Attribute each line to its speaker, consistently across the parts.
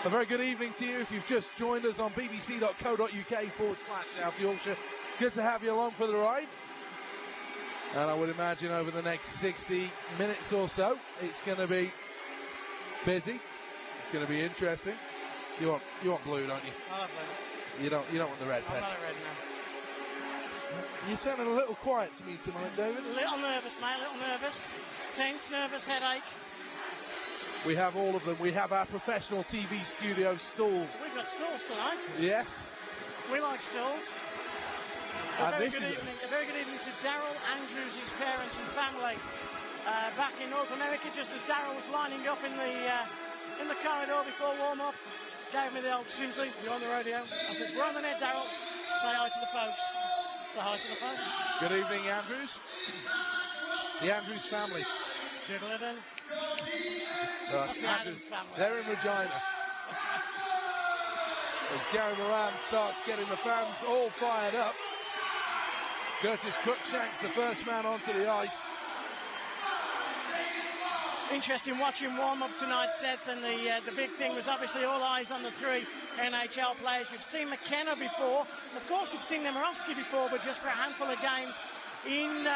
Speaker 1: A very good evening to you if you've just joined us on bbc.co.uk/South Yorkshire. Good to have you along for the ride. And I would imagine over the next 60 minutes or so, it's going to be busy. It's going to be interesting. You want blue, don't you?
Speaker 2: I love blue.
Speaker 1: You don't want the red pen.
Speaker 2: I'm not a red man.
Speaker 1: You're sounding a little quiet to me tonight, David.
Speaker 2: A little nervous, mate. A little nervous. Tense, nervous, headache.
Speaker 1: We have all of them. We have our professional TV studio stools.
Speaker 2: We've got stools tonight.
Speaker 1: Yes.
Speaker 2: We like stools. A very good evening to Daryl Andrews, his parents and family. Back in North America, just as Daryl was lining up in the corridor before warm-up, gave me the old Simsley, you're on the radio. I said, we're on the net, Daryl. Say hi to the folks. Say hi to the folks.
Speaker 1: Good evening, Andrews. The Andrews family.
Speaker 2: Diddle-diddle.
Speaker 1: That's the Andrews family. They're in Regina. As Gary Moran starts getting the fans all fired up. Curtis Cruikshank's the first man onto the ice.
Speaker 2: Interesting watching warm-up tonight, Seth, and the big thing was obviously all eyes on the three NHL players. You've seen McKenna before. Of course, you've seen Nemirovsky before, but just for a handful of games in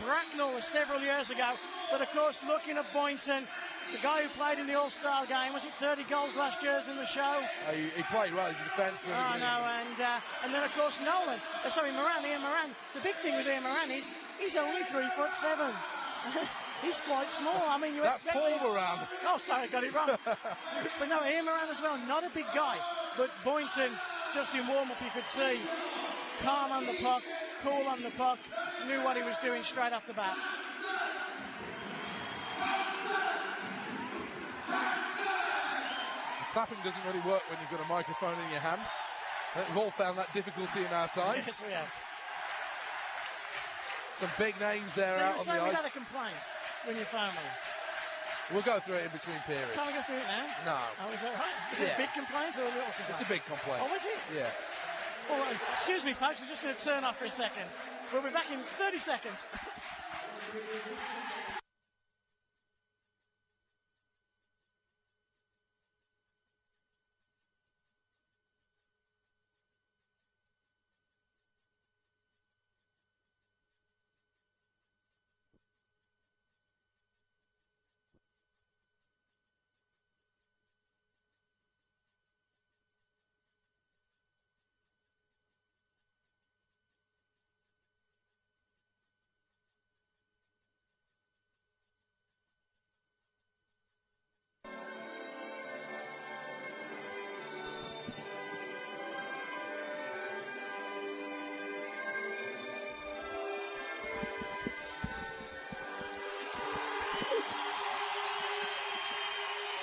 Speaker 2: Bracknell several years ago. But, of course, looking at Boynton, the guy who played in the All-Star game, was it 30 goals last year in the show?
Speaker 1: He played well as a defenseman.
Speaker 2: Oh, no, and then, of course, Ian Moran. The big thing with Ian Moran is he's only 3'7". He's quite small. I mean,
Speaker 1: that's Paul Moran.
Speaker 2: Oh, sorry, got it wrong. But no, Ian Moran as well, not a big guy. But Boynton, just in warm-up, you could see, calm on the puck, cool on the puck, knew what he was doing straight off the bat.
Speaker 1: Clapping doesn't really work when you've got a microphone in your hand. We've all found that difficulty in our time.
Speaker 2: Yes, we have.
Speaker 1: Some big names there out on the ice.
Speaker 2: So you had a complaint when you phoned me?
Speaker 1: We'll go through it in between periods.
Speaker 2: Can't we go through it now?
Speaker 1: No.
Speaker 2: Oh, is that right? Is it a big complaint or a little complaint?
Speaker 1: It's a big complaint.
Speaker 2: Oh, is it?
Speaker 1: Yeah.
Speaker 2: All right. Excuse me, folks. We're just going to turn off for a second. We'll be back in 30 seconds.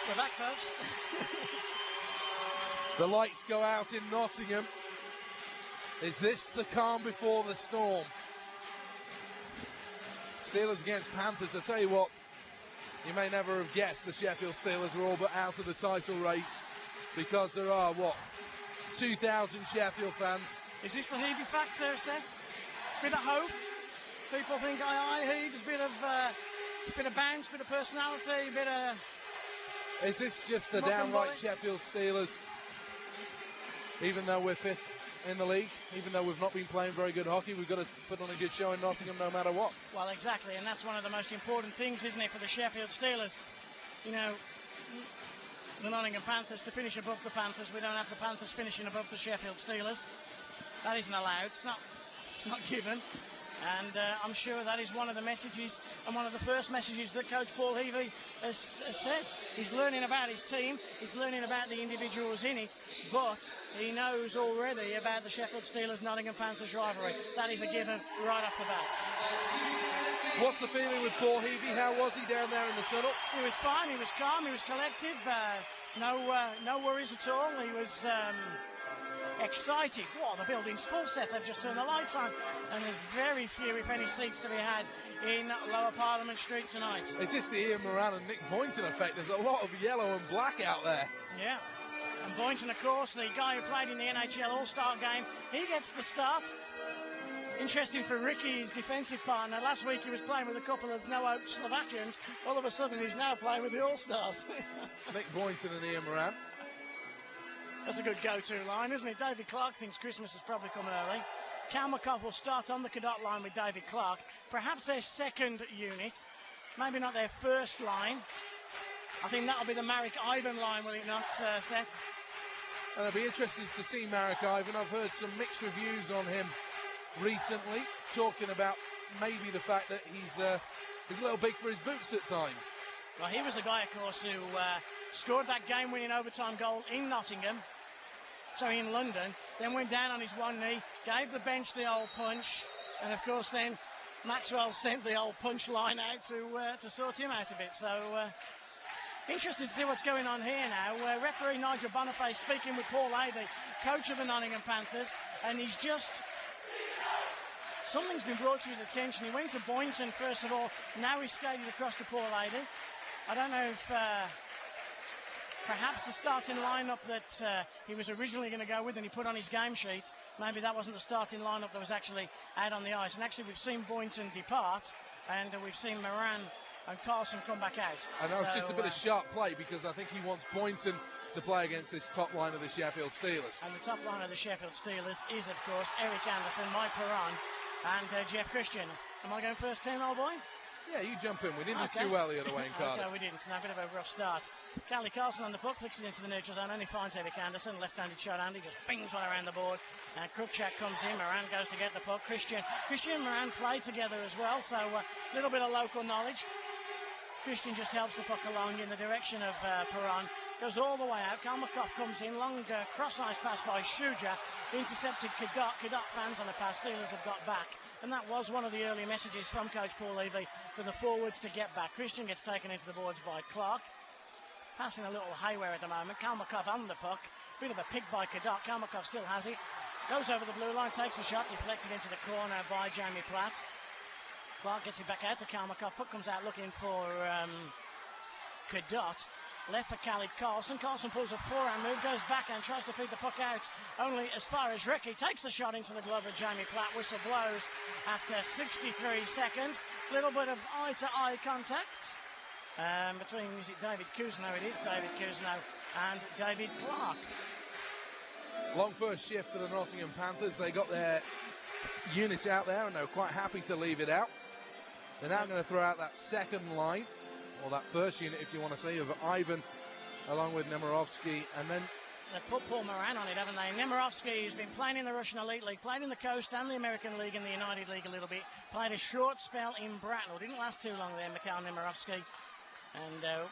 Speaker 2: We're back, folks.
Speaker 1: The lights go out in Nottingham. Is this the calm before the storm? Steelers against Panthers. I tell you what, you may never have guessed the Sheffield Steelers were all but out of the title race because there are, 2,000 Sheffield fans.
Speaker 2: Is this the Heavey factor, Seth? Bit of hope. People think, Heaves, bit of bounce, bit of personality, bit of...
Speaker 1: Is this just the downright Sheffield Steelers? Even though we're fifth in the league, even though we've not been playing very good hockey, we've got to put on a good show in Nottingham no matter what.
Speaker 2: Well, exactly, and that's one of the most important things, isn't it, for the Sheffield Steelers? You know, the Nottingham Panthers to finish above the Panthers. We don't have the Panthers finishing above the Sheffield Steelers. That isn't allowed. It's not given. And I'm sure that is one of the messages and one of the first messages that Coach Paul Heavey has said. He's learning about his team, he's learning about the individuals in it, but he knows already about the Sheffield Steelers-Nottingham Panthers rivalry. That is a given right off the bat.
Speaker 1: What's the feeling with Paul Heavey? How was he down there in the tunnel?
Speaker 2: He was fine, he was calm, he was collective, no worries at all. He was... excited. The building's full, Seth. They've just turned the lights on, and there's very few, if any, seats to be had in Lower Parliament Street tonight.
Speaker 1: Is this the Ian Moran and Nick Boynton effect? There's a lot of yellow and black out there.
Speaker 2: Yeah. And Boynton, of course, the guy who played in the NHL All-Star game, he gets the start. Interesting for Ricky, his defensive partner. Last week he was playing with a couple of no-hope Slovakians. All of a sudden he's now playing with the All-Stars.
Speaker 1: Nick Boynton and Ian Moran.
Speaker 2: That's a good go-to line, isn't it? David Clark thinks Christmas has probably come early. Kalmakov will start on the Cadott line with David Clark. Perhaps their second unit. Maybe not their first line. I think that'll be the Marek Ivan line, will it not, Seth?
Speaker 1: And I'll be interested to see Marek Ivan. I've heard some mixed reviews on him recently, talking about maybe the fact that he's a little big for his boots at times.
Speaker 2: Well, he was the guy, of course, who scored that game-winning overtime goal in in London, then went down on his one knee, gave the bench the old punch, and of course then Maxwell sent the old punch line out to sort him out a bit. So interested to see what's going on here now. Referee Nigel Boniface speaking with Paul Avey, coach of the Nottingham Panthers, and he's just... Something's been brought to his attention. He went to Boynton first of all, now he's skated across to Paul Avey. I don't know if... perhaps the starting lineup that he was originally going to go with and he put on his game sheet, maybe that wasn't the starting lineup that was actually out on the ice. And actually we've seen Boynton depart, and we've seen Moran and Carlson come back out.
Speaker 1: I know, it's just a bit of sharp play, because I think he wants Boynton to play against this top line of the Sheffield Steelers.
Speaker 2: And the top line of the Sheffield Steelers is, of course, Eric Anderson, Mike Perron, and Jeff Christian. Am I going first 10, old boy?
Speaker 1: Yeah, you jump in. We didn't do too well the other way in Cardiff.
Speaker 2: No, we didn't. Now a bit of a rough start. Callie Carlson on the puck, flicks it into the neutral zone, only finds Eric Anderson, left-handed shot, Andy just bings one around the board. And Cruikshank comes in, Moran goes to get the puck. Christian and Moran play together as well, so a little bit of local knowledge. Christian just helps the puck along in the direction of Perron. Goes all the way out. Kalmakov comes in. Long cross-ice pass by Shuja. Intercepted Cadott. Cadott fans on the pass. Steelers have got back. And that was one of the early messages from Coach Paul Avey for the forwards to get back. Christian gets taken into the boards by Clark. Passing a little haywire at the moment. Kalmakov on the puck. Bit of a pick by Cadott. Kalmakov still has it. Goes over the blue line. Takes a shot. Deflected into the corner by Jamie Platt. Clark gets it back out to Kalmakov. Puck comes out looking for Cadott. Left for Khalid Carlson. Carlson pulls a forehand move, goes back and tries to feed the puck out only as far as Ricky. Takes the shot into the glove of Jamie Platt. Whistle blows after 63 seconds. Little bit of eye-to-eye contact between, is it David Kuzno? It is David Kuzno and David Clark.
Speaker 1: Long first shift for the Nottingham Panthers. They got their unit out there and they were quite happy to leave it out. They're now going to throw out that second line, or that first unit, if you want to say, of Ivan, along with Nemirovsky, and then...
Speaker 2: They've put Paul Moran on it, haven't they? Nemirovsky has been playing in the Russian Elite League, played in the Coast and the American League and the United League a little bit, played a short spell in Bracknell. Didn't last too long there, Mikhail Nemirovsky. And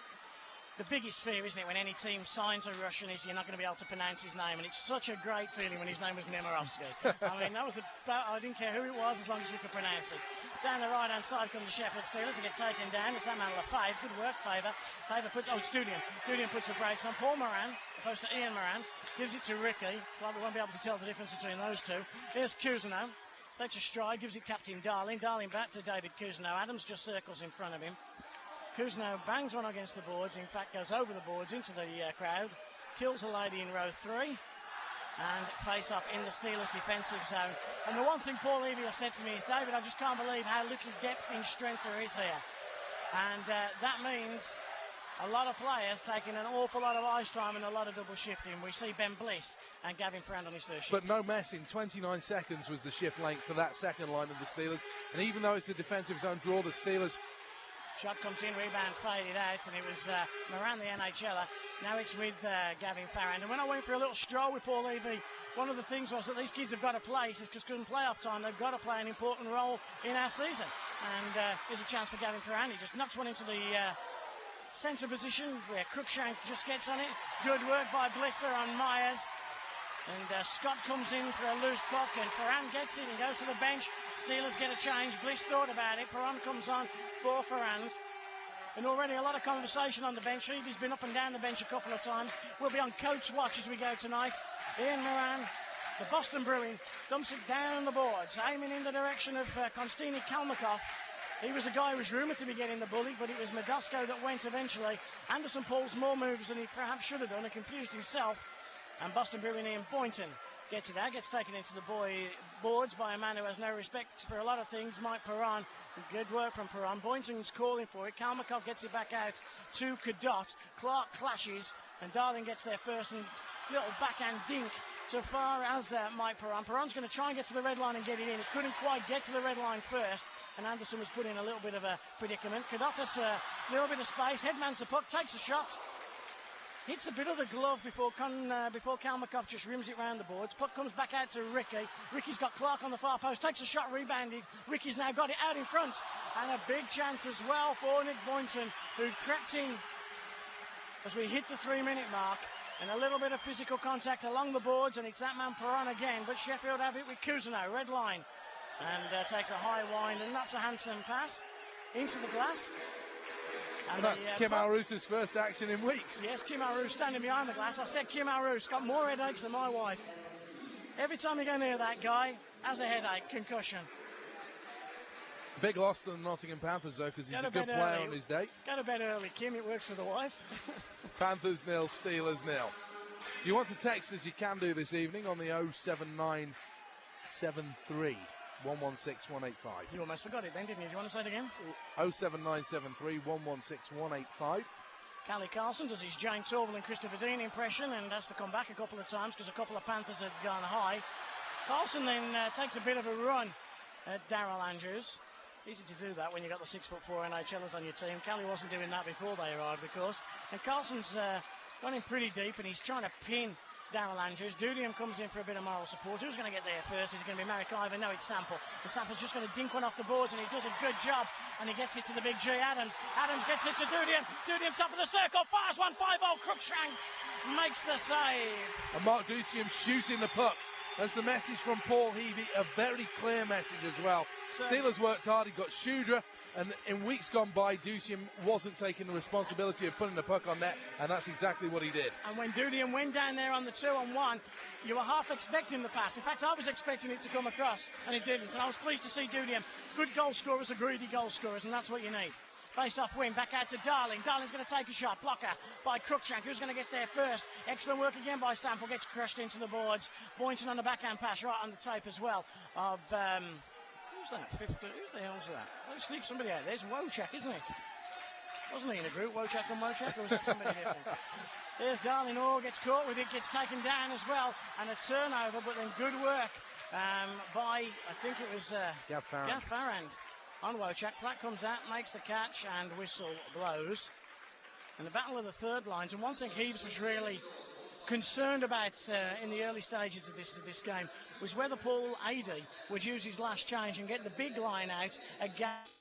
Speaker 2: the biggest fear, isn't it, when any team signs a Russian, is you're not going to be able to pronounce his name. And it's such a great feeling when his name was Nemirovsky. I mean, I didn't care who it was as long as we could pronounce it. Down the right-hand side come the Sheffield Steelers. They get taken down. It's that man Lafave. Good work, Faver. Faver puts... Oh, Studian. Studian puts the brakes on. Paul Moran, opposed to Ian Moran. Gives it to Ricky. It's like we won't be able to tell the difference between those two. Here's Kuzno. Takes a stride. Gives it Captain Darling. Darling back to David Kuzno. Adams just circles in front of him. Kuzno bangs one against the boards, in fact goes over the boards into the crowd, kills a lady in row 3, and face off in the Steelers' defensive zone. And the one thing Paul Avey has said to me is, David, I just can't believe how little depth in strength there is here. And that means a lot of players taking an awful lot of ice time and a lot of double shifting. We see Ben Bliss and Gavin Ferrand on his first shift.
Speaker 1: But no messing, 29 seconds was the shift length for that second line of the Steelers. And even though it's the defensive zone draw, the Steelers...
Speaker 2: Shot comes in, rebound faded out, and it was Moran, the NHLer. Now it's with Gavin Farrand. And when I went for a little stroll with Paul Avey, one of the things was that these kids have got to play. He says, because couldn't play off time, they've got to play an important role in our season. And here's a chance for Gavin Farrand. He just knocks one into the centre position where Cruikshank just gets on it. Good work by Blisser on Myers. And Scott comes in for a loose puck, and Ferrand gets it and goes to the bench. Steelers get a change. Bliss thought about it. Perron comes on for Ferrand. And already a lot of conversation on the bench. He's been up and down the bench a couple of times. We'll be on coach watch as we go tonight. Ian Moran, the Boston Bruin, dumps it down the boards, aiming in the direction of Konstantini Kalmakov. He was a guy who was rumoured to be getting the bully, but it was Medosko that went eventually. Anderson pulls more moves than he perhaps should have done and confused himself. And Boston Bruin Ian Boynton gets it out, gets taken into the boards by a man who has no respect for a lot of things, Mike Perron. Good work from Perron. Boynton's calling for it. Kalmakov gets it back out to Cadott. Clark clashes, and Darling gets there first and little backhand dink so far as Mike Perron. Perron's going to try and get to the red line and get it in. He couldn't quite get to the red line first, and Anderson was put in a little bit of a predicament. Kadotas, a little bit of space, headmans the puck, takes a shot. Hits a bit of the glove before Kalmakov just rims it round the boards. Puck comes back out to Ricky. Ricky's got Clark on the far post. Takes a shot, rebounded. Ricky's now got it out in front. And a big chance as well for Nick Boynton, who crept in as we hit the 3-minute mark. And a little bit of physical contact along the boards. And it's that man Perron again. But Sheffield have it with Cousineau. Red line. And takes a high wind. And that's a handsome pass into the glass.
Speaker 1: And that's Kim Alrous's first action in weeks.
Speaker 2: Yes, Kim Alrous standing behind the glass. I said Kim Alrous got more headaches than my wife. Every time you go near that guy, has a headache, concussion.
Speaker 1: Big loss to the Nottingham Panthers, though, because he's a good player on his day.
Speaker 2: Go to bed early, Kim. It works for the wife.
Speaker 1: Panthers 0, Steelers 0. If you want to text us, you can do this evening on the 07973 116 185.
Speaker 2: You almost forgot it then, didn't you? Do you want to say it again?
Speaker 1: 07973 116 185.
Speaker 2: Callie Carlson does his Jane Torval and Christopher Dean impression and has to come back a couple of times because a couple of Panthers had gone high. Carlson then takes a bit of a run at Darrell Andrews. Easy to do that when you've got the 6'4" NHLers on your team. Callie wasn't doing that before they arrived, of course. And Carlson's gone in pretty deep and he's trying to pin Darrell Andrews. Dudium comes in for a bit of moral support. Who's going to get there first? Is it going to be Marek Ivan? No, it's Sample. And Sample's just going to dink one off the boards, and he does a good job. And he gets it to the big G. Adams. Adams gets it to Dudium. Dudium top of the circle. Fires 1-5-0. Cruikshank makes the save.
Speaker 1: And Mark Dudium shooting the puck. That's the message from Paul Heavey. A very clear message as well. Steelers worked hard. He got Shudra. And in weeks gone by, Dudium wasn't taking the responsibility of putting the puck on net, and that's exactly what he did.
Speaker 2: And when Dudium went down there on the 2-on-1, you were half expecting the pass. In fact, I was expecting it to come across, and it didn't. And I was pleased to see Dudium. Good goal scorers are greedy goal scorers, and that's what you need. Face-off win, back out to Darling. Darling's going to take a shot. Blocker by Cruikshank. Who's going to get there first? Excellent work again by Sample. Gets crushed into the boards. Boynton on the backhand pass right on the tape as well of... who's that? Who the hell's that? Oh, sneak somebody out. There's Wojciak, isn't it? Wasn't he in a group, Wojciak and Wojciak, or was that somebody different? There's Darling Orr, gets caught with it, gets taken down as well, and a turnover, but then good work by, I think it was Gav Farrand on Wojciak. Platt comes out, makes the catch, and whistle blows. And the battle of the third lines, and one thing Heaves was really concerned about in the early stages of this game was whether Paul Adey would use his last change and get the big line out against.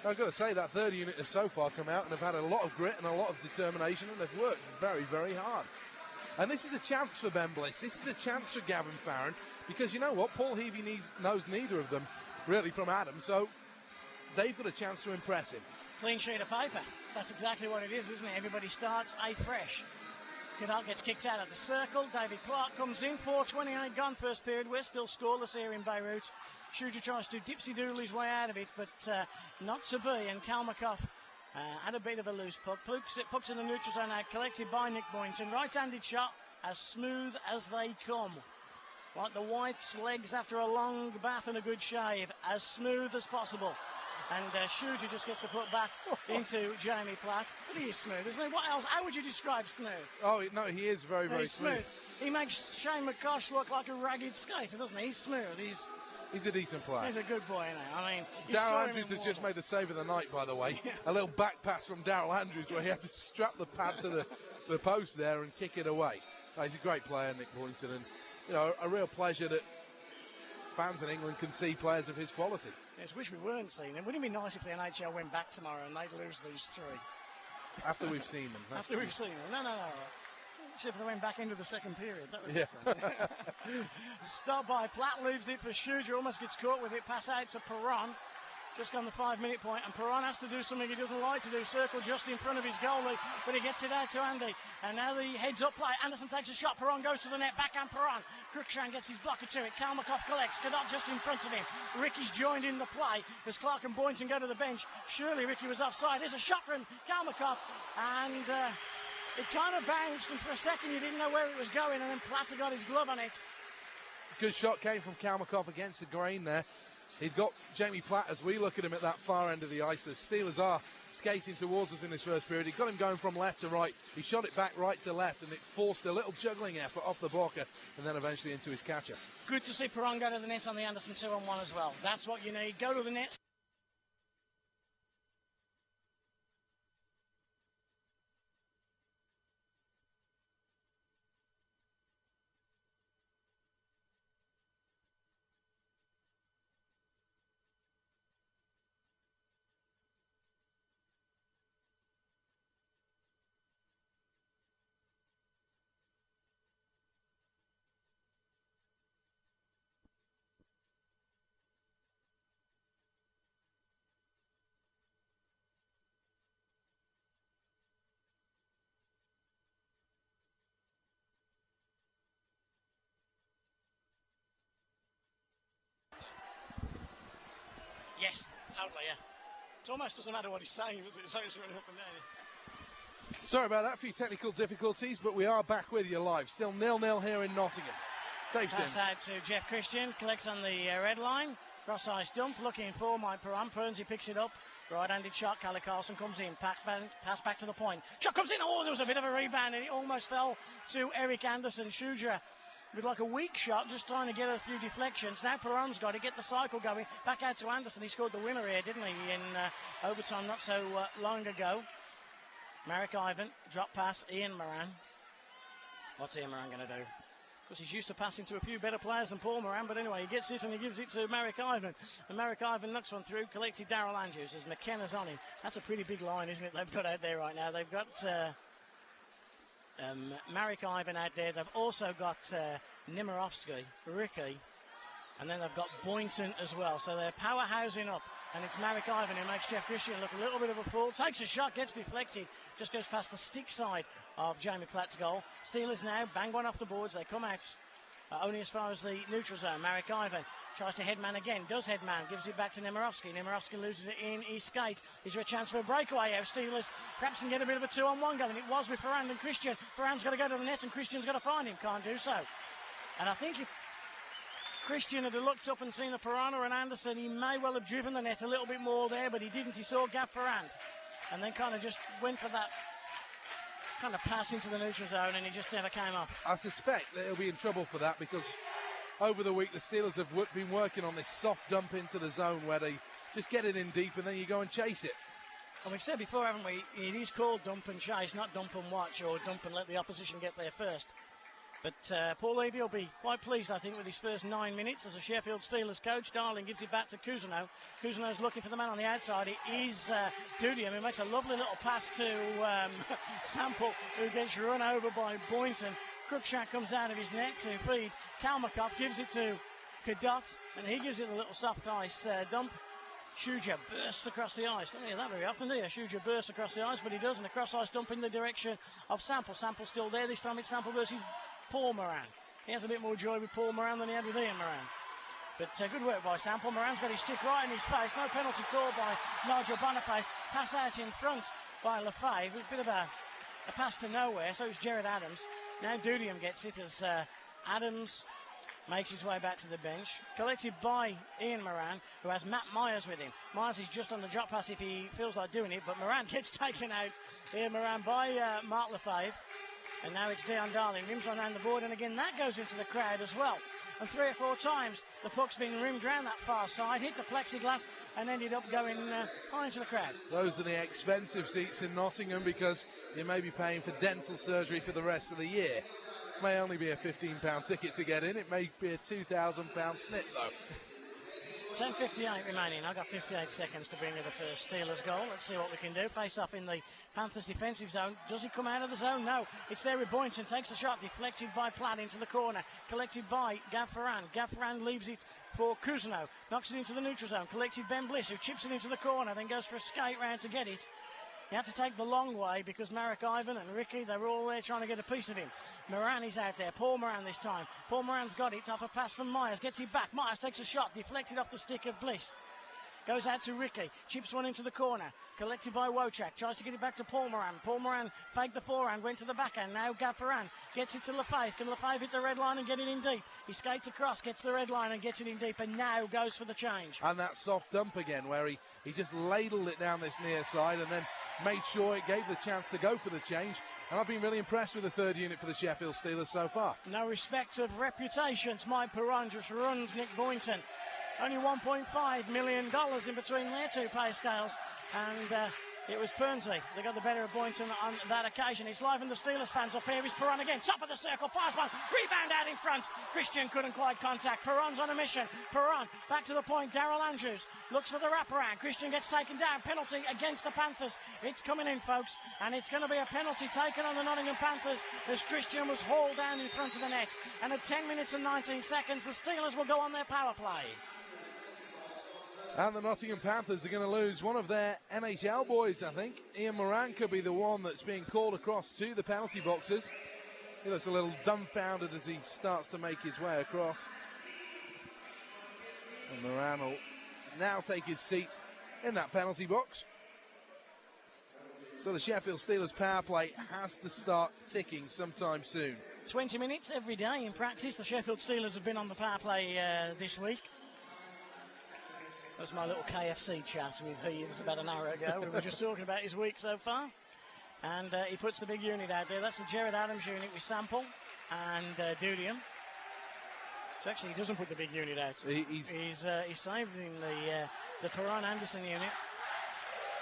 Speaker 1: I've got to say that third unit has so far come out and have had a lot of grit and a lot of determination, and they've worked very, very hard. And this is a chance for Ben Bliss. This is a chance for Gavin Farron, because you know what? Paul Heavey knows neither of them really from Adam, so they've got a chance to impress him.
Speaker 2: Clean sheet of paper. That's exactly what it is, isn't it? Everybody starts afresh. Goodall gets kicked out of the circle. David Clark comes in. 4:28 gone first period. We're still scoreless here in Beirut. Schuger tries to dipsy-doodle his way out of it, but not to be. And Kalmakov had a bit of a loose puck. Puck's in the neutral zone now, collected by Nick Boynton. Right-handed shot, as smooth as they come. Like the wife's legs after a long bath and a good shave. As smooth as possible. And Schuger just gets to put back into Jamie Platt. But he is smooth, isn't he? What else? How would you describe smooth?
Speaker 1: Oh, no, he is very, very smooth.
Speaker 2: He makes Shane McCosh look like a ragged skater, doesn't he? He's smooth.
Speaker 1: He's a decent player.
Speaker 2: He's a good boy, isn't he? I mean,
Speaker 1: Darrell Andrews has just made the save of the night, by the way. A little back pass from Darrell Andrews where he had to strap the pad to the post there and kick it away. Oh, he's a great player, Nick Boynton, and you know, a real pleasure that fans in England can see players of his quality.
Speaker 2: Yes, wish we weren't seeing them. Wouldn't it be nice if the NHL went back tomorrow and they'd lose these three?
Speaker 1: After we've seen them.
Speaker 2: After we've seen them. No. Actually, if they went back into the second period, that would be different. Stop by Platt, leaves it for Schuger, almost gets caught with it. Pass out to Perron. Just gone the 5-minute point, and Perron has to do something he doesn't like to do. Circle just in front of his goalie, but he gets it out to Andy. And now the heads-up play. Anderson takes a shot. Perron goes to the net. Backhand Perron. Cruikshank gets his blocker to it. Kalmakov collects. Cadot just in front of him. Ricky's joined in the play as Clark and Boynton go to the bench. Surely Ricky was offside. There's a shot from Kalmakov, and it kind of bounced, and for a second you didn't know where it was going, and then Platter got his glove on it.
Speaker 1: Good shot came from Kalmakov against the grain there. He'd got Jamie Platt as we look at him at that far end of the ice. The Steelers are skating towards us in this first period. He got him going from left to right. He shot it back right to left, and it forced a little juggling effort off the blocker and then eventually into his catcher.
Speaker 2: Good to see Perron go to the net on the Anderson 2-on-1 as well. That's what you need. Go to the net. Yes, totally, yeah. It almost doesn't matter what he's saying, does it? It's always running up and down.
Speaker 1: Sorry about that, a few technical difficulties, but we are back with you live. Still 0-0 here in Nottingham. Dave Sims.
Speaker 2: Pass out to Jeff Christian, collects on the red line. Cross-ice dump, looking for Mike Perron. Pernsey picks it up. Right-handed shot, Callie Carlson comes in. Pass back to the point. Shot comes in. Oh, there was a bit of a rebound, and it almost fell to Eric Anderson. Shuja with like a weak shot, just trying to get a few deflections. Now Perron's got to get the cycle going. Back out to Anderson. He scored the winner here, didn't he, in overtime not so long ago. Marek Ivan, drop pass, Ian Moran. What's Ian Moran going to do? Because he's used to passing to a few better players than Paul Moran, but anyway, he gets it and he gives it to Marek Ivan. And Marek Ivan knocks one through, collected Darryl Andrews as McKenna's on him. That's a pretty big line, isn't it, they've got out there right now. They've got Marek Ivan out there. They've also got Nimirovsky, Ricky, and then they've got Boynton as well. So they're powerhousing up. And it's Marek Ivan who makes Jeff Christian look a little bit of a fool. Takes a shot, gets deflected, just goes past the stick side of Jamie Platt's goal. Steelers now bang one off the boards. They come out only as far as the neutral zone. Marek Ivan tries to headman again, does headman, gives it back to Nemirovsky. Nemirovsky loses it in his skates. Is there a chance for a breakaway here? Steelers perhaps can get a bit of a 2-on-1 going. It was with Ferrand and Christian. Ferrand's got to go to the net and Christian's got to find him. Can't do so. And I think if Christian had looked up and seen a Perron or an Anderson, he may well have driven the net a little bit more there, but he didn't. He saw Gav Ferrand and then kind of just went for that kind of pass into the neutral zone, and he just never came off.
Speaker 1: I suspect that he'll be in trouble for that because over the week the Steelers have been working on this soft dump into the zone where they just get it in deep and then you go and chase it.
Speaker 2: And we've said before, haven't we, it is called dump and chase, not dump and watch or dump and let the opposition get there first. But Paul Levy will be quite pleased, I think, with his first 9 minutes as a Sheffield Steelers coach. Darling gives it back to Cousineau. Cousineau's looking for the man on the outside. It is Dudium, who makes a lovely little pass to Sample, who gets run over by Boynton. Cruikshank comes out of his net to feed. Kalmakov gives it to Kadot, and he gives it a little soft ice dump. Shuja bursts across the ice. Don't hear that very often, do you? Shuja bursts across the ice, but he does, and a cross ice dump in the direction of Sample. Sample's still there. This time it's Sample versus Paul Moran. He has a bit more joy with Paul Moran than he had with Ian Moran. But good work by Sample. Moran's got his stick right in his face. No penalty call by Nigel Boniface. Pass out in front by Lefebvre. A bit of a pass to nowhere. So it's Jared Adams. Now Dudium gets it as Adams makes his way back to the bench. Collected by Ian Moran, who has Matt Myers with him. Myers is just on the drop pass if he feels like doing it, but Moran gets taken out. Ian Moran by Mark Lefebvre. And now it's Dion Darling, rims on around the board, and again that goes into the crowd as well. And 3 or 4 times the puck's been rimmed round that far side, hit the plexiglass, and ended up going high into the crowd.
Speaker 1: Those are the expensive seats in Nottingham because you may be paying for dental surgery for the rest of the year. It may only be a £15 ticket to get in, it may be a £2,000 snip though.
Speaker 2: 10:58 remaining. I've got 58 seconds to bring you the first Steelers goal. Let's see what we can do. Face off in the Panthers defensive zone. Does he come out of the zone? No. It's there with Boynton. Takes a shot. Deflected by Platt into the corner. Collected by Gav Ferrand. Gav Ferrand leaves it for Cousineau. Knocks it into the neutral zone. Collected Ben Bliss, who chips it into the corner. Then goes for a skate round to get it. He had to take the long way because Marek Ivan and Ricky, they were all there trying to get a piece of him. Moran is out there. Paul Moran this time. Paul Moran's got it off a pass from Myers. Gets it back. Myers takes a shot. Deflected off the stick of Bliss. Goes out to Ricky. Chips one into the corner. collected by Wojciak, tries to get it back to Paul Moran. Paul Moran faked the forehand, went to the backhand. Now Gaffaran gets it to Lefebvre. Can Lefebvre hit the red line and get it in deep? He skates across, gets the red line and gets it in deep, and now goes for the change.
Speaker 1: And that soft dump again, where he just ladled it down this near side and then made sure it gave the chance to go for the change. And I've been really impressed with the third unit for the Sheffield Steelers so far.
Speaker 2: No respect of reputations. Mike Perron just runs Nick Boynton. Only $1.5 million in between their two pay scales. And it was Pernsley that got the better of Boynton on that occasion. It's live in the Steelers fans up here. It's Perron again. Top of the circle. Fires one. Rebound out in front. Christian couldn't quite contact. Perron's on a mission. Perron back to the point. Darrell Andrews looks for the wraparound. Christian gets taken down. Penalty against the Panthers. It's coming in, folks. And it's going to be a penalty taken on the Nottingham Panthers as Christian was hauled down in front of the net. And at 10 minutes and 19 seconds, the Steelers will go on their power play.
Speaker 1: And the Nottingham Panthers are going to lose one of their NHL boys, I think. Ian Moran could be the one that's being called across to the penalty boxes. He looks a little dumbfounded as he starts to make his way across. And Moran will now take his seat in that penalty box. So the Sheffield Steelers power play has to start ticking sometime soon. 20
Speaker 2: minutes every day in practice. The Sheffield Steelers have been on the power play this week. That was my little KFC chat with Heaves about an hour ago. We were just talking about his week so far. And he puts the big unit out there. That's the Jared Adams unit with Sample and Dudium. So actually he doesn't put the big unit out. He's saved in the Perron Anderson unit.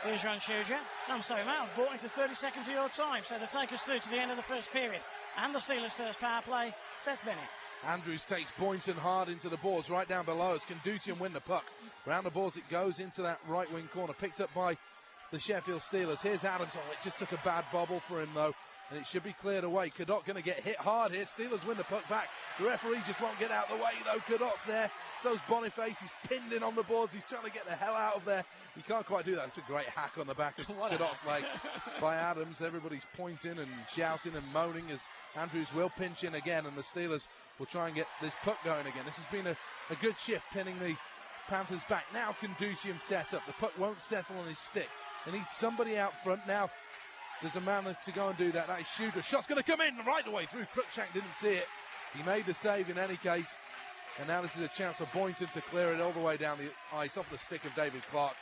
Speaker 2: Here's Ranchuja. No, I'm sorry, mate. I've brought into 30 seconds of your time. So to take us through to the end of the first period. And the Steelers' first power play, Seth Bennett.
Speaker 1: Andrews takes Boynton hard into the boards, right down below us. Can Dutian win the puck? Round the boards it goes into that right wing corner, picked up by the Sheffield Steelers. Here's Adams. Oh, it just took a bad bobble for him though, and it should be cleared away. Cadott going to get hit hard here. Steelers win the puck back. The referee just won't get out of the way though. Cadott's there. So's Boniface. He's pinned in on the boards. He's trying to get the hell out of there. He can't quite do that. It's a great hack on the back of Cadott's leg by Adams. Everybody's pointing and shouting and moaning as Andrews will pinch in again, and the Steelers will try and get this puck going again. This has been a good shift, pinning the Panthers back. Now can Ducium set up. The puck won't settle on his stick. They need somebody out front. Now there's a man to go and do that. That is Shooter. Shot's going to come in right away through. Cruikshank didn't see it. He made the save in any case. And now this is a chance for Boynton to clear it all the way down the ice off the stick of David Clark.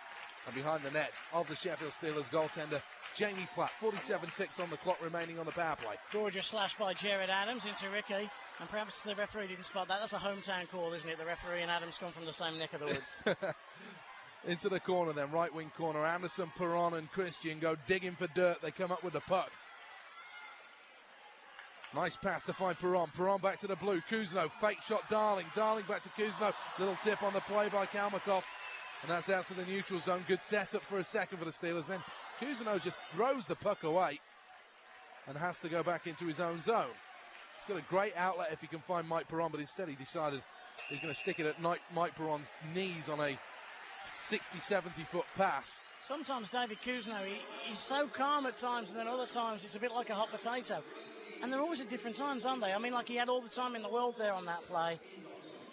Speaker 1: And behind the net of the Sheffield Steelers goaltender, Jamie Platt. 47 ticks on the clock remaining on the power play.
Speaker 2: Gorgeous slash by Jared Adams into Ricky. And perhaps the referee didn't spot that. That's a hometown call, isn't it? The referee and Adams come from the same neck of the woods.
Speaker 1: Into the corner then, right wing corner. Anderson, Perron and Christian go digging for dirt. They come up with the puck. Nice pass to find Perron. Perron back to the blue. Kuzno, fake shot, Darling. Darling back to Kuzno. Little tip on the play by Kalmakov. And that's out to the neutral zone. Good setup for a second for the Steelers. Then Kuzno just throws the puck away and has to go back into his own zone. He's got a great outlet if he can find Mike Perron, but instead he decided he's going to stick it at Mike Perron's knees on a 60, 70-foot pass.
Speaker 2: Sometimes David Kuzno, he's so calm at times, and then other times it's a bit like a hot potato. And they're always at different times, aren't they? I mean, like he had all the time in the world there on that play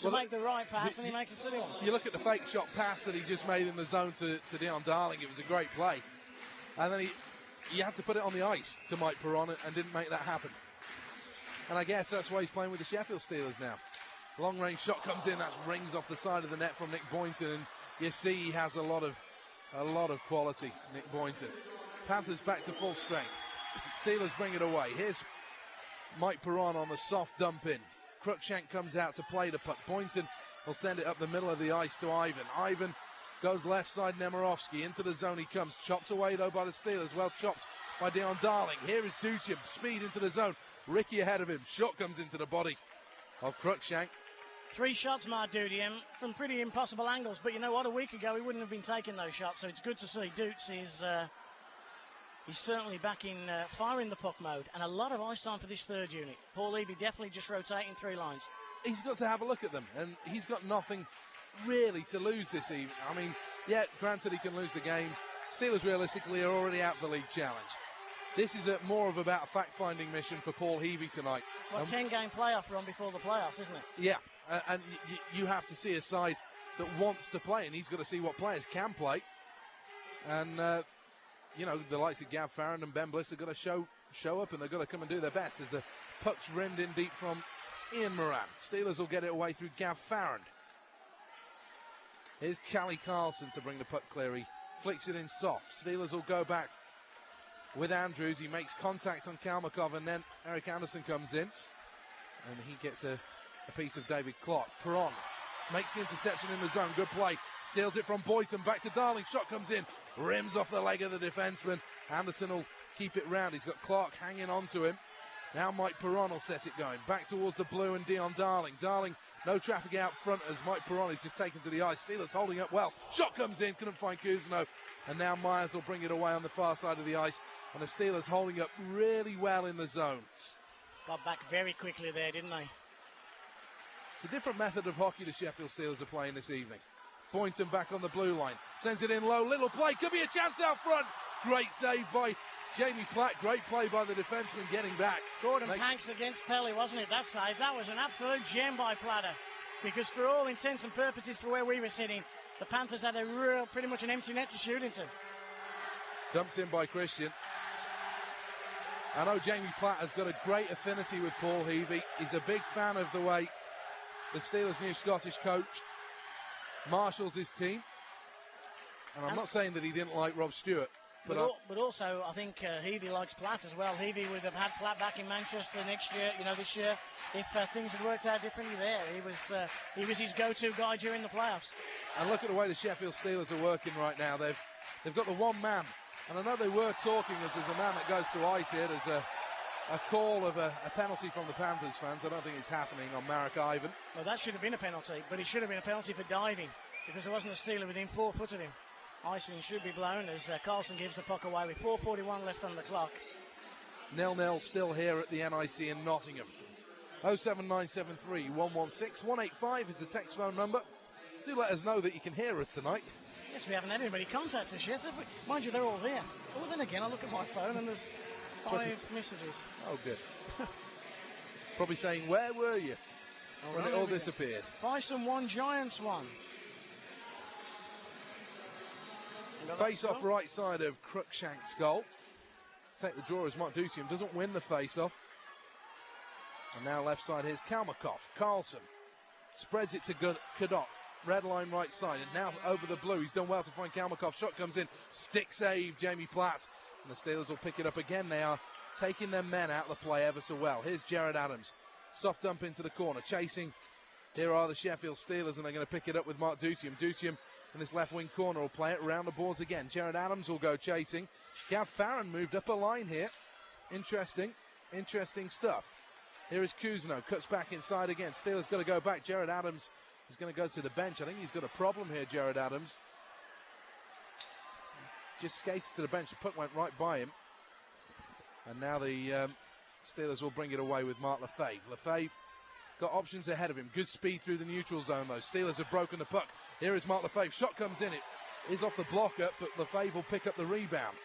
Speaker 2: to make the right pass, and he makes a silly one.
Speaker 1: You look at the fake shot pass that he just made in the zone to Dion Darling. It was a great play. And then he had to put it on the ice to Mike Perron and didn't make that happen. And I guess that's why he's playing with the Sheffield Steelers now. Long-range shot comes in, that rings off the side of the net from Nick Boynton, and you see he has a lot of quality, Nick Boynton. Panthers back to full strength. Steelers bring it away. Here's Mike Perron on the soft dump in. Cruikshank comes out to play the puck. Boynton will send it up the middle of the ice to Ivan. Ivan goes left side, Nemirovsky. Into the zone he comes. Chopped away, though, by the Steelers. Well chopped by Dion Darling. Here is Ducium. Speed into the zone. Ricky ahead of him. Shot comes into the body of Cruikshank.
Speaker 2: 3 shots, Mark Dudium, from pretty impossible angles. But you know what? A week ago, he wouldn't have been taking those shots. So it's good to see Doots is... He's certainly back in firing the puck mode, and a lot of ice time for this third unit. Paul Levy definitely just rotating 3 lines.
Speaker 1: He's got to have a look at them, and he's got nothing really to lose this evening. I mean, yeah, granted he can lose the game. Steelers realistically are already out of the league challenge. This is more of about a fact-finding mission for Paul Heavey tonight.
Speaker 2: Well, 10-game playoff run before the playoffs, isn't it?
Speaker 1: Yeah, and you have to see a side that wants to play, and he's got to see what players can play. And you know, the likes of Gav Farrand and Ben Bliss have got to show up, and they've got to come and do their best as the puck's rimmed in deep from Ian Moran. Steelers will get it away through Gav Farrand. Here's Callie Carlson to bring the puck clear. He flicks it in soft. Steelers will go back with Andrews. He makes contact on Kalmakov, and then Eric Anderson comes in, and he gets a piece of David Clark. Perron makes the interception in the zone. Good play. Steals it from Boyton. Back to Darling. Shot comes in. Rims off the leg of the defenseman. Anderson will keep it round. He's got Clark hanging on to him. Now Mike Perron will set it going. Back towards the blue and Dion Darling. Darling, no traffic out front as Mike Perron is just taken to the ice. Steelers holding up well. Shot comes in. Couldn't find Kuzno. And now Myers will bring it away on the far side of the ice. And the Steelers holding up really well in the zone.
Speaker 2: Got back very quickly there, didn't they?
Speaker 1: It's a different method of hockey the Sheffield Steelers are playing this evening. Boynton back on the blue line. Sends it in low. Little play. Could be a chance out front. Great save by Jamie Platt. Great play by the defenseman getting back.
Speaker 2: Gordon Panks against Pelly, wasn't it, that side? That was an absolute gem by Platter. Because for all intents and purposes for where we were sitting, the Panthers had pretty much an empty net to shoot into.
Speaker 1: Dumped in by Christian. I know Jamie Platt has got a great affinity with Paul Heavey. He's a big fan of the way the Steelers' new Scottish coach marshals his team. And I'm not saying that he didn't like Rob Stewart.
Speaker 2: But also, I think Heavey likes Platt as well. Heavey would have had Platt back in Manchester next year, this year, if things had worked out differently there. He was his go-to guy during the playoffs.
Speaker 1: And look at the way the Sheffield Steelers are working right now. They've got the one man. And I know they were talking as there's a man that goes to ice here. There's a call of a penalty from the Panthers fans. I don't think it's happening on Marek Ivan.
Speaker 2: Well, that should have been a penalty, but it should have been a penalty for diving because there wasn't a Steeler within 4 foot of him. Icing should be blown as Carlson gives the puck away with 4:41 left on the clock.
Speaker 1: 0-0 still here at the NIC in Nottingham. 07973 116 185 is the text phone number. Do let us know that you can hear us tonight.
Speaker 2: Yes, we haven't had anybody contact us yet, have we? Mind you, they're all there. Oh, then again, I look at my phone and there's 5 messages.
Speaker 1: Oh, good. Probably saying, where were you? When it all disappeared.
Speaker 2: Bison 1, Giants 1.
Speaker 1: Face-off right side of Cruikshank's goal. Let's take the draw as Mark Ducium doesn't win the face-off. And now left side, here's Kalmakov. Carlson spreads it to Kadok. Red line right side, and now over the blue. He's done well to find Kalmakov. Shot comes in. Stick save, Jamie Platt. And the Steelers will pick it up again. They are taking their men out of the play ever so well. Here's Jared Adams. Soft dump into the corner. Chasing. Here are the Sheffield Steelers, and they're going to pick it up with Mark Ducium. Ducium in this left wing corner will play it around the boards again. Jared Adams will go chasing. Gav Farron moved up a line here. Interesting stuff. Here is Kuzno. Cuts back inside again. Steelers got to go back. Jared Adams is going to go to the bench. I think he's got a problem here, Jared Adams. Just skates to the bench. The puck went right by him. And now the Steelers will bring it away with Mark Lefebvre. Lefebvre got options ahead of him. Good speed through the neutral zone, though. Steelers have broken the puck. Here is Mark Lefebvre. Shot comes in. It is off the blocker, but Lefebvre will pick up the rebound.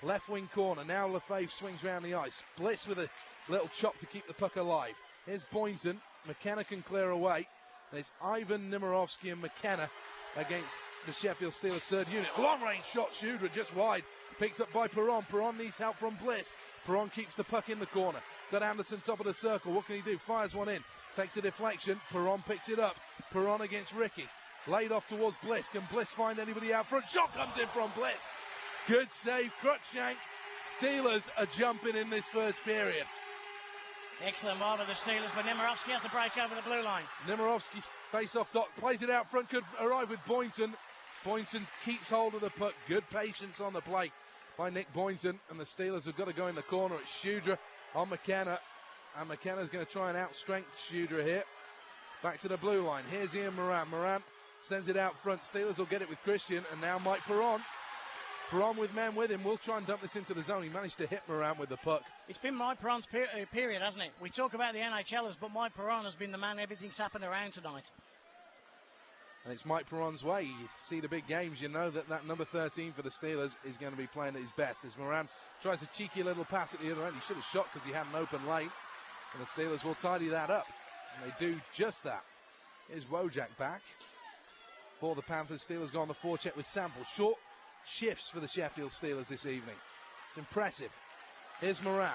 Speaker 1: Left wing corner. Now Lefebvre swings around the ice. Bliss with a little chop to keep the puck alive. Here's Boynton. McKenna can clear away. There's Ivan Nemirovsky and McKenna against the Sheffield Steelers third unit. Long range shot, Shudra just wide. Picked up by Perron. Perron needs help from Bliss. Perron keeps the puck in the corner. Got Anderson top of the circle. What can he do? Fires one in. Takes a deflection. Perron picks it up. Perron against Ricky. Laid off towards Bliss. Can Bliss find anybody out front? Shot comes in from Bliss. Good save, Cruikshank. Steelers are jumping in this first period.
Speaker 2: Excellent ball by the Steelers, but Nemirovsky has to break over the blue line.
Speaker 1: Nemirovsky face-off dot, plays it out front, could arrive with Boynton. Boynton keeps hold of the puck. Good patience on the play by Nick Boynton, and the Steelers have got to go in the corner. It's Shudra on McKenna, and McKenna's going to try and outstrength Shudra here. Back to the blue line. Here's Ian Moran. Moran sends it out front. Steelers will get it with Christian, and now Mike Perron. Perron with men with him will try and dump this into the zone. He managed to hit Moran with the puck.
Speaker 2: It's been Mike Perron's period, hasn't it? We talk about the NHLers, but Mike Perron has been the man everything's happened around tonight.
Speaker 1: And it's Mike Perron's way. You see the big games, you know that number 13 for the Steelers is going to be playing at his best. As Moran tries a cheeky little pass at the other end. He should have shot because he had an open lane. And the Steelers will tidy that up. And they do just that. Here's Wojak back for the Panthers. Steelers go on the forecheck with Sample. Short shifts for the Sheffield Steelers this evening. It's impressive. Here's Moran.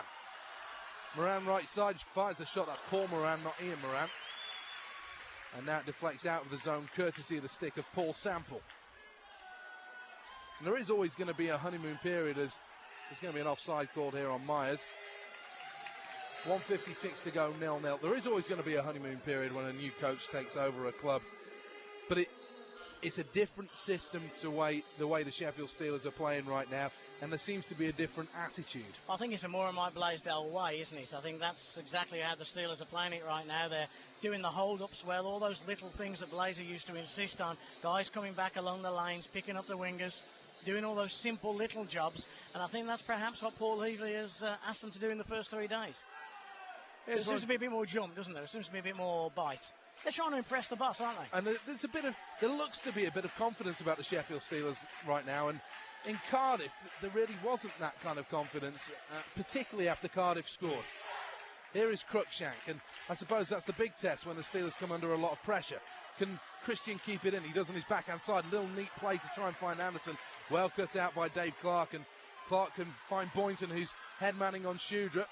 Speaker 1: Moran right side, fires a shot. That's Paul Moran, not Ian Moran. And now it deflects out of the zone, courtesy of the stick of Paul Sample. And there is always going to be a honeymoon period, as there's going to be an offside called here on Myers. 1:56 to go, 0-0. There is always going to be a honeymoon period when a new coach takes over a club. But it's a different system to the way the Sheffield Steelers are playing right now, and there seems to be a different attitude.
Speaker 2: I think it's a more of my Blaisdell way, isn't it? I think that's exactly how the Steelers are playing it right now. They're doing the hold-ups well, all those little things that Blazer used to insist on. Guys coming back along the lanes, picking up the wingers, doing all those simple little jobs, and I think that's perhaps what Paul Healy has asked them to do in the first 3 days. There seems to be a bit more jump, doesn't there? There seems to be a bit more bite. They're trying to impress the boss, aren't they?
Speaker 1: And there looks to be a bit of confidence about the Sheffield Steelers right now, and in Cardiff there really wasn't that kind of confidence, particularly after Cardiff scored. Here is Cruikshank, and I suppose that's the big test when the Steelers come under a lot of pressure. Can Christian keep it in? He does on his backhand side. Little neat play to try and find Anderson. Well cut out by Dave Clark, and Clark can find Boynton, who's head manning on Shudra.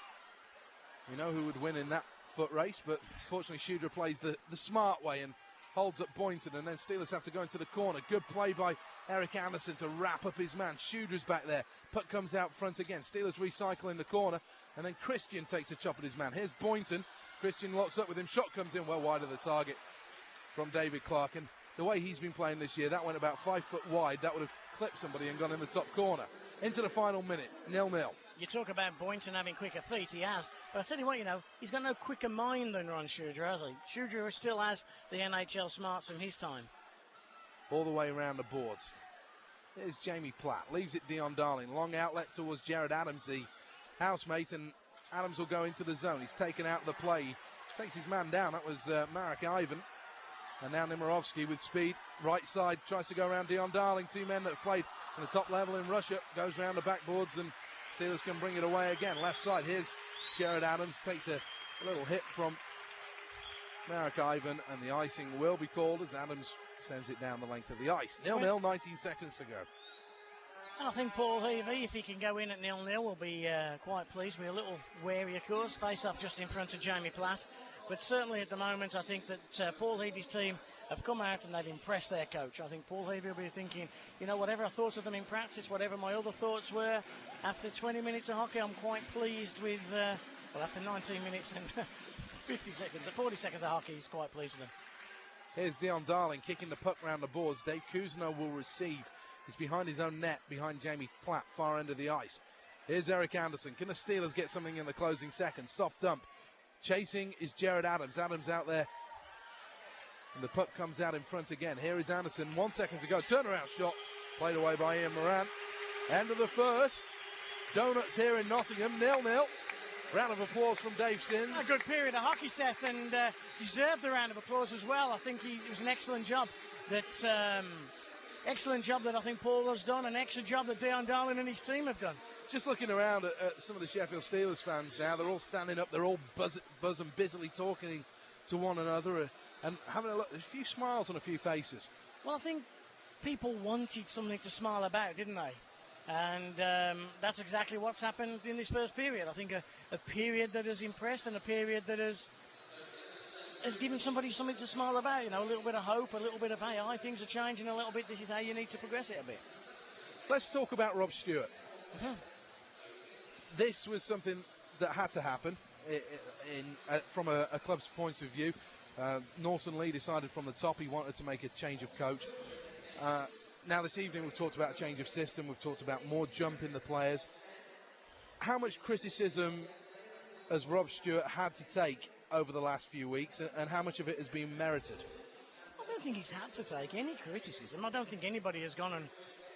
Speaker 1: You know who would win in that foot race, but fortunately Shudra plays the smart way and holds up Boynton, and then Steelers have to go into the corner. Good play by Eric Anderson to wrap up his man. Shudra's back there. Puck comes out front again. Steelers recycle in the corner, and then Christian takes a chop at his man. Here's Boynton. Christian locks up with him. Shot comes in well wide of the target from David Clark, and the way he's been playing this year, that went about 5 foot wide. That would have clipped somebody and gone in the top corner. Into the final minute, 0-0.
Speaker 2: You talk about Boynton having quicker feet, he has. But I tell you what, he's got no quicker mind than Ron Shudra, has he? Shudra still has the NHL smarts from his time.
Speaker 1: All the way around the boards. There's Jamie Platt. Leaves it Dion Darling. Long outlet towards Jared Adams, the housemate, and Adams will go into the zone. He's taken out the play. He takes his man down. That was Marek Ivan. And now Nemirovsky with speed. Right side tries to go around Dion Darling. Two men that have played in the top level in Russia. Goes round the backboards, and Steelers can bring it away again. Left side, here's Jared Adams. Takes a little hit from Marek Ivan, and the icing will be called as Adams sends it down the length of the ice. 0-0, 19 seconds to go.
Speaker 2: And I think Paul Heavey, if he can go in at 0-0, will be quite pleased. We're a little wary, of course. Face-off just in front of Jamie Platt. But certainly at the moment, I think that Paul Heavey's team have come out and they've impressed their coach. I think Paul Heavey will be thinking, whatever I thought of them in practice, whatever my other thoughts were, after 20 minutes of hockey, I'm quite pleased with, after 19 minutes and 40 seconds of hockey, he's quite pleased with them.
Speaker 1: Here's Dion Darling kicking the puck round the boards. Dave Kuzno will receive. He's behind his own net, behind Jamie Platt, far end of the ice. Here's Eric Anderson. Can the Steelers get something in the closing seconds? Soft dump. Chasing is Jared Adams. Adams out there. And the puck comes out in front again. Here is Anderson. 1 second to go. Turnaround shot. Played away by Ian Moran. End of the first. Donuts here in Nottingham. 0-0. Round of applause from Dave Sims.
Speaker 2: A good period of hockey, Seth, and deserved the round of applause as well. I think it was an excellent job that I think Paul has done, an excellent job that Dion Darling and his team have done.
Speaker 1: Just looking around at some of the Sheffield Steelers fans now, they're all standing up, they're all buzzing, busily talking to one another and having a few smiles on a few faces.
Speaker 2: Well, I think people wanted something to smile about, didn't they? And that's exactly what's happened in this first period. I think a period that has impressed and a period that has given somebody something to smile about, a little bit of hope, a little bit of, hey, things are changing a little bit, this is how you need to progress it a bit.
Speaker 1: Let's talk about Rob Stewart.
Speaker 2: Mm-hmm.
Speaker 1: This was something that had to happen from a club's point of view. Norton Lee decided from the top he wanted to make a change of coach. Now this evening we've talked about a change of system, we've talked about more jump in the players. How much criticism has Rob Stewart had to take over the last few weeks, and how much of it has been merited?
Speaker 2: I don't think he's had to take any criticism. I don't think anybody has gone and...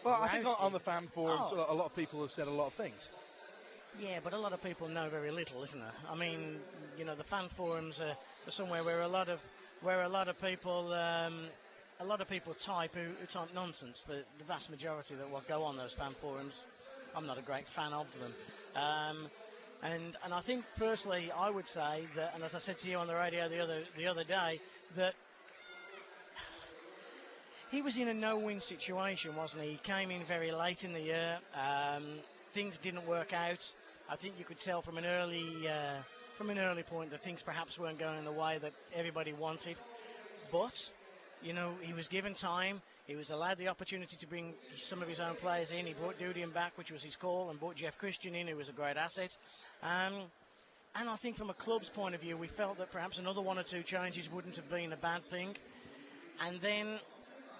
Speaker 1: Well, I think on the fan forums, a lot of people have said a lot of things.
Speaker 2: Yeah, but a lot of people know very little, isn't there? I mean, the fan forums are somewhere where a lot of people type who type nonsense. The vast majority that will go on those fan forums, I'm not a great fan of them. And I think personally, I would say that, and as I said to you on the radio the other day, that he was in a no-win situation, wasn't he? He came in very late in the year. Things didn't work out. I think you could tell from an early point that things perhaps weren't going the way that everybody wanted. But, you know, he was given time. He was allowed the opportunity to bring some of his own players in. He brought Dudian back, which was his call, and brought Jeff Christian in, who was a great asset. And I think from a club's point of view, we felt that perhaps another one or two changes wouldn't have been a bad thing. And then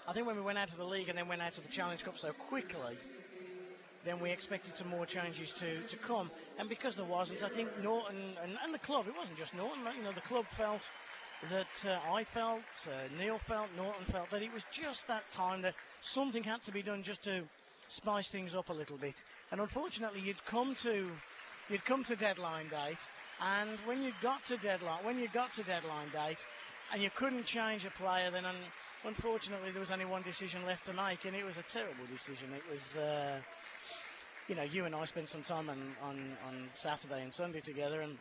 Speaker 2: I think when we went out to the league and then went out to the Challenge Cup so quickly, then we expected some more changes to come. And because there wasn't, I think Norton and the club, it wasn't just Norton, you know, the club felt that I felt, Neil felt, Norton felt that it was just that time that something had to be done just to spice things up a little bit. And unfortunately, you'd come to deadline date, and when you got to deadline date, and you couldn't change a player, then unfortunately there was only one decision left to make, and it was a terrible decision. It was, you know, you and I spent some time on Saturday and Sunday together, and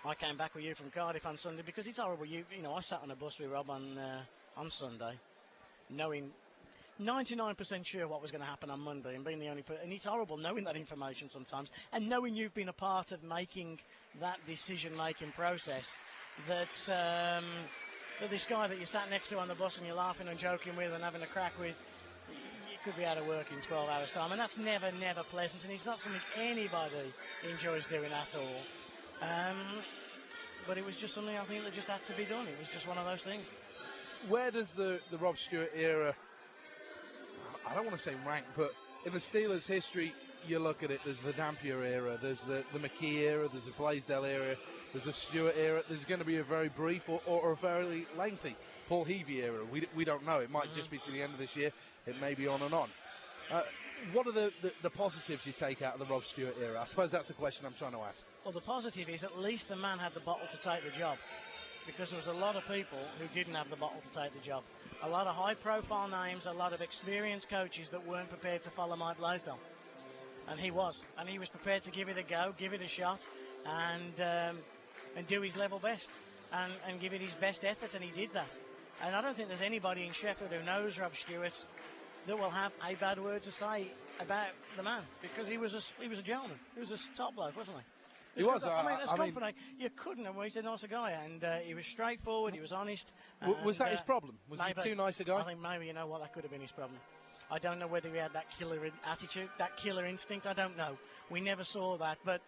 Speaker 2: I came back with you from Cardiff on Sunday because it's horrible. You know, I sat on a bus with Rob on Sunday, knowing 99% sure what was going to happen on Monday, and being the only person. And it's horrible knowing that information sometimes, and knowing you've been a part of making that decision-making process. That this guy that you sat next to on the bus and you're laughing and joking with and having a crack with, you could be out of work in 12 hours' time, and that's never pleasant, and it's not something anybody enjoys doing at all. But it was just something I think that just had to be done. It was just one of those things.
Speaker 1: Where does the Rob Stewart era, I don't want to say rank, but in the Steelers' history, you look at it, there's the Dampier era, there's the McKee era, there's the Blaisdell era, there's the Stewart era, there's going to be a very brief or a very lengthy Paul Heavey era. We don't know. It might just be to the end of this year. It may be on and on. What are the positives you take out of the Rob Stewart era? I suppose that's the question I'm trying to ask.
Speaker 2: Well, the positive is at least the man had the bottle to take the job, because there was a lot of people who didn't have the bottle to take the job. A lot of high-profile names, a lot of experienced coaches that weren't prepared to follow Mike Blaisdell. And he was prepared to give it a go, give it a shot, and do his level best, and give it his best effort, and he did that. And I don't think there's anybody in Sheffield who knows Rob Stewart that will have a bad word to say about the man, because he was a gentleman. He was a top bloke, wasn't he?
Speaker 1: He was.
Speaker 2: Company, you couldn't have. He's a nice guy, and he was straightforward. He was honest.
Speaker 1: Was that his problem? Was he too nice a guy?
Speaker 2: I think maybe, you know what, that could have been his problem. I don't know whether he had that killer attitude, that killer instinct. I don't know. We never saw that, but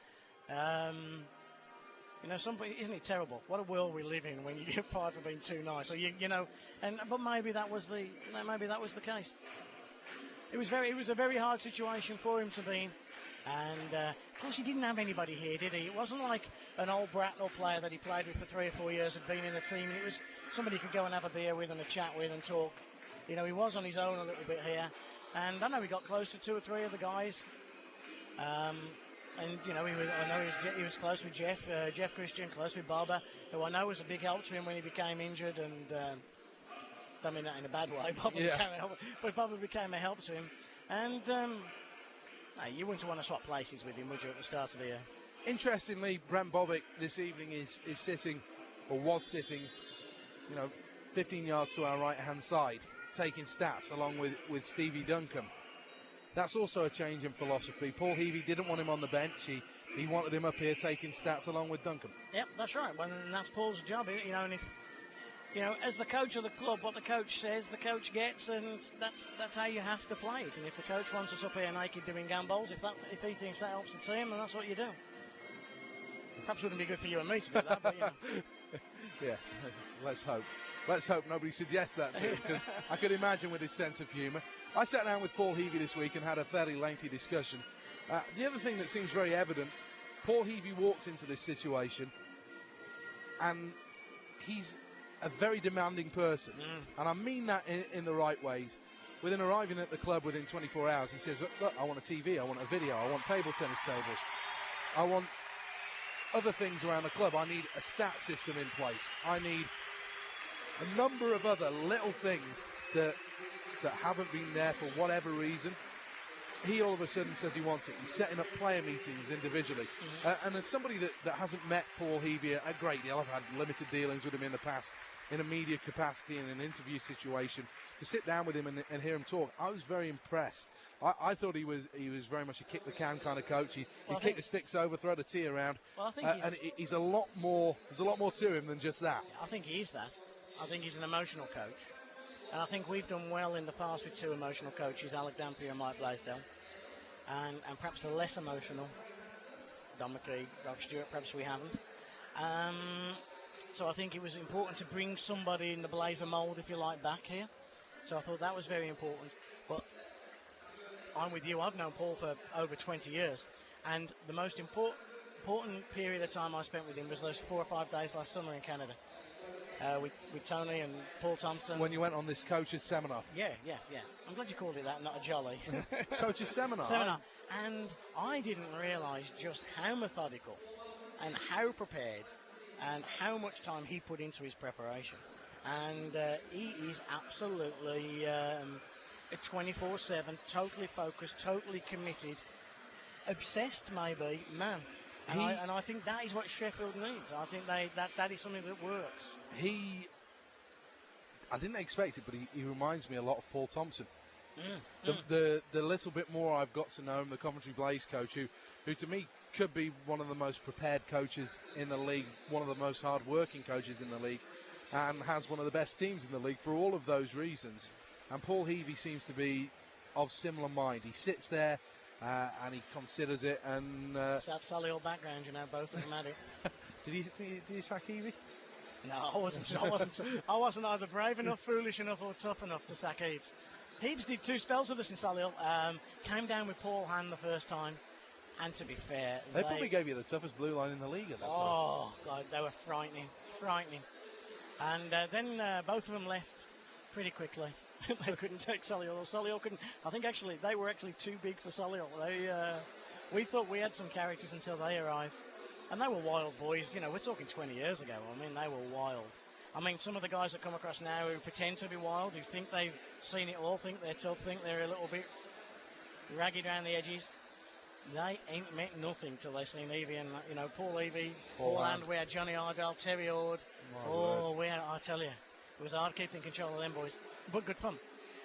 Speaker 2: you know, isn't it terrible? What a world we live in when you get fired for being too nice. Or you know, but maybe that was the case. It was a very hard situation for him to be in. And, of course, he didn't have anybody here, did he? It wasn't like an old Bracknell player that he played with for 3 or 4 years had been in the team. It was somebody he could go and have a beer with and a chat with and talk. You know, he was on his own a little bit here. And I know he got close to 2 or 3 of the guys. And, you know, he was close with Jeff Christian, close with Barber, who I know was a big help to him when he became injured. And don't mean that in a bad way. Barber became a help to him. And you wouldn't want to swap places with him, would you, at the start of the year?
Speaker 1: Interestingly, Brent Bobick this evening is sitting, or was sitting, you know, 15 yards to our right-hand side, taking stats along with Stevie Duncombe. That's also a change in philosophy. Paul Heavey didn't want him on the bench. He wanted him up here taking stats along with Duncombe.
Speaker 2: Yep, that's right. Well, and that's Paul's job, you know, and if, you know, as the coach of the club, what the coach says, the coach gets, and that's how you have to play it. And if the coach wants us up here naked doing gambols, if he thinks that helps the team, then that's what you do. Perhaps wouldn't be good for you and me to do that, but you know.
Speaker 1: Yes, let's hope. Let's hope nobody suggests that to him, because I could imagine with his sense of humour. I sat down with Paul Heavey this week and had a fairly lengthy discussion. The other thing that seems very evident, Paul Heavey walked into this situation, and he's a very demanding person, and I mean that in the right ways. Within arriving at the club within 24 hours, he says, look, I want a TV, I want a video, I want table tennis tables, I want other things around the club, I need a stat system in place, I need a number of other little things that haven't been there for whatever reason. He all of a sudden says he wants it. He's setting up player meetings individually. And as somebody that hasn't met Paul Heavey a great deal, I've had limited dealings with him in the past in a media capacity in an interview situation, to sit down with him and hear him talk, I was very impressed. I thought he was very much a kick the can kind of coach. He kick the sticks over, throw the tea around.
Speaker 2: Well, I think
Speaker 1: he's a lot more. There's a lot more to him than just that.
Speaker 2: I think he is that. I think he's an emotional coach, and I think we've done well in the past with two emotional coaches, Alec Dampier and Mike Blaisdell, and perhaps the less emotional Don McKee, Rob Stewart. Perhaps we haven't. So I think it was important to bring somebody in the Blazer mould, if you like, back here. So I thought that was very important. But I'm with you. I've known Paul for over 20 years, and the most important period of time I spent with him was those 4 or 5 days last summer in Canada with Tony and Paul Thompson.
Speaker 1: When you went on this coach's seminar.
Speaker 2: Yeah. I'm glad you called it that, not a jolly.
Speaker 1: Coach's seminar.
Speaker 2: And I didn't realise just how methodical and how prepared and how much time he put into his preparation. And he is absolutely 24/7, totally focused, totally committed, obsessed maybe, man. And I think that is what Sheffield needs. I think that is something that works.
Speaker 1: I didn't expect it, but he reminds me a lot of Paul Thompson. The little bit more I've got to know him, the Coventry Blaze coach, who to me could be one of the most prepared coaches in the league, one of the most hard-working coaches in the league, and has one of the best teams in the league for all of those reasons. And Paul Heavey seems to be of similar mind. He sits there and he considers it. And
Speaker 2: it's that Solihull background, both of them had it.
Speaker 1: Did he sack Heavey?
Speaker 2: No, I wasn't either brave enough, foolish enough, or tough enough to sack Heaves. Heaves did 2 spells with us in Solihull. Came down with Paul Hand the first time. And to be fair,
Speaker 1: they probably gave you the toughest blue line in the league at that time.
Speaker 2: Oh, God, they were frightening. And then both of them left pretty quickly. They couldn't take Solihull. Solihull couldn't. I think actually they were too big for Solihull. We thought we had some characters until they arrived. And they were wild boys. We're talking 20 years ago. I mean, they were wild. I mean, some of the guys that come across now who pretend to be wild, who think they've seen it all, think they're tough, think they're a little bit ragged around the edges. They ain't meant nothing till they seen Heavey and, Paul Heavey, Paul Hand. We had Johnny Ardell, Terry Ord. I tell you, it was hard keeping control of them boys, but good fun.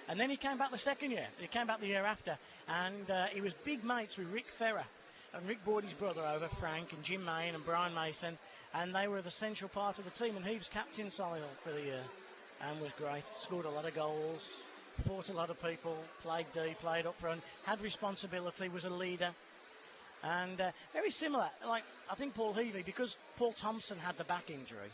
Speaker 2: And then he came back the second year. He came back the year after, and he was big mates with Rick Ferrer. And Rick brought his brother over, Frank, and Jim Main and Brian Mason, and they were the central part of the team. And he was captain Solihull for the year, and was great. Scored a lot of goals, fought a lot of people, played D, played up front, had responsibility, was a leader. And very similar, I think Paul Heavey, because Paul Thompson had the back injury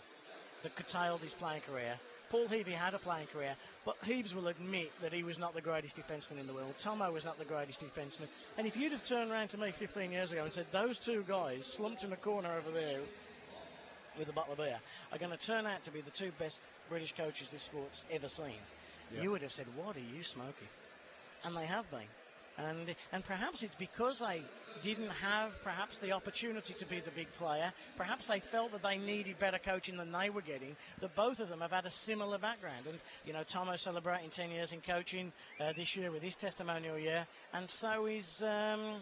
Speaker 2: that curtailed his playing career. Paul Heavey had a playing career, but Heaves will admit that he was not the greatest defenceman in the world. Tomo was not the greatest defenceman. And if you'd have turned around to me 15 years ago and said, those two guys slumped in a corner over there with a bottle of beer are going to turn out to be the 2 best British coaches this sport's ever seen, you would have said, what are you smoking? And they have been. And perhaps it's because they didn't have perhaps the opportunity to be the big player. Perhaps they felt that they needed better coaching than they were getting. That both of them have had a similar background. And Tomo celebrating 10 years in coaching this year with his testimonial year, and so is Paul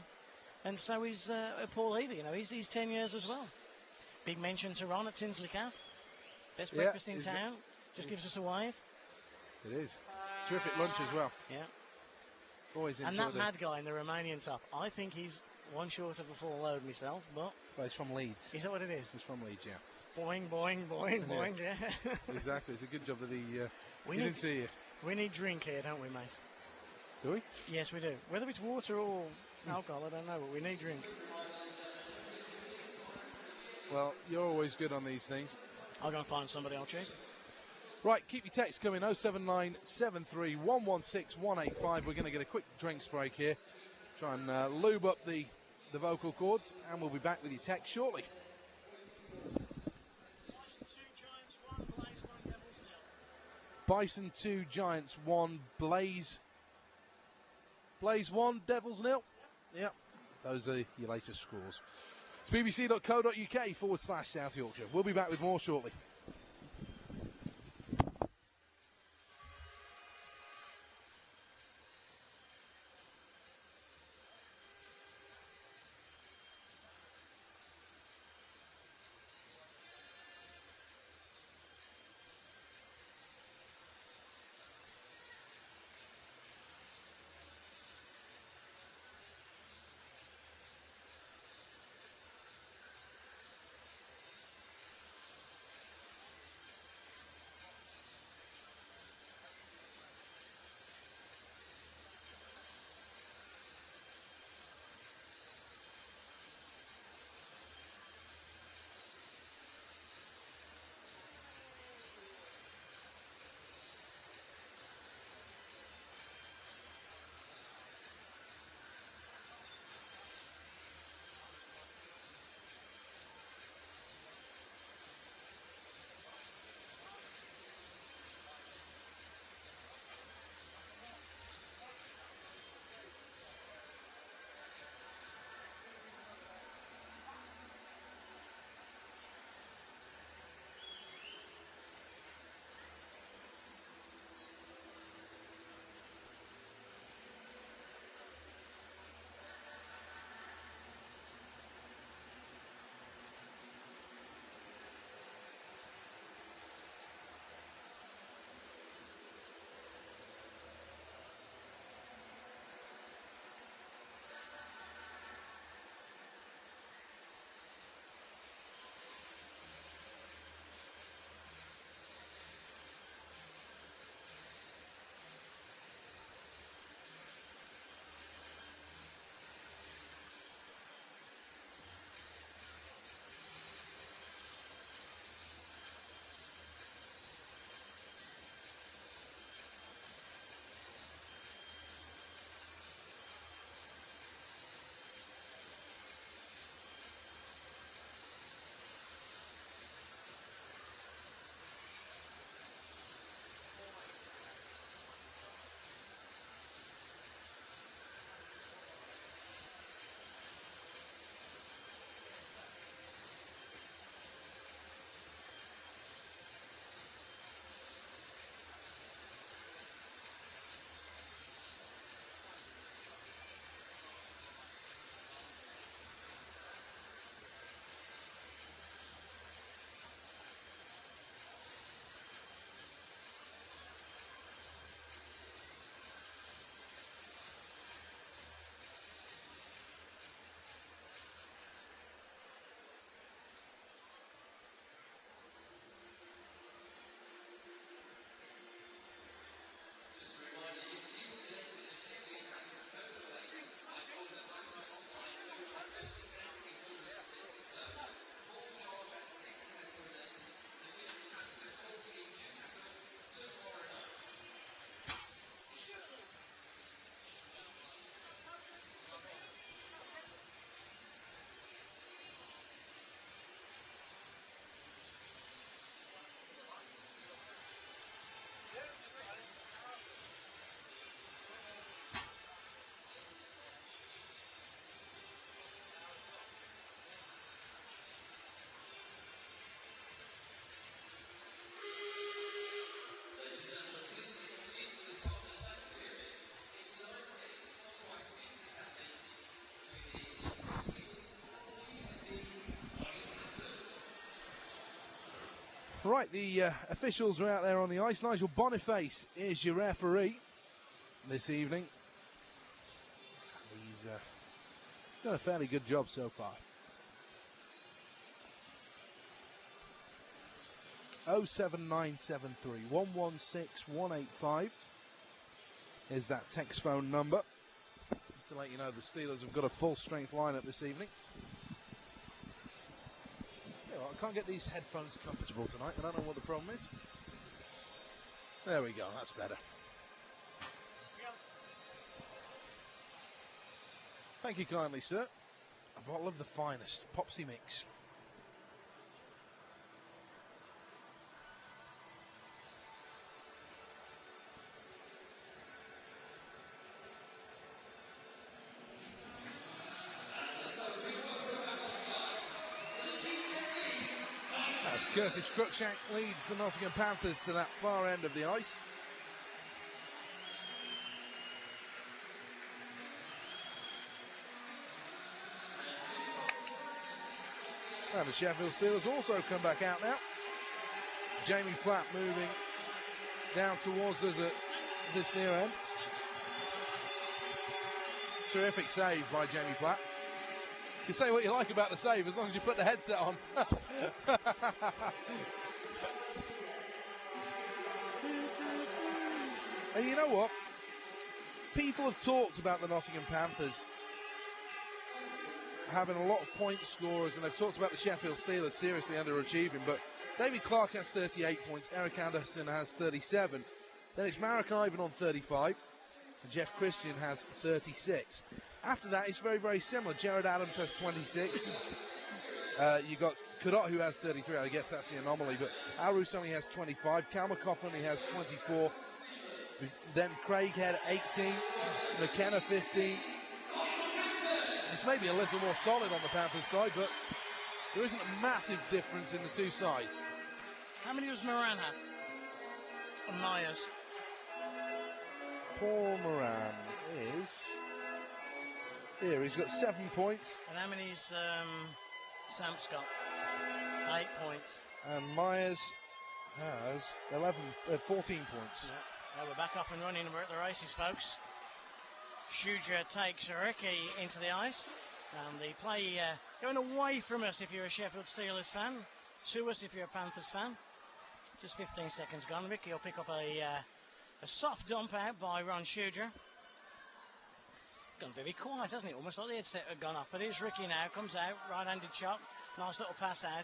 Speaker 2: Heavey. He's 10 years as well. Big mention to Ron at Tinsley Calf. Best breakfast in town. Just gives us a wave.
Speaker 1: It is. Terrific lunch as well.
Speaker 2: Yeah.
Speaker 1: Always
Speaker 2: and that mad guy in the Romanian top, I think he's one short of a full load myself, but...
Speaker 1: Well, he's from Leeds.
Speaker 2: Is that what it is?
Speaker 1: He's from Leeds, yeah.
Speaker 2: Boing, boing, boing, boing, yeah.
Speaker 1: Exactly. It's a good job that he didn't see you.
Speaker 2: We need drink here, don't we, mate?
Speaker 1: Do we?
Speaker 2: Yes, we do. Whether it's water or alcohol, I don't know, but we need drink.
Speaker 1: Well, you're always good on these things.
Speaker 2: I'll go and find somebody I'll chase.
Speaker 1: Right, keep your text coming, 07973 116 185. We're going to get a quick drinks break here. Try and lube up the vocal cords, and we'll be back with your text shortly. Bison 2, Giants 1, Blaze 1, Devils 0. Yep, those are your latest scores. It's bbc.co.uk/South Yorkshire. We'll be back with more shortly. Right, the officials are out there on the ice. Nigel Boniface is your referee this evening. He's done a fairly good job so far. 07973 116 185 is that text phone number. Just to let you know, the Steelers have got a full strength lineup this evening. I can't get these headphones comfortable tonight. I don't know what the problem is. There we go, that's better. Thank you kindly, sir. A bottle of the finest, Popsy Mix. As Curtis Cruikshank leads the Nottingham Panthers to that far end of the ice. And the Sheffield Steelers also come back out now. Jamie Platt moving down towards us at this near end. Terrific save by Jamie Platt. You can say what you like about the save as long as you put the headset on. And you know what? People have talked about the Nottingham Panthers having a lot of point scorers, and they've talked about the Sheffield Steelers seriously underachieving, but David Clark has 38 points, Eric Anderson has 37, then it's Marek Ivan on 35, and Jeff Christian has 36. After that, it's very, very similar. Jared Adams has 26. You've got Cadot, who has 33. I guess that's the anomaly. But Alrus only has 25. Kalmakoff only has 24. Then Craig had 18. McKenna 15. This may be a little more solid on the Panthers side, but there isn't a massive difference in the two sides.
Speaker 2: How many does Moran have? And Myers?
Speaker 1: Paul Moran is... Here, he's got 7 points.
Speaker 2: And how many's Sam's got? 8 points.
Speaker 1: And Myers has 14 points.
Speaker 2: Yeah. Well, we're back off and running and we're at the races, folks. Schuger takes Ricky into the ice. And the play going away from us if you're a Sheffield Steelers fan. To us if you're a Panthers fan. Just 15 seconds gone. Ricky will pick up a soft dump out by Ron Schuger. Gone very quiet, hasn't it? Almost like the headset had gone off. But here's Ricky now, comes out, right-handed shot. Nice little pass out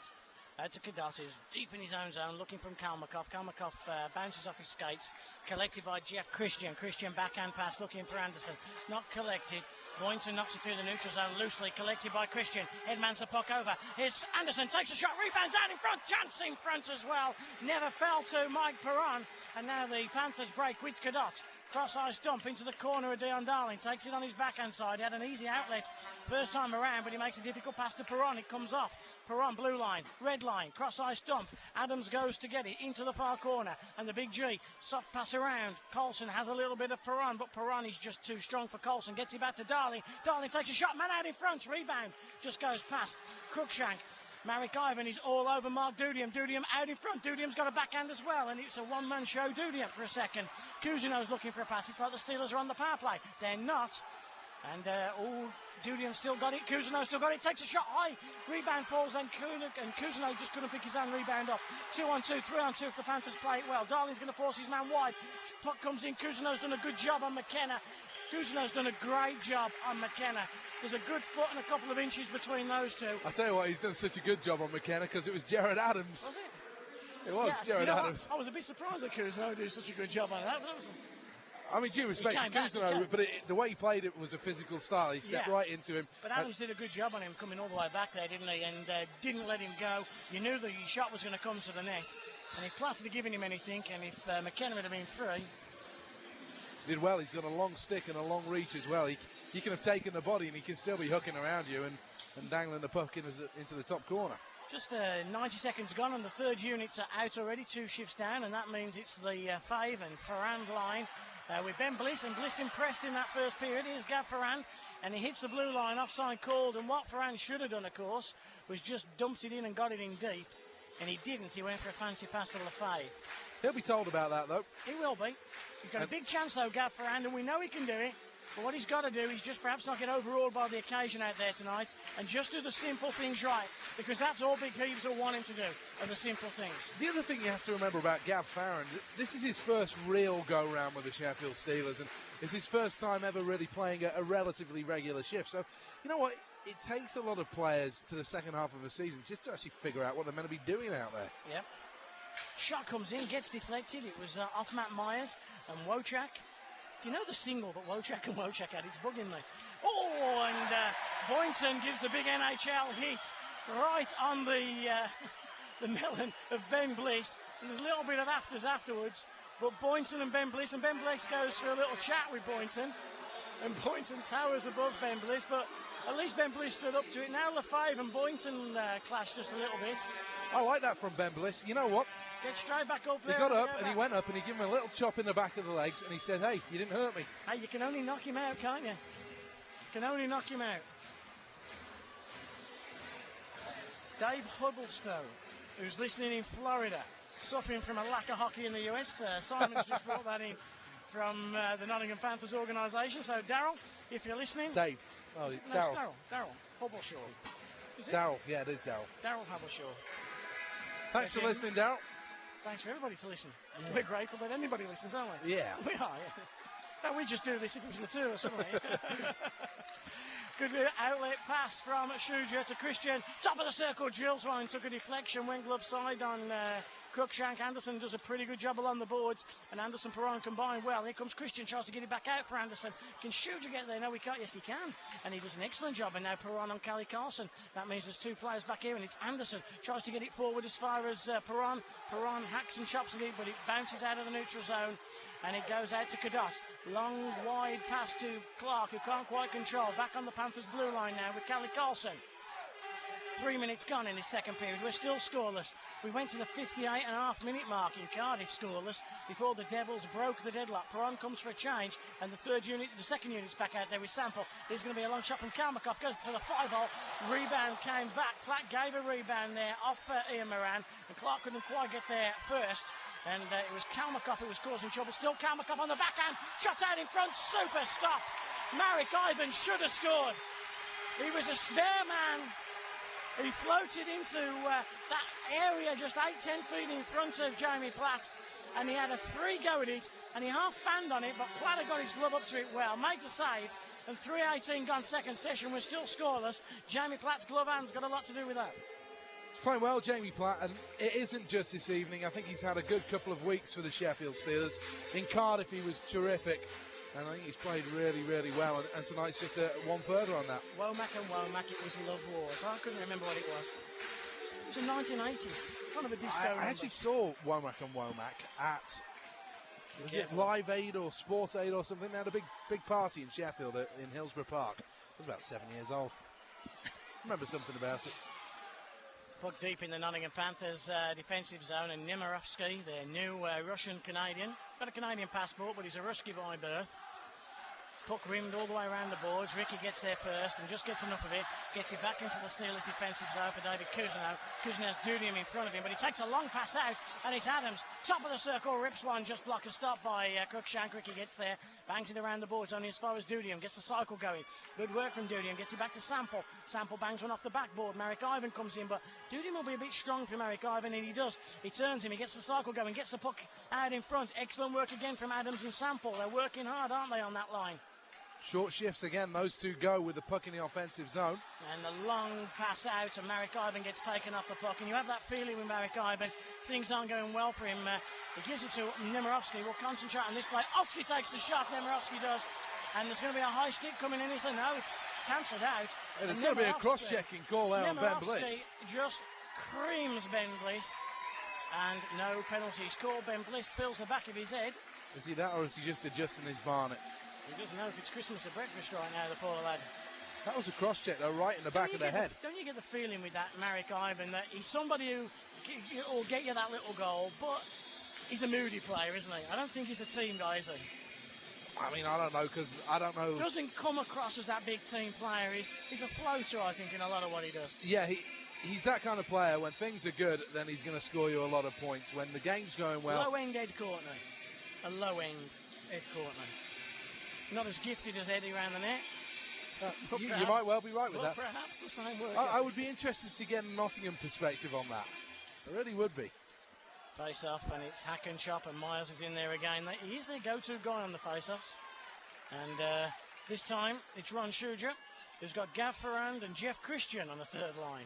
Speaker 2: to Cadot, who's deep in his own zone, looking from Kalmakoff. Kalmakoff bounces off his skates, collected by Jeff Christian. Christian backhand pass, looking for Anderson. Not collected. Boynton knocks it through the neutral zone, loosely collected by Christian. Headmans the puck over. Here's Anderson, takes a shot, rebounds out in front, chance in front as well. Never fell to Mike Perron. And now the Panthers break with Cadot. Cross-ice dump into the corner of Dion Darling. Takes it on his backhand side. He had an easy outlet first time around, but he makes a difficult pass to Perron. It comes off. Perron, blue line, red line, cross-ice dump. Adams goes to get it into the far corner. And the big G, soft pass around. Coulson has a little bit of Perron, but Perron is just too strong for Coulson. Gets it back to Darling. Darling takes a shot. Man out in front. Rebound. Just goes past Cruikshank. Marek Ivan is all over Mark Dudiam. Dudiam out in front. Dudiam's got a backhand as well, and it's a one-man show. Dudiam for a second. Cousineau's looking for a pass. It's like the Steelers are on the power play. They're not. And Dudiam still got it. Cousineau still got it. Takes a shot high. Rebound falls, and Cousineau just couldn't pick his own rebound up. 2-on-2, 3-on-2 if the Panthers play it well. Darling's going to force his man wide. Puck comes in. Cousineau's done a good job on McKenna. Cousineau's done a great job on McKenna. There's a good foot and a couple of inches between those two.
Speaker 1: I'll tell you what, he's done such a good job on McKenna because it was Jared Adams.
Speaker 2: Was it?
Speaker 1: It was Jared Adams.
Speaker 2: I was a bit surprised that Cousineau did such a good job on that.
Speaker 1: I mean, due respect to Cousineau, but the way he played it was a physical style. He stepped right into him.
Speaker 2: But Adams did a good job on him coming all the way back there, didn't he? And didn't let him go. You knew the shot was going to come to the net. And if Platt had given him anything, and if McKenna had been free...
Speaker 1: Did well. He's got a long stick and a long reach as well. He can have taken the body and he can still be hooking around you and dangling the puck into the top corner.
Speaker 2: Just 90 seconds gone and the third units are out already, 2 shifts down, and that means it's the Fave and Ferrand line with Ben Bliss, and Bliss impressed in that first period. Here's Gav Ferrand, and he hits the blue line, offside called, and what Ferrand should have done, of course, was just dumped it in and got it in deep. and he didn't. He went for a fancy pass to Lafave.
Speaker 1: He'll be told about that, though.
Speaker 2: He will be. He's got a big chance, though, Gav Ferrand, and we know he can do it. But what he's got to do is just perhaps not get overawed by the occasion out there tonight and just do the simple things right, because that's all Big Heaves are wanting to do, are the simple things.
Speaker 1: The other thing you have to remember about Gav Farron, this is his first real go-round with the Sheffield Steelers, and it's his first time ever really playing a relatively regular shift. So, you know what? It takes a lot of players to the second half of a season just to actually figure out what they're meant to be doing out there.
Speaker 2: Yep. Shot comes in, gets deflected. It was off Matt Myers and Wojciak. You know the single that Wojciak had, it's bugging me. Oh, and Boynton gives the big NHL hit right on the melon of Ben Bliss. And there's a little bit of afters afterwards, but Boynton and Ben Bliss goes for a little chat with Boynton, and Boynton towers above Ben Bliss, but at least Ben Bliss stood up to it. Now Lafave and Boynton clashed just a little bit.
Speaker 1: I like that from Ben Bliss. You know what?
Speaker 2: Get straight back up there.
Speaker 1: He got up and he went up and he gave him a little chop in the back of the legs and he said, hey, you didn't hurt me.
Speaker 2: Hey, you can only knock him out, can't you? You can only knock him out. Dave Huddlestone, who's listening in Florida, suffering from a lack of hockey in the US. Simon's just brought that in from the Nottingham Panthers organisation. So, Daryl, if you're listening...
Speaker 1: Dave. Oh,
Speaker 2: no,
Speaker 1: Daryl.
Speaker 2: it's Daryl. Hubbleshaw.
Speaker 1: Daryl, yeah, it is Daryl.
Speaker 2: Daryl Hubbleshaw.
Speaker 1: Thanks for listening, Daryl.
Speaker 2: Thanks for everybody to listen. Yeah. We're grateful that anybody listens, aren't we?
Speaker 1: Yeah.
Speaker 2: We are, yeah. No, we just do this if it was the two of us, wouldn't we? Good outlet pass from Shuja to Christian. Top of the circle, Gilswine took a deflection, went glove side on Cruikshank. Anderson does a pretty good job along the boards, and Anderson Perron combine well. Here comes Christian, tries to get it back out for Anderson. Can Shuja get there? No, he can't. Yes, he can. And he does an excellent job. And now Perron on Callie Carlson. That means there's two players back here, and it's Anderson. Tries to get it forward as far as Perron. Perron hacks and chops at it, but it bounces out of the neutral zone. And it goes out to Cadot. Long, wide pass to Clark, who can't quite control. Back on the Panthers' blue line now with Callie Carlson. 3 minutes gone in his second period. We're still scoreless. We went to the 58.5-minute mark in Cardiff scoreless before the Devils broke the deadlock. Perron comes for a change, and the second unit's back out there with Sample. There's going to be a long shot from Kalmakov. Goes for the 5-hole. Rebound came back. Platt gave a rebound there off Ian Moran, and Clark couldn't quite get there first. And it was Kalmakov who was causing trouble. Still Kalmakov on the backhand. Shot out in front. Super stop. Marek Ivan should have scored. He was a spare man. He floated into that area just 8-10 feet in front of Jamie Platt. And he had a free go at it. And he half banged on it. But Platt had got his glove up to it well. Made the save. And 3:18 gone second session. We're still scoreless. Jamie Platt's glove hand's got a lot to do with that.
Speaker 1: He's playing well, Jamie Platt, and it isn't just this evening. I think he's had a good couple of weeks for the Sheffield Steelers. In Cardiff, he was terrific, and I think he's played really, really well. And tonight's just one further on that.
Speaker 2: Womack and Womack, it was Love Wars. I couldn't remember what it was. It was the 1980s, kind of a disco number.
Speaker 1: I actually saw Womack and Womack at, was it Live Aid or Sport Aid or something? They had a big party in Sheffield in Hillsborough Park. I was about 7 years old. Remember something about it.
Speaker 2: Puck deep in the Nottingham Panthers defensive zone, and Nemirovsky, their new Russian-Canadian. Got a Canadian passport, but he's a Ruski by birth. Puck rimmed all the way around the boards. Ricky gets there first and just gets enough of it. Gets it back into the Steelers defensive zone for David Cousineau. Cousineau's Dudium in front of him, but he takes a long pass out, and it's Adams. Top of the circle, rips one, just block a stop by Cruikshank. Ricky gets there, bangs it around the boards only as far as Dudium. Gets the cycle going. Good work from Dudium. Gets it back to Sample. Sample bangs one off the backboard. Marek Ivan comes in, but Dudium will be a bit strong for Marek Ivan, and he does. He turns him. He gets the cycle going. Gets the puck out in front. Excellent work again from Adams and Sample. They're working hard, aren't they, on that line?
Speaker 1: Short shifts again, those two go with the puck in the offensive zone.
Speaker 2: And the long pass out, and Marek Ivan gets taken off the puck. And you have that feeling with Marek Ivan, things aren't going well for him. He gives it to Nemirovsky. We'll concentrate on this play. Ovsky takes the shot, Nemirovsky does. And there's going to be a high stick coming in. He said, no, it's cancelled out.
Speaker 1: And there's going to be a cross-checking call out on Ben Bliss.
Speaker 2: Just creams Ben Bliss. And no penalties called. Ben Bliss fills the back of his head.
Speaker 1: Is he that, or is he just adjusting his barnet?
Speaker 2: He doesn't know if it's Christmas or breakfast right now, the poor lad.
Speaker 1: That was a cross-check, though, right in the back of the head.
Speaker 2: Don't you get the feeling with that Marek Ivan that he's somebody who will get you that little goal, but he's a moody player, isn't he? I don't think he's a team guy, is he?
Speaker 1: I mean, I don't know, because I don't know.
Speaker 2: Doesn't come across as that big team player. He's a floater, I think, in a lot of what he does.
Speaker 1: Yeah, he's that kind of player. When things are good, then he's going to score you a lot of points. When the game's going well...
Speaker 2: Low-end Ed Courtney. A low-end Ed Courtney. Not as gifted as Eddie around the net.
Speaker 1: You might well be right with that.
Speaker 2: Perhaps the same word.
Speaker 1: I would be interested to get a Nottingham perspective on that. I really would be.
Speaker 2: Face-off, and it's Hack and Chop, and Myers is in there again. He is their go-to guy on the face-offs. And this time, it's Ron Shuja, who's got Gav Ferrand and Jeff Christian on the third line.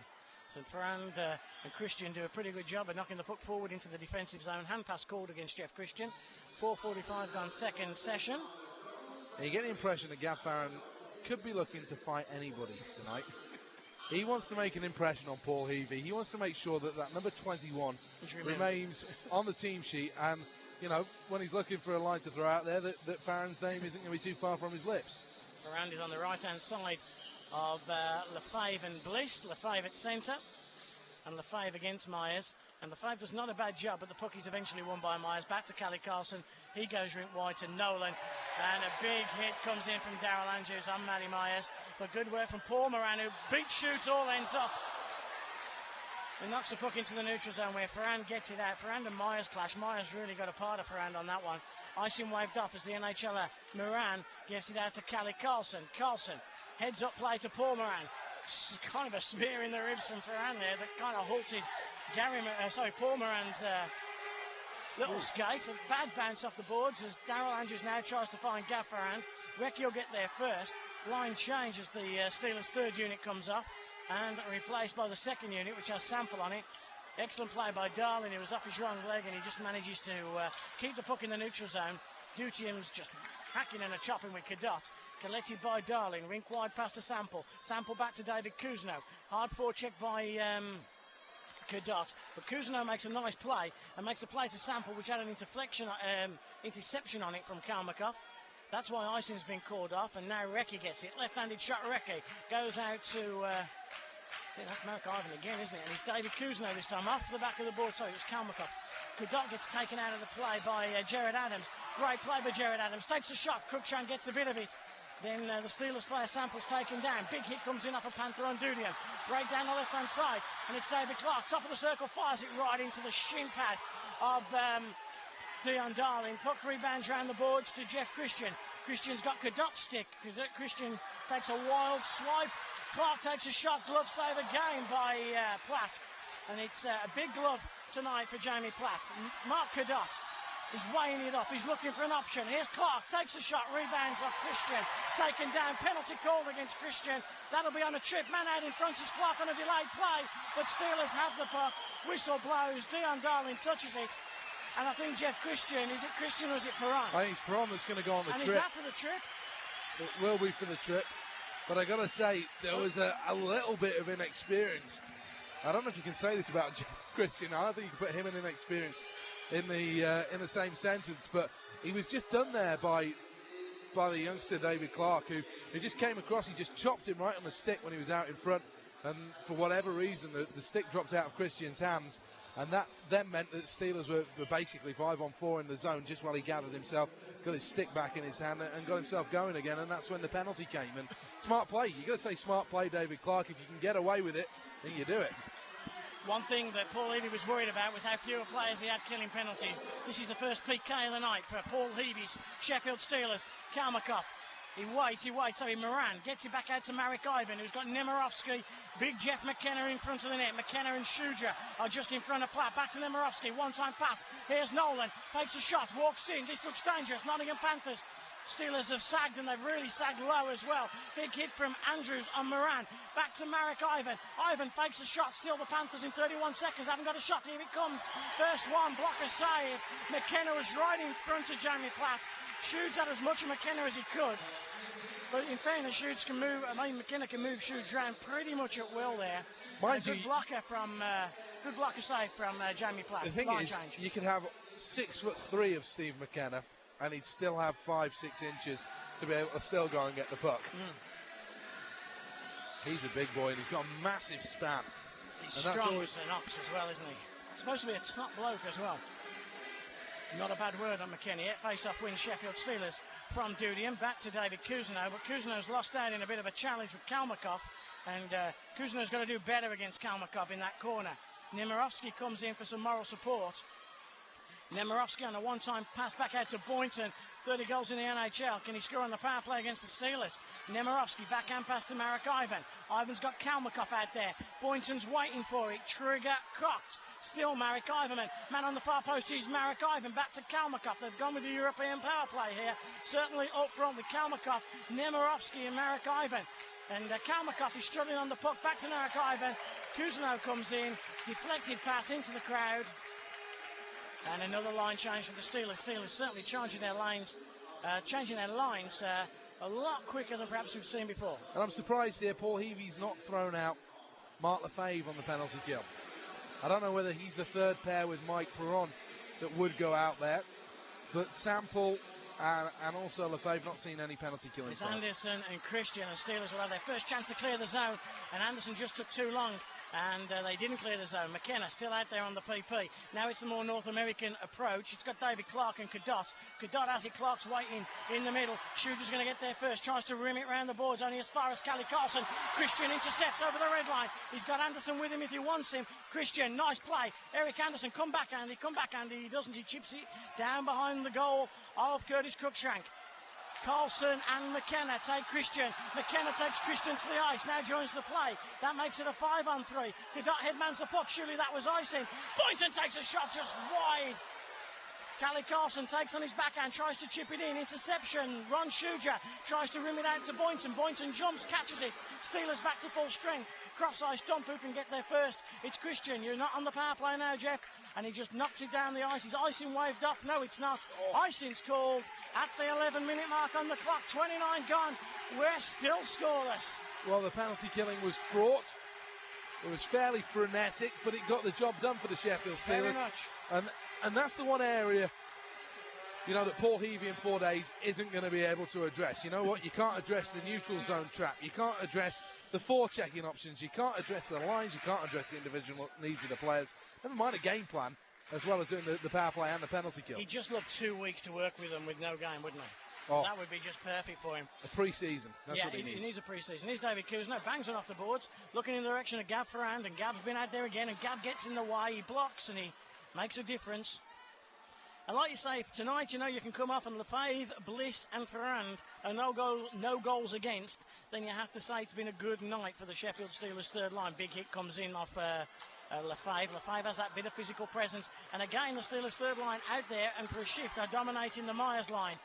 Speaker 2: So Ferrand and Christian do a pretty good job of knocking the puck forward into the defensive zone. Hand pass called against Jeff Christian. 4:45 gone second session.
Speaker 1: And you get the impression that Gav Ferrand could be looking to fight anybody tonight. He wants to make an impression on Paul Heavey. He wants to make sure that number 21 remains on the team sheet. And, you know, when he's looking for a line to throw out there, that Farron's name isn't going to be too far from his lips.
Speaker 2: Ferrand is on the right-hand side of Lefebvre and Bliss. Lefebvre at centre. And Lefebvre against Myers. And Lefebvre does not a bad job, but the puck is eventually won by Myers. Back to Callie Carlson. He goes rink wide to Nolan. And a big hit comes in from Darrell Andrews on Matty Myers. But good work from Paul Moran, who beat shoots all ends up. He knocks the puck into the neutral zone where Ferrand gets it out. Ferrand and Myers clash. Myers really got a part of Ferrand on that one. Icing waved off as the NHLer Moran gives it out to Callie Carlson. Carlson heads up play to Paul Moran. Kind of a spear in the ribs from Ferrand there that kind of halted Paul Moran's little skate. A bad bounce off the boards as Darrell Andrews now tries to find Gav Ferrand. Recchi will get there first. Line change as the Steelers' third unit comes off and replaced by the second unit, which has Sample on it. Excellent play by Darling. He was off his wrong leg and he just manages to keep the puck in the neutral zone. Gutian's just hacking and a chopping with Cadot. Collected by Darling. Rink wide pass to Sample. Sample back to David Kuzno. Hard forecheck by Cadot. But Kuzno makes a nice play and makes a play to Sample, which had an interception on it from Kalmakov. That's why icing's been called off, and now Recchi gets it. Left-handed shot, Recchi goes out to... that's Mark Ivan again, isn't it? And it's David Kuzno this time, off the back of the board. Sorry, it was Kalmakov. Cadot gets taken out of the play by Jared Adams. Great play by Jared Adams. Takes a shot. Cruikshank gets a bit of it. Then the Steelers player Sample's taken down. Big hit comes in off a Panther on Dudian. Right down the left-hand side. And it's David Clark. Top of the circle. Fires it right into the shin pad of Dion Darling. Puck rebounds around the boards to Jeff Christian. Christian's got Cadot's stick. Christian takes a wild swipe. Clark takes a shot. Glove save again by Platt. And it's a big glove tonight for Jamie Platt. Mark Cadot is weighing it up. He's looking for an option. Here's Clark. Takes a shot. Rebounds off Christian. Taken down. Penalty called against Christian. That'll be on a trip. Man out in front is Clark on a delayed play. But Steelers have the puck. Whistle blows. Dion Darling touches it. And I think Jeff Christian, is it Christian or is it Perron?
Speaker 1: I think it's Perron that's going to go on the trip.
Speaker 2: And is that for the trip?
Speaker 1: It will be for the trip. But I got to say, there was a little bit of inexperience. I don't know if you can say this about Jeff Christian. I don't think you can put him and inexperience in the same sentence. But he was just done there by the youngster David Clark, who just came across. He just chopped him right on the stick when he was out in front. And for whatever reason, the stick dropped out of Christian's hands. And that then meant that Steelers were basically 5-on-4 in the zone just while he gathered himself, got his stick back in his hand and got himself going again. And that's when the penalty came. And smart play. You've got to say smart play, David Clark. If you can get away with it, then you do it.
Speaker 2: One thing that Paul Heavey was worried about was how few players he had killing penalties. This is the first PK of the night for Paul Heavey's Sheffield Steelers. Kalmakov. He waits. Sorry, Moran gets it back out to Marek Ivan, who's got Nemirovsky. Big Jeff McKenna in front of the net. McKenna and Shuja are just in front of Platt. Back to Nemirovsky. One-time pass. Here's Nolan. Takes a shot. Walks in. This looks dangerous. Nottingham Panthers. Steelers have sagged, and they've really sagged low as well. Big hit from Andrews on Moran. Back to Marek Ivan. Ivan fakes a shot. Still the Panthers in 31 seconds. Haven't got a shot. Here it comes. First one. Blocker save. McKenna was right in front of Jamie Platt. Shoots at as much of McKenna as he could. But in fairness, Shoots can move. McKenna can move Shoots around pretty much at will there. Good blocker save from Jamie Platt.
Speaker 1: The thing is, you can have 6'3" of Steve McKenna, and he'd still have 5-6 inches to be able to still go and get the puck. He's a big boy, and he's got a massive span.
Speaker 2: He's strong as an ox as well, isn't he? Supposed to be a top bloke as well. Not a bad word on McKenna yet. Face-off win Sheffield Steelers from Dudian, back to David Cousineau, but Cousineau's lost out in a bit of a challenge with Kalmakov, and Cousineau's got to do better against Kalmakov in that corner. Nemirovsky comes in for some moral support. Nemirovsky on a one-time pass back out to Boynton. 30 goals in the NHL. Can he score on the power play against the Steelers? Nemirovsky backhand pass to Marek Ivan. Ivan's got Kalmakov out there. Boynton's waiting for it. Trigger cocked. Still Marek Ivan. Man on the far post is Marek Ivan. Back to Kalmakov. They've gone with the European power play here. Certainly up front with Kalmakov, Nemirovsky and Marek Ivan. And Kalmakov is struggling on the puck. Back to Marek Ivan. Cousineau comes in. Deflected pass into the crowd. And another line change for the Steelers. Steelers certainly changing their lines a lot quicker than perhaps we've seen before.
Speaker 1: And I'm surprised here Paul Heavey's not thrown out Mark Lefebvre on the penalty kill. I don't know whether he's the third pair with Mike Perron that would go out there, but Sample and also Lefebvre not seen any penalty killing.
Speaker 2: It's Anderson and Christian, and Steelers will have their first chance to clear the zone, and Anderson just took too long. And they didn't clear the zone. McKenna still out there on the PP. Now it's the more North American approach. It's got David Clark and Cadott. Cadott has it. Clark's waiting in the middle. Shooter's going to get there first. Tries to rim it round the boards. Only as far as Callie Carlson. Christian intercepts over the red line. He's got Anderson with him if he wants him. Christian, nice play. Eric Anderson, come back, Andy. Come back, Andy. He doesn't. He chips it down behind the goal of Curtis Cruikshank. Carlson and McKenna take Christian. McKenna takes Christian to the ice. Now joins the play. That makes it a 5-on-3. Cadott headmans the puck. Surely that was icing. Boynton takes a shot just wide. Callie Carlson takes on his backhand, tries to chip it in. Interception. Ron Shuja tries to rim it out to Boynton. Boynton jumps, catches it. Steelers back to full strength. Cross-ice dump. Who can get there first? It's Christian. You're not on the power play now, Jeff. And he just knocks it down the ice. Is icing waved off? No, it's not. Icing's called at the 11-minute mark on the clock. 29 gone. We're still scoreless.
Speaker 1: Well, the penalty killing was fraught. It was fairly frenetic, but it got the job done for the Sheffield Steelers.
Speaker 2: Very much.
Speaker 1: And that's the one area, that Paul Heavey in 4 days isn't going to be able to address. You know what? You can't address the neutral zone trap. You can't address the forechecking options. You can't address the lines. You can't address the individual needs of the players. Never mind a game plan, as well as doing the power play and the penalty kill.
Speaker 2: He just looked 2 weeks to work with them with no game, wouldn't he?
Speaker 1: Oh,
Speaker 2: that would be just perfect for him.
Speaker 1: A pre-season. That's what he needs.
Speaker 2: He needs a pre-season. Here's David Cousineau. Bangs one off the boards. Looking in the direction of Gab Ferrand. And Gab's been out there again. And Gab gets in the way. He blocks and he makes a difference. And like you say, tonight, you can come off and Lefebvre, Bliss and Ferrand are no goals against. Then you have to say it's been a good night for the Sheffield Steelers third line. Big hit comes in off Lefebvre. Lefebvre has that bit of physical presence. And again, the Steelers third line out there and for a shift are dominating the Myers line.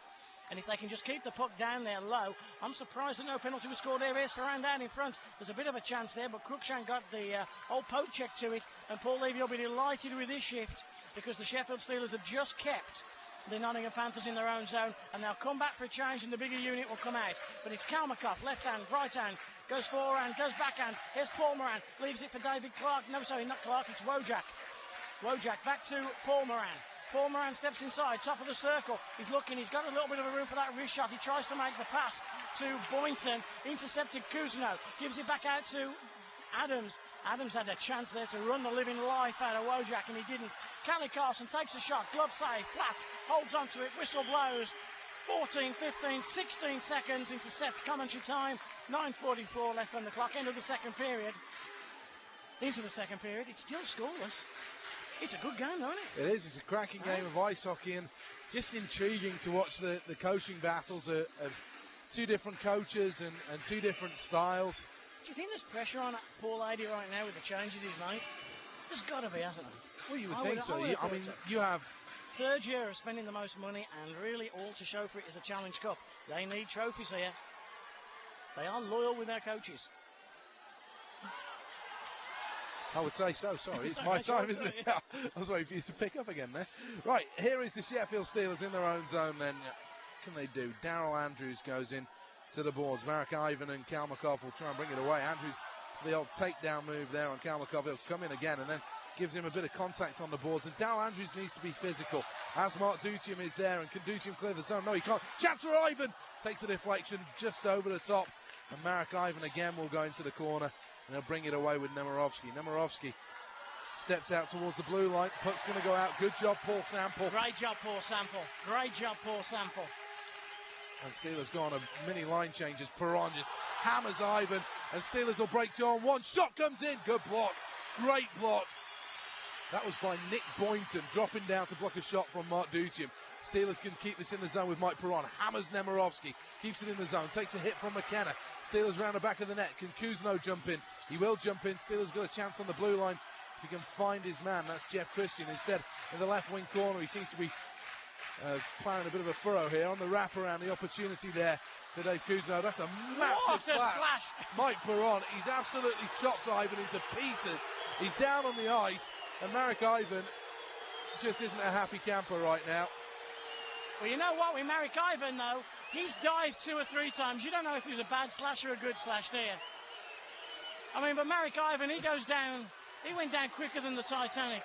Speaker 2: And if they can just keep the puck down there low, I'm surprised that no penalty was scored there. Here's Ferrand down in front. There's a bit of a chance there, but Cruikshank got the old poke check to it. And Paul Levy will be delighted with this shift because the Sheffield Steelers have just kept the Nottingham Panthers in their own zone. And they'll come back for a change and the bigger unit will come out. But it's Kalmakov, left hand, right hand, goes forehand, goes backhand. Here's Paul Moran, leaves it for David Clark. No, sorry, not Clark, it's Wojak. Wojak back to Paul Moran. Paul Moran steps inside, top of the circle. He's looking, he's got a little bit of a room for that wrist shot. He tries to make the pass to Boynton. Intercepted Cousineau. Gives it back out to Adams. Adams had a chance there to run the living life out of Wojak, and he didn't. Callie Carlson takes a shot. Glove save, flat. Holds onto it. Whistle blows. 14, 15, 16 seconds into sets commentary time. 9:44 left on the clock. End of the second period. Into the second period. It's still scoreless. It's a good game, though, isn't it?
Speaker 1: It is. It's a cracking game of ice hockey and just intriguing to watch the coaching battles of two different coaches and two different styles.
Speaker 2: Do you think there's pressure on Paul Adey right now with the changes he's made? There's got to be, hasn't there?
Speaker 1: Well, you would think so. I mean, you have...
Speaker 2: Third year of spending the most money and really all to show for it is a Challenge Cup. They need trophies here. They are loyal with their coaches.
Speaker 1: I would say so. Sorry, it's my time, isn't it? Yeah. I was waiting for you to pick up again there. Right, here is the Sheffield Steelers in their own zone then. What can they do? Daryl Andrews goes in to the boards. Marek Ivan and Kalmakov will try and bring it away. Andrews, the old takedown move there on Kalmakov. He'll come in again and then gives him a bit of contact on the boards. And Daryl Andrews needs to be physical. As Mark Dutium is there, and can Dutium clear the zone? No, he can't. Chance for Ivan. Takes a deflection just over the top. And Marek Ivan again will go into the corner. And he'll bring it away with Nemirovsky. Nemirovsky steps out towards the blue line. Puck's going to go out. Good job, Paul Sample.
Speaker 2: Great job, Paul Sample. Great job, Paul Sample.
Speaker 1: And Steelers go on a mini line change as Perron just hammers Ivan. And Steelers will break 2-on-1. Shot comes in. Good block. Great block. That was by Nick Boynton, dropping down to block a shot from Mark Dutium. Steelers can keep this in the zone with Mike Perron. Hammers Nemirovsky. Keeps it in the zone. Takes a hit from McKenna. Steelers round the back of the net. Can Kuzno jump in? He will jump in. Steelers got a chance on the blue line. If he can find his man, that's Jeff Christian. Instead, in the left wing corner, he seems to be plowing a bit of a furrow here on the wraparound. The opportunity there for Dave Kuzno. That's a massive slash. Mike Perron, he's absolutely chopped Ivan into pieces. He's down on the ice, and Marek Ivan just isn't a happy camper right now.
Speaker 2: Well, you know what, with Marek Ivan, though, he's dived 2 or 3 times. You don't know if he was a bad slash or a good slash, do you? I mean, but Marek Ivan, he goes down, he went down quicker than the Titanic.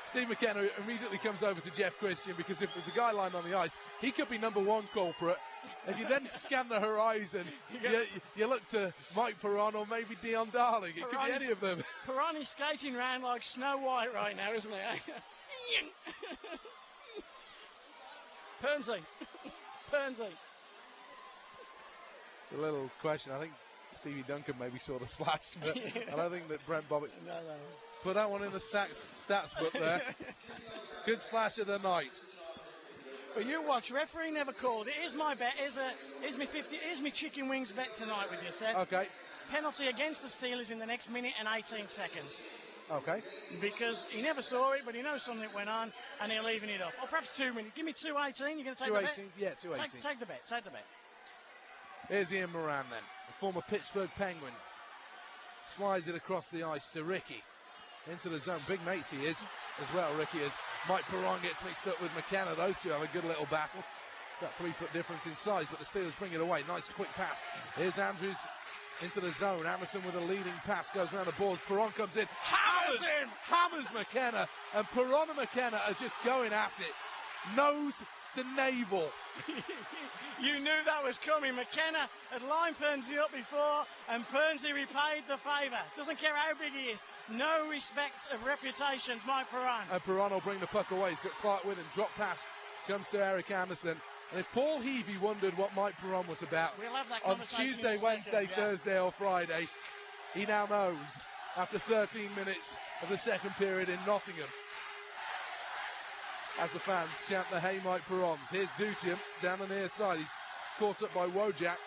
Speaker 1: Steve McKenna immediately comes over to Jeff Christian, because if there's a guy lying on the ice, he could be number 1 culprit. If you then scan the horizon, you look to Mike Perron or maybe Dion Darling. It could be any of them.
Speaker 2: Perron is skating around like Snow White right now, isn't he? Pernsey.
Speaker 1: A little question. I think Stevie Duncan maybe saw the slash, but I don't think that Brent Bobbitt put that one in the stats book there. Good slash of the night.
Speaker 2: Well, you watch. Referee never called. It is my bet. Here's my chicken wings bet tonight with you, Seth.
Speaker 1: Okay.
Speaker 2: Penalty against the Steelers in the next minute and 18 seconds.
Speaker 1: Okay.
Speaker 2: Because he never saw it, but he knows something went on, and they're leaving it up. Or perhaps 2 minutes. Give me 2:18. You're going to take the bet?
Speaker 1: 2:18. Yeah, 2:18.
Speaker 2: Take the bet. Take the bet.
Speaker 1: Here's Ian Moran then, the former Pittsburgh Penguin. Slides it across the ice to Ricky. Into the zone. Big mates he is as well, Ricky, as Mike Perron gets mixed up with McKenna. Those two have a good little battle. That 3-foot difference in size, but the Steelers bring it away. Nice quick pass. Here's Andrews into the zone. Anderson with a leading pass goes around the boards. Perron comes in. Hammers McKenna. And Perron and McKenna are just going at it. Nose to navel.
Speaker 2: You knew that was coming. McKenna had lined Pernsey up before, and Pernsey repaid the favour. Doesn't care how big he is. No respect of reputations, Mike Perron.
Speaker 1: And Perron will bring the puck away. He's got Clark with him. Drop pass comes to Eric Anderson. And if Paul Heavey wondered what Mike Perron was about
Speaker 2: we'll have that
Speaker 1: on Tuesday, Wednesday, Thursday or Friday, he now knows after 13 minutes of the second period in Nottingham. As the fans chant the Hey Mike Perrons. Here's Dutium down the near side. He's caught up by Wojak.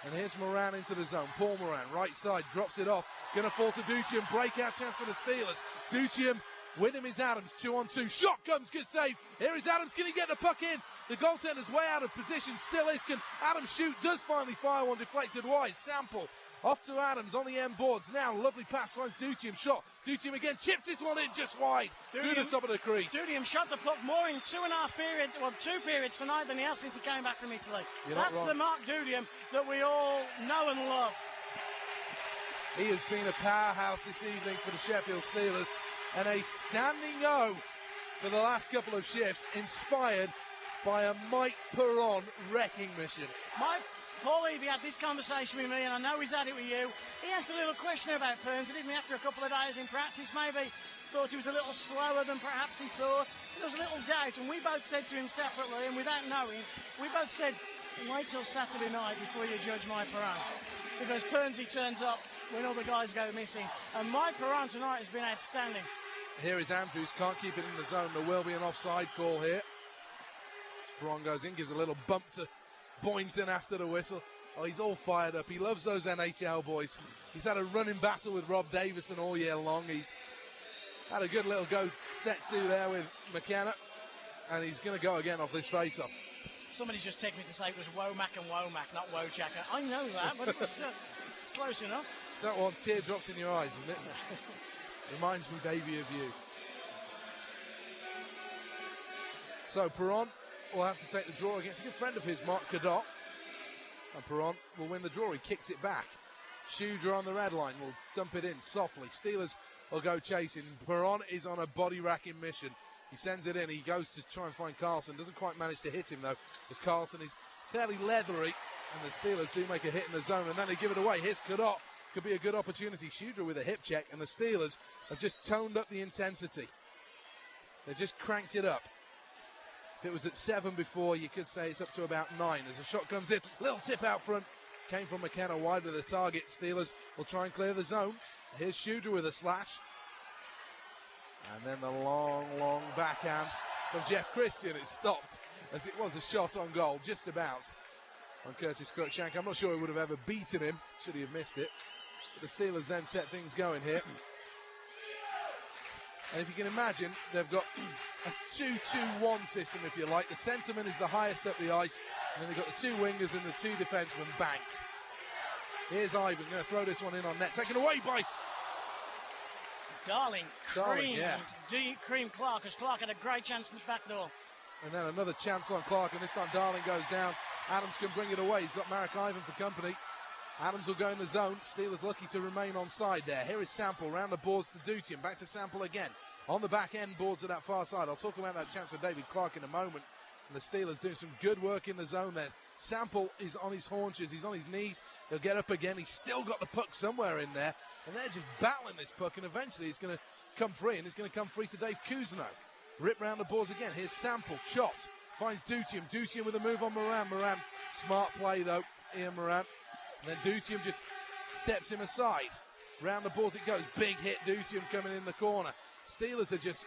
Speaker 1: And here's Moran into the zone. Paul Moran, right side, drops it off. Gonna fall to Dutium. Breakout chance for the Steelers. Dutium, with him is Adams. 2-on-2. Shot comes, good save. Here is Adams. Can he get the puck in? The goaltender's way out of position. Still is. Can Adams shoot? Does finally fire one deflected wide. Sample off to Adams on the end boards. Now, lovely pass finds Dutium. Shot. Dutium again. Chips this one in just wide. Through the top of the crease.
Speaker 2: Dutium shot the puck more in 2 periods tonight than he has since he came back from Italy. That's the Mark Dutium that we all know and love.
Speaker 1: He has been a powerhouse this evening for the Sheffield Steelers. And a standing O for the last couple of shifts, inspired by a Mike Perron wrecking mission.
Speaker 2: Paul Heavey had this conversation with me, and I know he's had it with you. He asked a little question about Pernsey, didn't he, after a couple of days in practice? Maybe thought he was a little slower than perhaps he thought. There was a little doubt, and we both said to him separately, and without knowing, we both said, wait till Saturday night before you judge Mike Perron. Because Pernsey turns up when other guys go missing. And Mike Perron tonight has been outstanding.
Speaker 1: Here is Andrews, can't keep it in the zone. There will be an offside call here. Perron goes in, gives a little bump to Boynton after the whistle. Oh, he's all fired up. He loves those NHL boys. He's had a running battle with Rob Davison all year long. He's had a good little go set to there with McKenna. And he's going to go again off this face-off.
Speaker 2: Somebody's just texted me to say it was Womack and Womack, not Wojak. I know that, but it's close enough.
Speaker 1: It's that one, teardrops in your eyes, isn't it? Reminds me, baby, of you. So Perron will have to take the draw against a good friend of his, Mark Cadot. And Perron will win the draw. He kicks it back. Shudra on the red line will dump it in softly. Steelers will go chasing. Perron is on a body-racking mission. He sends it in. He goes to try and find Carlson. Doesn't quite manage to hit him, though, as Carlson is fairly leathery. And the Steelers do make a hit in the zone, and then they give it away. Here's Cadot. Could be a good opportunity. Shudra with a hip check, and the Steelers have just toned up the intensity. They've just cranked it up. If it was at 7 before, you could say it's up to about 9 as a shot comes in. Little tip out front. Came from McKenna wide of the target. Steelers will try and clear the zone. Here's Shooter with a slash. And then the long backhand from Jeff Christian. It stopped as it was a shot on goal, just about, on Curtis Cruikshank. I'm not sure he would have ever beaten him, should he have missed it. But the Steelers then set things going here. And if you can imagine, they've got a 2-2-1 system, if you like. The centreman is the highest up the ice, and then they've got the two wingers and the two defensemen banked. Here's Ivan, going to throw this one in on net. Taken away by
Speaker 2: Darling.
Speaker 1: Yeah.
Speaker 2: Cream Clark, as Clark had a great chance in the back door.
Speaker 1: And then another chance on Clark, and this time Darling goes down. Adams can bring it away. He's got Marek Ivan for company. Adams will go in the zone. Steelers lucky to remain on side there. Here is Sample, round the boards to Dutian. Back to Sample again. On the back end boards to that far side. I'll talk about that chance for David Clark in a moment. And the Steelers doing some good work in the zone there. Sample is on his haunches. He's on his knees. He'll get up again. He's still got the puck somewhere in there. And they're just battling this puck. And eventually it's going to come free. And it's going to come free to Dave Cousineau. Rip round the boards again. Here's Sample. Chopped. Finds Dutian. Dutian with a move on Moran. Moran. Smart play though. Ian Moran. And then Dutian just steps him aside. Round the boards it goes. Big hit. Dutian coming in the corner. Steelers are just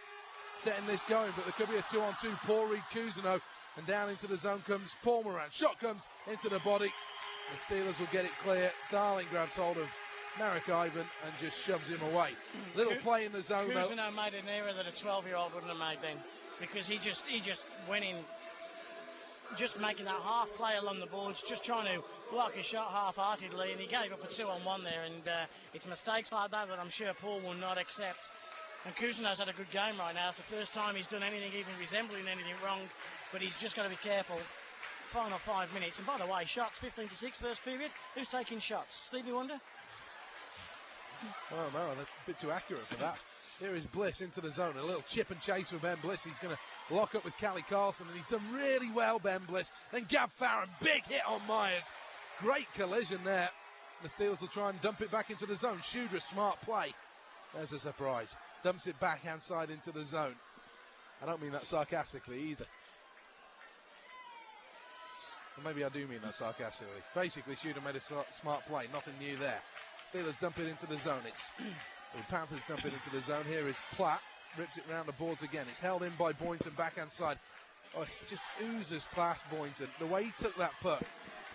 Speaker 1: setting this going, but there could be a 2-on-2. Paul Reed Cousineau, and down into the zone comes Paul Moran. Shot comes into the body. The Steelers will get it clear. Darling grabs hold of Marek Ivan and just shoves him away. Little play in the zone though.
Speaker 2: Cousineau made an error that a 12-year-old wouldn't have made then, because he just went in, just making that half play along the boards, just trying to block his shot half-heartedly, and he gave up a 2-on-1 there, and it's mistakes like that I'm sure Paul will not accept. And Cousineau's had a good game right now. It's the first time he's done anything even resembling anything wrong, but he's just got to be careful. Final 5 minutes. And by the way, shots 15-6 first period. Who's taking shots? Stevie Wonder?
Speaker 1: Oh no, they're a bit too accurate for that. Here is Bliss into the zone. A little chip and chase for Ben Bliss. He's going to lock up with Callie Carlson, and he's done really well, Ben Bliss. Then Gav Farron, big hit on Myers. Great collision there. The Steelers will try and dump it back into the zone. Shooter, smart play. There's a surprise. Dumps it backhand side into the zone. I don't mean that sarcastically either. Or maybe I do mean that sarcastically. Basically, Shooter made a smart play. Nothing new there. Steelers dump it into the zone. The Panthers dump it into the zone. Here is Platt. Rips it round the boards again. It's held in by Boynton, backhand side. Oh, it just oozes class, Boynton. The way he took that puck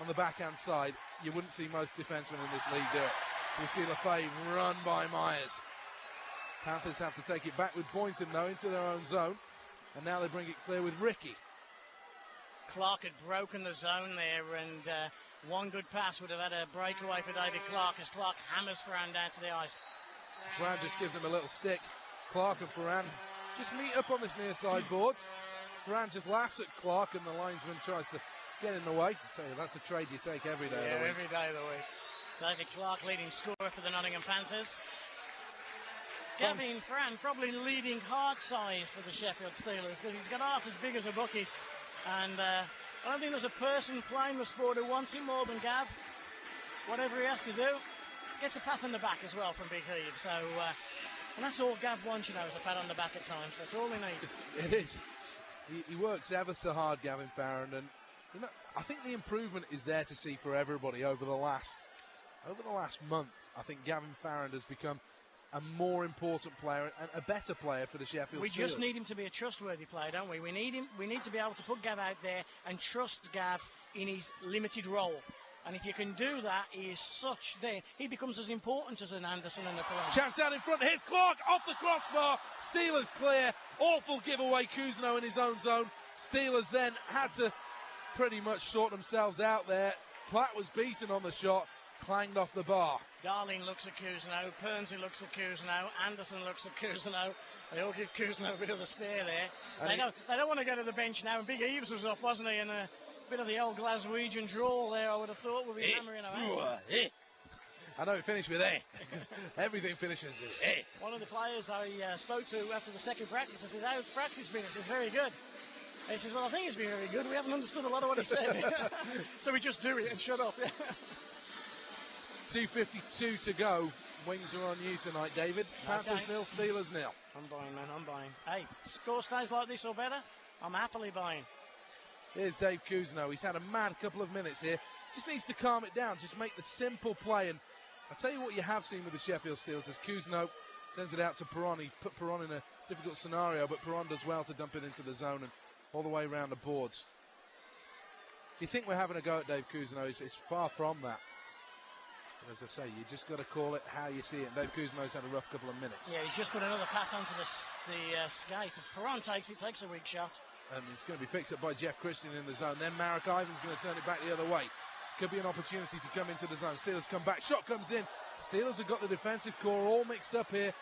Speaker 1: on the backhand side, you wouldn't see most defensemen in this league do it. We'll see Lefebvre run by Myers. Panthers have to take it back with Boynton, though, into their own zone. And now they bring it clear with Ricky.
Speaker 2: Clark had broken the zone there, and one good pass would have had a breakaway for David Clark as Clark hammers Ferran down to the ice.
Speaker 1: Ferran just gives him a little stick. Clark and Ferran just meet up on this near side boards. Ferran just laughs at Clark, and the linesman tries to get in the way. I tell you, that's a trade you take every day of the week.
Speaker 2: Every day of the week. David Clark leading scorer for the Nottingham Panthers. Gavin Ferran probably leading heart size for the Sheffield Steelers, because he's got hearts as big as a bucket. And I don't think there's a person playing the sport who wants it more than Gav. Whatever he has to do, gets a pat on the back as well from Big Heave. So, and that's all Gav wants, you know, is a pat on the back at times. That's all he needs.
Speaker 1: It is. He works ever so hard, Gavin Farron, and you know, I think the improvement is there to see for everybody over the last month. I think Gavin Farron has become a more important player and a better player for the Sheffield Steelers.
Speaker 2: We just need him to be a trustworthy player, don't we? We need to be able to put Gav out there and trust Gav in his limited role. And if you can do that, he is such there. He becomes as important as an Anderson and a Perron.
Speaker 1: Chance out in front. Here's Clark off the crossbar. Steelers clear. Awful giveaway. Cousineau in his own zone. Steelers then had to pretty much sort themselves out there. Platt was beaten on the shot. Clanged off the bar.
Speaker 2: Darling looks at Cousineau. Pernsey looks at Cousineau. Anderson looks at Cousineau. They all give Cousineau a bit of the stare there. They don't want to go to the bench now. And Big Eves was up, wasn't he? And a bit of the old Glaswegian drawl there, I would have thought, would be hammering away.
Speaker 1: I know it finished with A. Everything finishes with A.
Speaker 2: One of the players I spoke to after the second practice, I said, how's practice been? He says, very good. He says, well, I think it's been very good. We haven't understood a lot of what he said. So we just do it and shut up.
Speaker 1: 2:52 to go. Wings are on you tonight, David. Panthers 0, Steelers 0.
Speaker 2: I'm buying, man. I'm buying. Hey, score stays like this or better, I'm happily buying.
Speaker 1: Here's Dave Cousineau. He's had a mad couple of minutes here. Just needs to calm it down. Just make the simple play. And I'll tell you what you have seen with the Sheffield Steelers as Cousineau sends it out to Perron. He put Perron in a difficult scenario, but Perron does well to dump it into the zone and all the way around the boards. You think we're having a go at Dave Cousineau, it's far from that. But as I say, you just got to call it how you see it. And Dave Cousineau's had a rough couple of minutes.
Speaker 2: Yeah, he's just put another pass onto the skate. As Perron takes a weak shot.
Speaker 1: And it's going to be picked up by Jeff Christian in the zone. Then Marek Ivan's going to turn it back the other way. Could be an opportunity to come into the zone. Steelers come back. Shot comes in. Steelers have got the defensive core all mixed up here.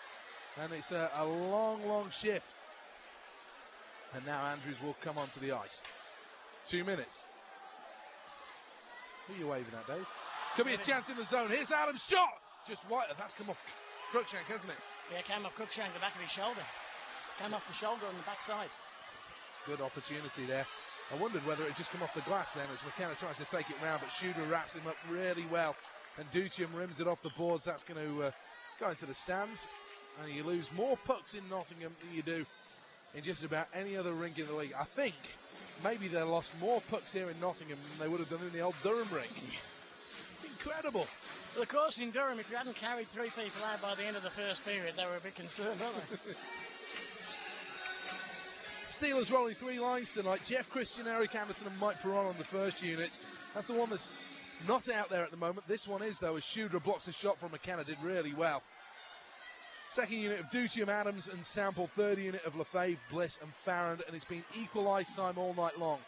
Speaker 1: And it's a long, long shift. And now Andrews will come onto the ice. 2 minutes. Who are you waving at, Dave? Could be a chance in the zone. Here's Adams' shot. Just wide. That's come off Cruikshank, hasn't it?
Speaker 2: Yeah, it came off Cruikshank, the back of his shoulder. Came off the shoulder on the backside.
Speaker 1: Good opportunity there. I wondered whether it had just come off the glass then as McKenna tries to take it round, but Schuder wraps him up really well. And Duchem rims it off the boards. That's going to go into the stands. And you lose more pucks in Nottingham than you do in just about any other rink in the league. I think maybe they lost more pucks here in Nottingham than they would have done in the old Durham rink. It's incredible.
Speaker 2: Well, of course, in Durham, if you hadn't carried 3 people out by the end of the first period, they were a bit concerned, weren't they?
Speaker 1: Steelers rolling 3 lines tonight. Jeff Christian, Eric Anderson and Mike Perron on the first units. That's the one that's not out there at the moment. This one is, though, as Schuder blocks a shot from McKenna. Did really well. Second unit of Duchem, Adams and Sample. Third unit of Lefebvre, Bliss and Farrand. And it's been equal ice time all night long.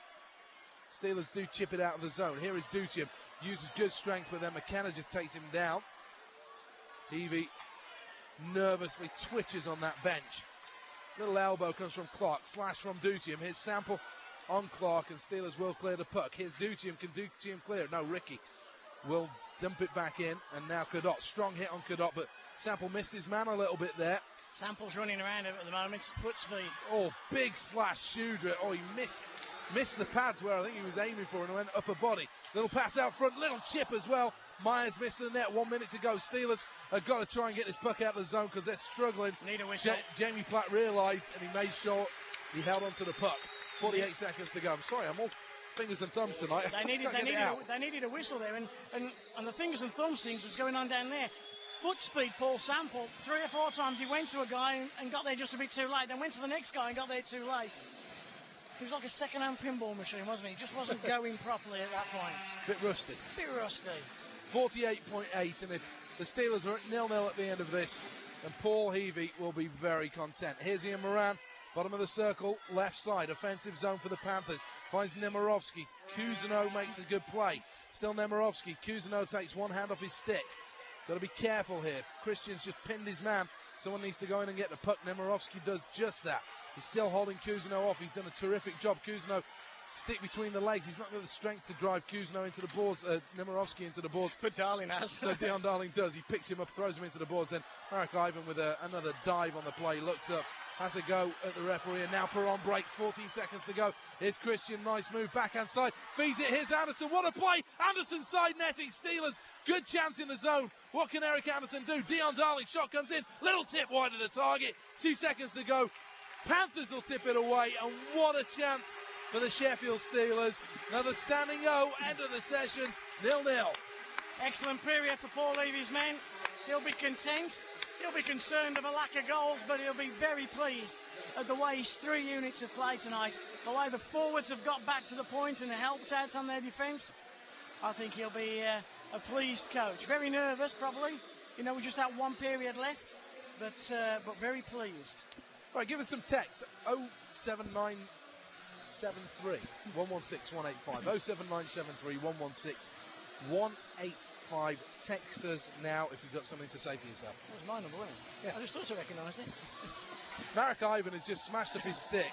Speaker 1: Steelers do chip it out of the zone. Here is Duchem. Uses good strength, but then McKenna just takes him down. Heavey nervously twitches on that bench. Little elbow comes from Clark. Slash from Duchem. Here's Sample on Clark, and Steelers will clear the puck. Here's Duchem. Can Duchem clear it? No, Ricky will dump it back in, and now Cadott. Strong hit on Cadott, but Sample missed his man a little bit there.
Speaker 2: Sample's running around at the moment. Foot speed.
Speaker 1: Oh, big slash Schuder. Oh, he missed the pads where I think he was aiming for and went upper body. Little pass out front. Little chip as well. Myers missed the net. 1 minute to go. Steelers have got to try and get this puck out of the zone because they're struggling.
Speaker 2: Need a whistle.
Speaker 1: Jamie Platt realised and he made sure he held on to the puck. 48 seconds to go. I'm sorry, I'm all fingers and thumbs tonight.
Speaker 2: They needed a whistle there, and the fingers and thumbs things was going on down there. Foot speed, Paul Sample. 3 or 4 times he went to a guy and got there just a bit too late. Then went to the next guy and got there too late. He was like a second-hand pinball machine, wasn't he? Just wasn't going properly at that point.
Speaker 1: Bit rusty. 48.8, and if the Steelers are at 0-0 at the end of this, then Paul Heavey will be very content. Here's Ian Moran, bottom of the circle, left side, offensive zone for the Panthers. Finds Nemirovsky. Cousineau makes a good play. Still Nemirovsky. Cousineau takes one hand off his stick. Got to be careful here. Christian's just pinned his man. Someone needs to go in and get the puck. Nemirovsky does just that. He's still holding Cousineau off. He's done a terrific job. Cousineau stick between the legs. He's not got the strength to drive Cousineau into the boards, Nemirovsky into the boards.
Speaker 2: But Darling has.
Speaker 1: So Dion Darling does. He picks him up, throws him into the boards. Then Marek Ivan with another dive on the play. Looks up, has a go at the referee. And now Perron breaks. 14 seconds to go. Here's Christian. Nice move. Backhand side. Feeds it. Here's Anderson. What a play. Anderson side netting. Steelers. Good chance in the zone. What can Eric Anderson do? Dion Darling. Shot comes in. Little tip wide of the target. 2 seconds to go. Panthers will tip it away. And what a chance for the Sheffield Steelers. Another standing O. End of the session. 0-0.
Speaker 2: Excellent period for Paul Levy's men. He'll be content. He'll be concerned of a lack of goals, but he'll be very pleased at the way his 3 units have played tonight. The way the forwards have got back to the point and helped out on their defence. I think he'll be a pleased coach. Very nervous, probably. You know, we just have 1 period left, but very pleased.
Speaker 1: All right, give us some text. 07973 116 185. 07973 116 185. Text us now if you've got something to say for yourself.
Speaker 2: That was my number, wasn't it? Yeah. I just thought I recognised it.
Speaker 1: Marek Ivan has just smashed up his stick.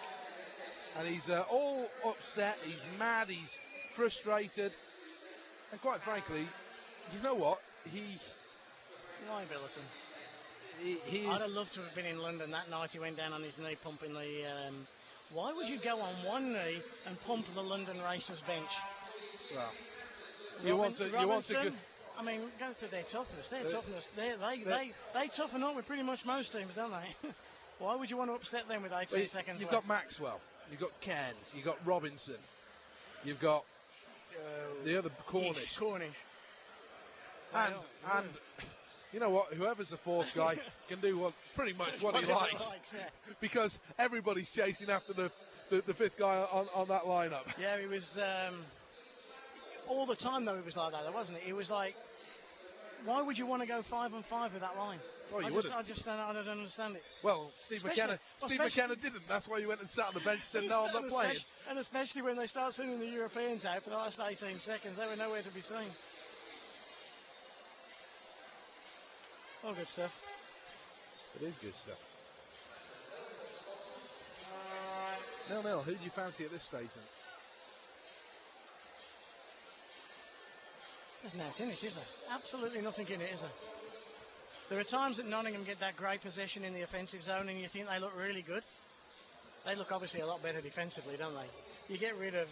Speaker 1: And he's all upset. He's mad. He's frustrated. And quite frankly, you know what?
Speaker 2: Why, Billerton?
Speaker 1: I'd
Speaker 2: have loved to have been in London that night. He went down on his knee pumping the... why would you go on one knee and pump the London Racers bench?
Speaker 1: Well, you want to go...
Speaker 2: I mean, go through their toughness. They toughen up with pretty much most teams, don't they? Why would you want to upset them with 18
Speaker 1: Well,
Speaker 2: seconds
Speaker 1: you've
Speaker 2: left?
Speaker 1: got Maxwell, you've got Cairns, you've got Robinson, you've got the other Cornish.
Speaker 2: And
Speaker 1: you know what? Whoever's the fourth guy can do pretty much what he likes.
Speaker 2: Yeah.
Speaker 1: Because everybody's chasing after the fifth guy on that lineup.
Speaker 2: Yeah, he was all the time though. It was like that, wasn't it? It was like, why would you want to go 5-on-5 with that line?
Speaker 1: Oh, you wouldn't.
Speaker 2: I don't understand it.
Speaker 1: Well, Steve McKenna didn't. That's why he went and sat on the bench and said, "No, I'm not playing."
Speaker 2: And especially when they start sending the Europeans out for the last 18 seconds, they were nowhere to be seen. All good stuff.
Speaker 1: It is good stuff. 0-0. Who do you fancy at this stage then?
Speaker 2: There's nothing in it, is there? Absolutely nothing in it, is there? There are times that Nottingham get that great possession in the offensive zone and you think they look really good. They look obviously a lot better defensively, don't they? You get rid of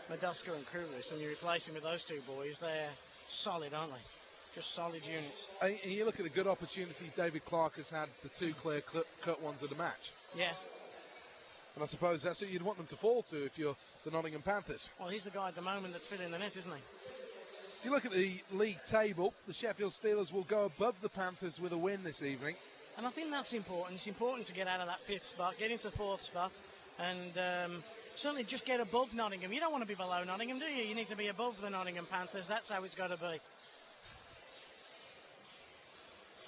Speaker 2: Meduska and Krulis and you replace them with those two boys, they're solid, aren't they? Just solid units.
Speaker 1: And you look at the good opportunities David Clark has had, the two clear-cut ones of the match.
Speaker 2: Yes.
Speaker 1: And I suppose that's what you'd want them to fall to if you're the Nottingham Panthers.
Speaker 2: Well, he's the guy at the moment that's filling the net, isn't he?
Speaker 1: If you look at the league table, the Sheffield Steelers will go above the Panthers with a win this evening.
Speaker 2: And I think that's important. It's important to get out of that fifth spot, get into the fourth spot, and certainly just get above Nottingham. You don't want to be below Nottingham, do you? You need to be above the Nottingham Panthers. That's how it's got to be.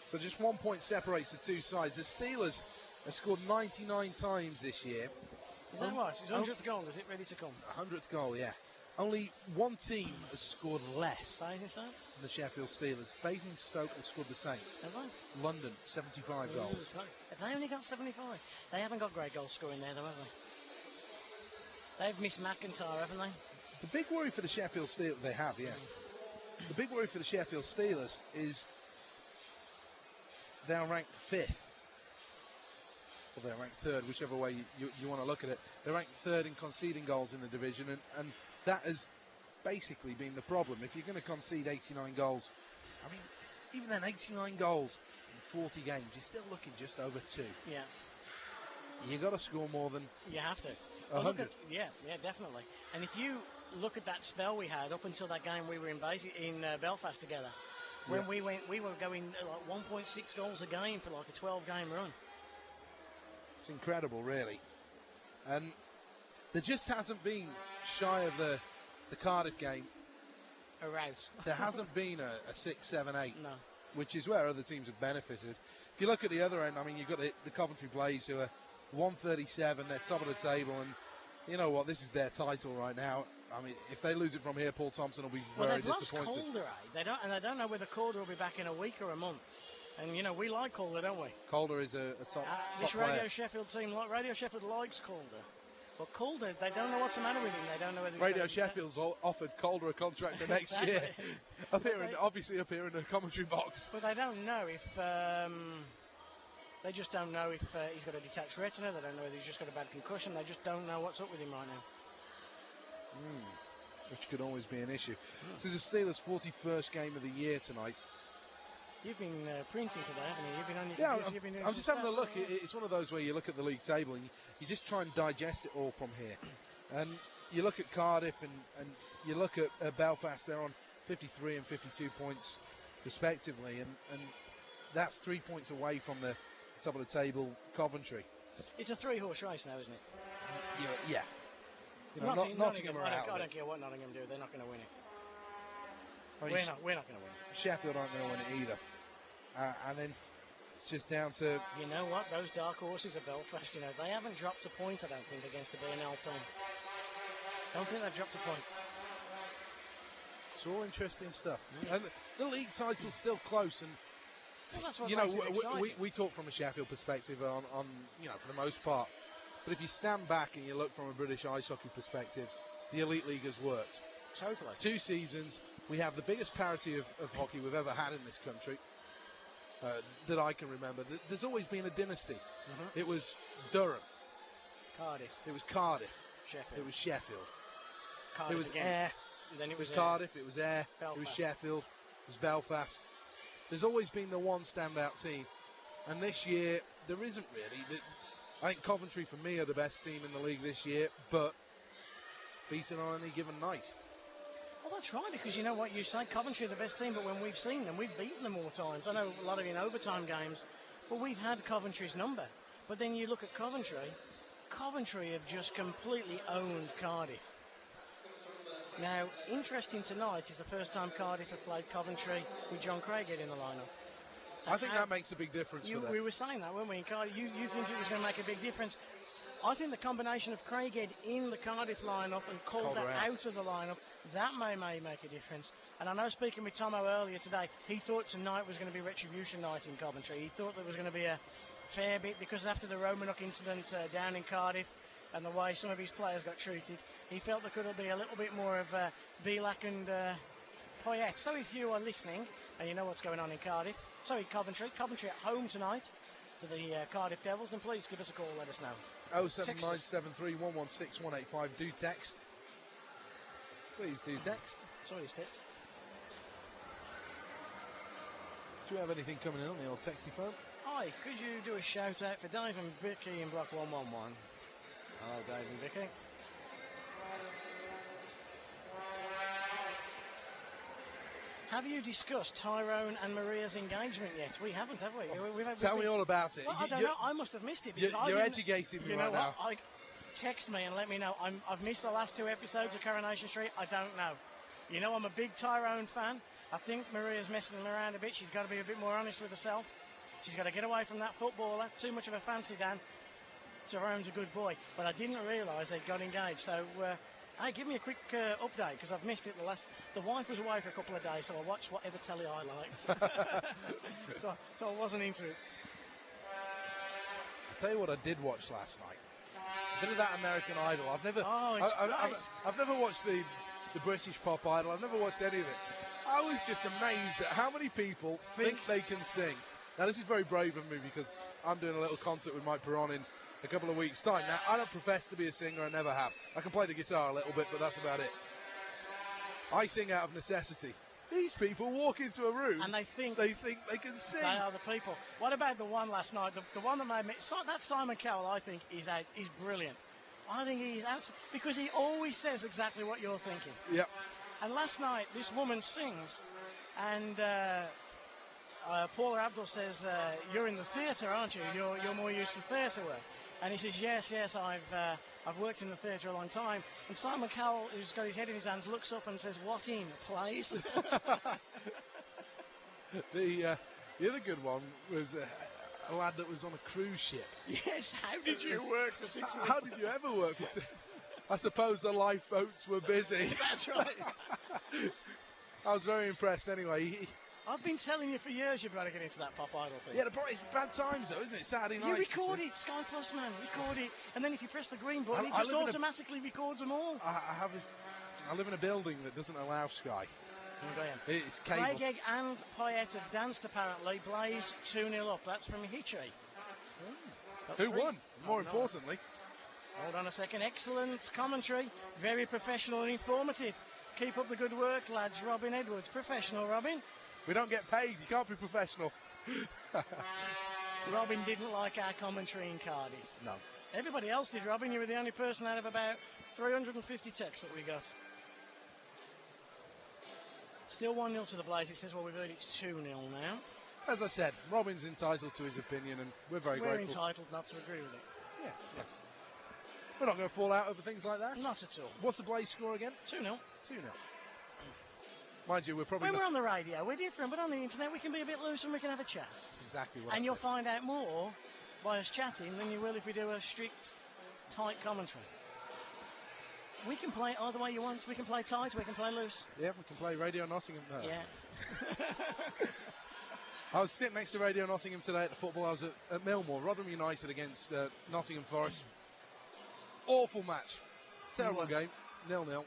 Speaker 1: So just 1 point separates the two sides. The Steelers have scored 99 times this year.
Speaker 2: Is that right? His 100th goal, is it ready to come?
Speaker 1: 100th goal, yeah. Only one team has scored less
Speaker 2: Basingstoke?
Speaker 1: than the Sheffield Steelers. Basingstoke have scored the same.
Speaker 2: Have they?
Speaker 1: London, 75 goals.
Speaker 2: Have they only got 75? They haven't got great goal scoring there, though, have they? They've missed McIntyre, haven't they?
Speaker 1: The big worry for the Sheffield Steelers, they have, yeah. The big worry for the Sheffield Steelers is they're ranked 5th. Or they're ranked 3rd, whichever way you want to look at it. They're ranked 3rd in conceding goals in the division, and that has basically been the problem. If you're going to concede 89 goals, I mean, even then, 89 goals in 40 games, you're still looking just over 2.
Speaker 2: Yeah.
Speaker 1: You've got to score more than
Speaker 2: You have to.
Speaker 1: 100.
Speaker 2: Yeah, definitely. And if you look at that spell we had up until that game we were in Belfast together, when we were going like 1.6 goals a game for like a 12-game run.
Speaker 1: It's incredible, really. And there just hasn't been, shy of the Cardiff game,
Speaker 2: A rout.
Speaker 1: there hasn't been a 6, 7, 8,
Speaker 2: No.
Speaker 1: which is where other teams have benefited. If you look at the other end, I mean, you've got the Coventry Blaze, who are 137, they're top of the table, and you know what, this is their title right now. I mean, if they lose it from here, Paul Thompson will be very disappointed.
Speaker 2: They've lost Calder, eh? They don't know whether Calder will be back in a week or a month. And, you know, we like Calder, don't we?
Speaker 1: Calder is a top
Speaker 2: This
Speaker 1: player.
Speaker 2: Radio Sheffield team, Radio Sheffield likes Calder. But Calder, they don't know what's the matter with him. They don't know whether he's
Speaker 1: Radio
Speaker 2: going to be
Speaker 1: Sheffield's offered Calder a contract for next
Speaker 2: Exactly.
Speaker 1: year. Obviously up here in the commentary box.
Speaker 2: But they don't know if... they just don't know if he's got a detached retina. They don't know whether he's just got a bad concussion. They just don't know what's up with him right now.
Speaker 1: Which could always be an issue. This is the Steelers' 41st game of the year tonight.
Speaker 2: You've been printing today, haven't you? You've been on your
Speaker 1: Yeah,
Speaker 2: computer, you've been doing
Speaker 1: I'm
Speaker 2: some
Speaker 1: just having a
Speaker 2: stats,
Speaker 1: look.
Speaker 2: haven't you?
Speaker 1: It's one of those where you look at the league table and you just try and digest it all from here. And you look at Cardiff and you look at Belfast. They're on 53 and 52 points respectively, and that's 3 points away from the top of the table Coventry.
Speaker 2: It's a 3-horse race now, isn't it?
Speaker 1: Yeah. You know, Nottingham are out.
Speaker 2: I don't care what Nottingham do. They're not going to win it.
Speaker 1: I mean,
Speaker 2: We're not going to win it.
Speaker 1: Sheffield aren't going to win it either. And then it's just down to...
Speaker 2: You know what? Those dark horses of Belfast, you know, they haven't dropped a point, I don't think, against the B&L team. Don't think they've dropped a point.
Speaker 1: It's all interesting stuff. And the league title's still close. And
Speaker 2: Well, that's what
Speaker 1: you know,
Speaker 2: makes it exciting.
Speaker 1: we talk from a Sheffield perspective on, you know, for the most part. But if you stand back and you look from a British ice hockey perspective, the Elite League has worked.
Speaker 2: Totally.
Speaker 1: 2 seasons, we have the biggest parity of hockey we've ever had in this country, that I can remember. There's always been a dynasty.
Speaker 2: Mm-hmm.
Speaker 1: It was Durham.
Speaker 2: Cardiff.
Speaker 1: It was Cardiff.
Speaker 2: Sheffield.
Speaker 1: It was Sheffield.
Speaker 2: Cardiff
Speaker 1: it was
Speaker 2: again.
Speaker 1: Ayr.
Speaker 2: Then
Speaker 1: It was Cardiff. It was Ayr.
Speaker 2: Belfast.
Speaker 1: It was Sheffield. It was Belfast. There's always been the one standout team. And this year, there isn't really. I think Coventry, for me, are the best team in the league this year, but beaten on any given night.
Speaker 2: Well, that's right, because you know what, you say Coventry are the best team, but when we've seen them, we've beaten them more times. I know a lot of in overtime games, but we've had Coventry's number. But then you look at Coventry have just completely owned Cardiff. Now, interesting tonight is the first time Cardiff have played Coventry with John Craighead in the lineup. So
Speaker 1: I think that makes a big difference for them.
Speaker 2: We were saying that, weren't we, in Cardiff? You think it was going to make a big difference. I think the combination of Craighead in the Cardiff lineup and Calder out of the lineup, that may make a difference. And I know, speaking with Tomo earlier today, he thought tonight was going to be retribution night in Coventry. He thought there was going to be a fair bit, because after the Romanuk incident down in Cardiff and the way some of his players got treated, he felt there could be a little bit more of Bielak and Poyet. So if you are listening and you know what's going on in Cardiff, sorry, Coventry at home tonight to the Cardiff Devils, then please give us a call, let us know.
Speaker 1: 07973 116 185. Do text. Please do text.
Speaker 2: Sorry, it's text.
Speaker 1: Do you have anything coming in on the old texty phone?
Speaker 2: Hi, could you do a shout out for Dave and Vicky in block 111? Hello, Dave and Vicky. Have you discussed Tyrone and Maria's engagement yet? We haven't, have we?
Speaker 1: Tell me all about it.
Speaker 2: Well, I don't know. I must have missed it.
Speaker 1: You're educating me right now.
Speaker 2: Text me and let me know. I've missed the last 2 episodes of Coronation Street. I don't know. You know, I'm a big Tyrone fan. I think Maria's messing him around a bit. She's got to be a bit more honest with herself. She's got to get away from that footballer. Too much of a fancy, Dan. Tyrone's a good boy. But I didn't realise they'd got engaged. So, hey, give me a quick update, because I've missed it. The wife was away for a couple of days, so I watched whatever telly I liked. so I wasn't into it.
Speaker 1: I'll tell you what I did watch last night. A bit of that American Idol. I've never watched the British Pop Idol. I've never watched any of it. I was just amazed at how many people think they can sing. Now, this is very brave of me, because I'm doing a little concert with Mike Perron in a couple of weeks' time. Now, I don't profess to be a singer. I never have. I can play the guitar a little bit, but that's about it. I sing out of necessity. These people walk into a room
Speaker 2: and they think
Speaker 1: they can sing.
Speaker 2: They are the people. What about the one last night? The one that made me... that Simon Cowell, I think, is brilliant. I think he's out, because he always says exactly what you're thinking.
Speaker 1: Yep.
Speaker 2: And last night, this woman sings, and Paula Abdul says, "You're in the theatre, aren't you? You're more used to theatre work." And he says, "Yes, I've worked in the theatre a long time." And Simon Cowell, who's got his head in his hands, looks up and says, "What in, plays?"
Speaker 1: The other good one was a lad that was on a cruise ship.
Speaker 2: Yes, how did you work for 6 months?
Speaker 1: How did you ever work for 6 I suppose the lifeboats were busy.
Speaker 2: That's right.
Speaker 1: I was very impressed anyway.
Speaker 2: I've been telling you for years you've got to get into that Pop Idol thing.
Speaker 1: Yeah, the problem is bad times though, isn't it? Saturday night.
Speaker 2: You record it, Sky Plus, man. Record it. And then if you press the green button, it just automatically records them all.
Speaker 1: I live in a building that doesn't allow Sky. It's cable.
Speaker 2: Craighead and Poyet have danced, apparently. Blaze 2-0 up. That's from Hitchy.
Speaker 1: Who won? More importantly.
Speaker 2: Hold on a second. Excellent commentary. Very professional and informative. Keep up the good work, lads. Robin Edwards. Professional, Robin.
Speaker 1: We don't get paid. You can't be professional.
Speaker 2: Robin didn't like our commentary in Cardiff.
Speaker 1: No.
Speaker 2: Everybody else did, Robin. You were the only person out of about 350 texts that we got. Still 1-0 to the Blaze. It says, well, we've heard it's 2-0 now.
Speaker 1: As I said, Robin's entitled to his opinion, and we're very grateful.
Speaker 2: We're entitled not to agree with it.
Speaker 1: Yeah, yes. We're not going to fall out over things like that.
Speaker 2: Not at all.
Speaker 1: What's the Blaze score again?
Speaker 2: 2-0.
Speaker 1: 2-0. Mind you, we're probably...
Speaker 2: When we're on the radio, we're different, but on the internet, we can be a bit loose and we can have a chat.
Speaker 1: That's exactly what
Speaker 2: And you'll find out more by us chatting than you will if we do a strict, tight commentary. We can play either way you want. We can play tight, we can play loose.
Speaker 1: Yeah, we can play Radio Nottingham.
Speaker 2: Yeah.
Speaker 1: I was sitting next to Radio Nottingham today at the football. I was at Millmoor, Rotherham United against Nottingham Forest. Awful match. Terrible game. 0-0.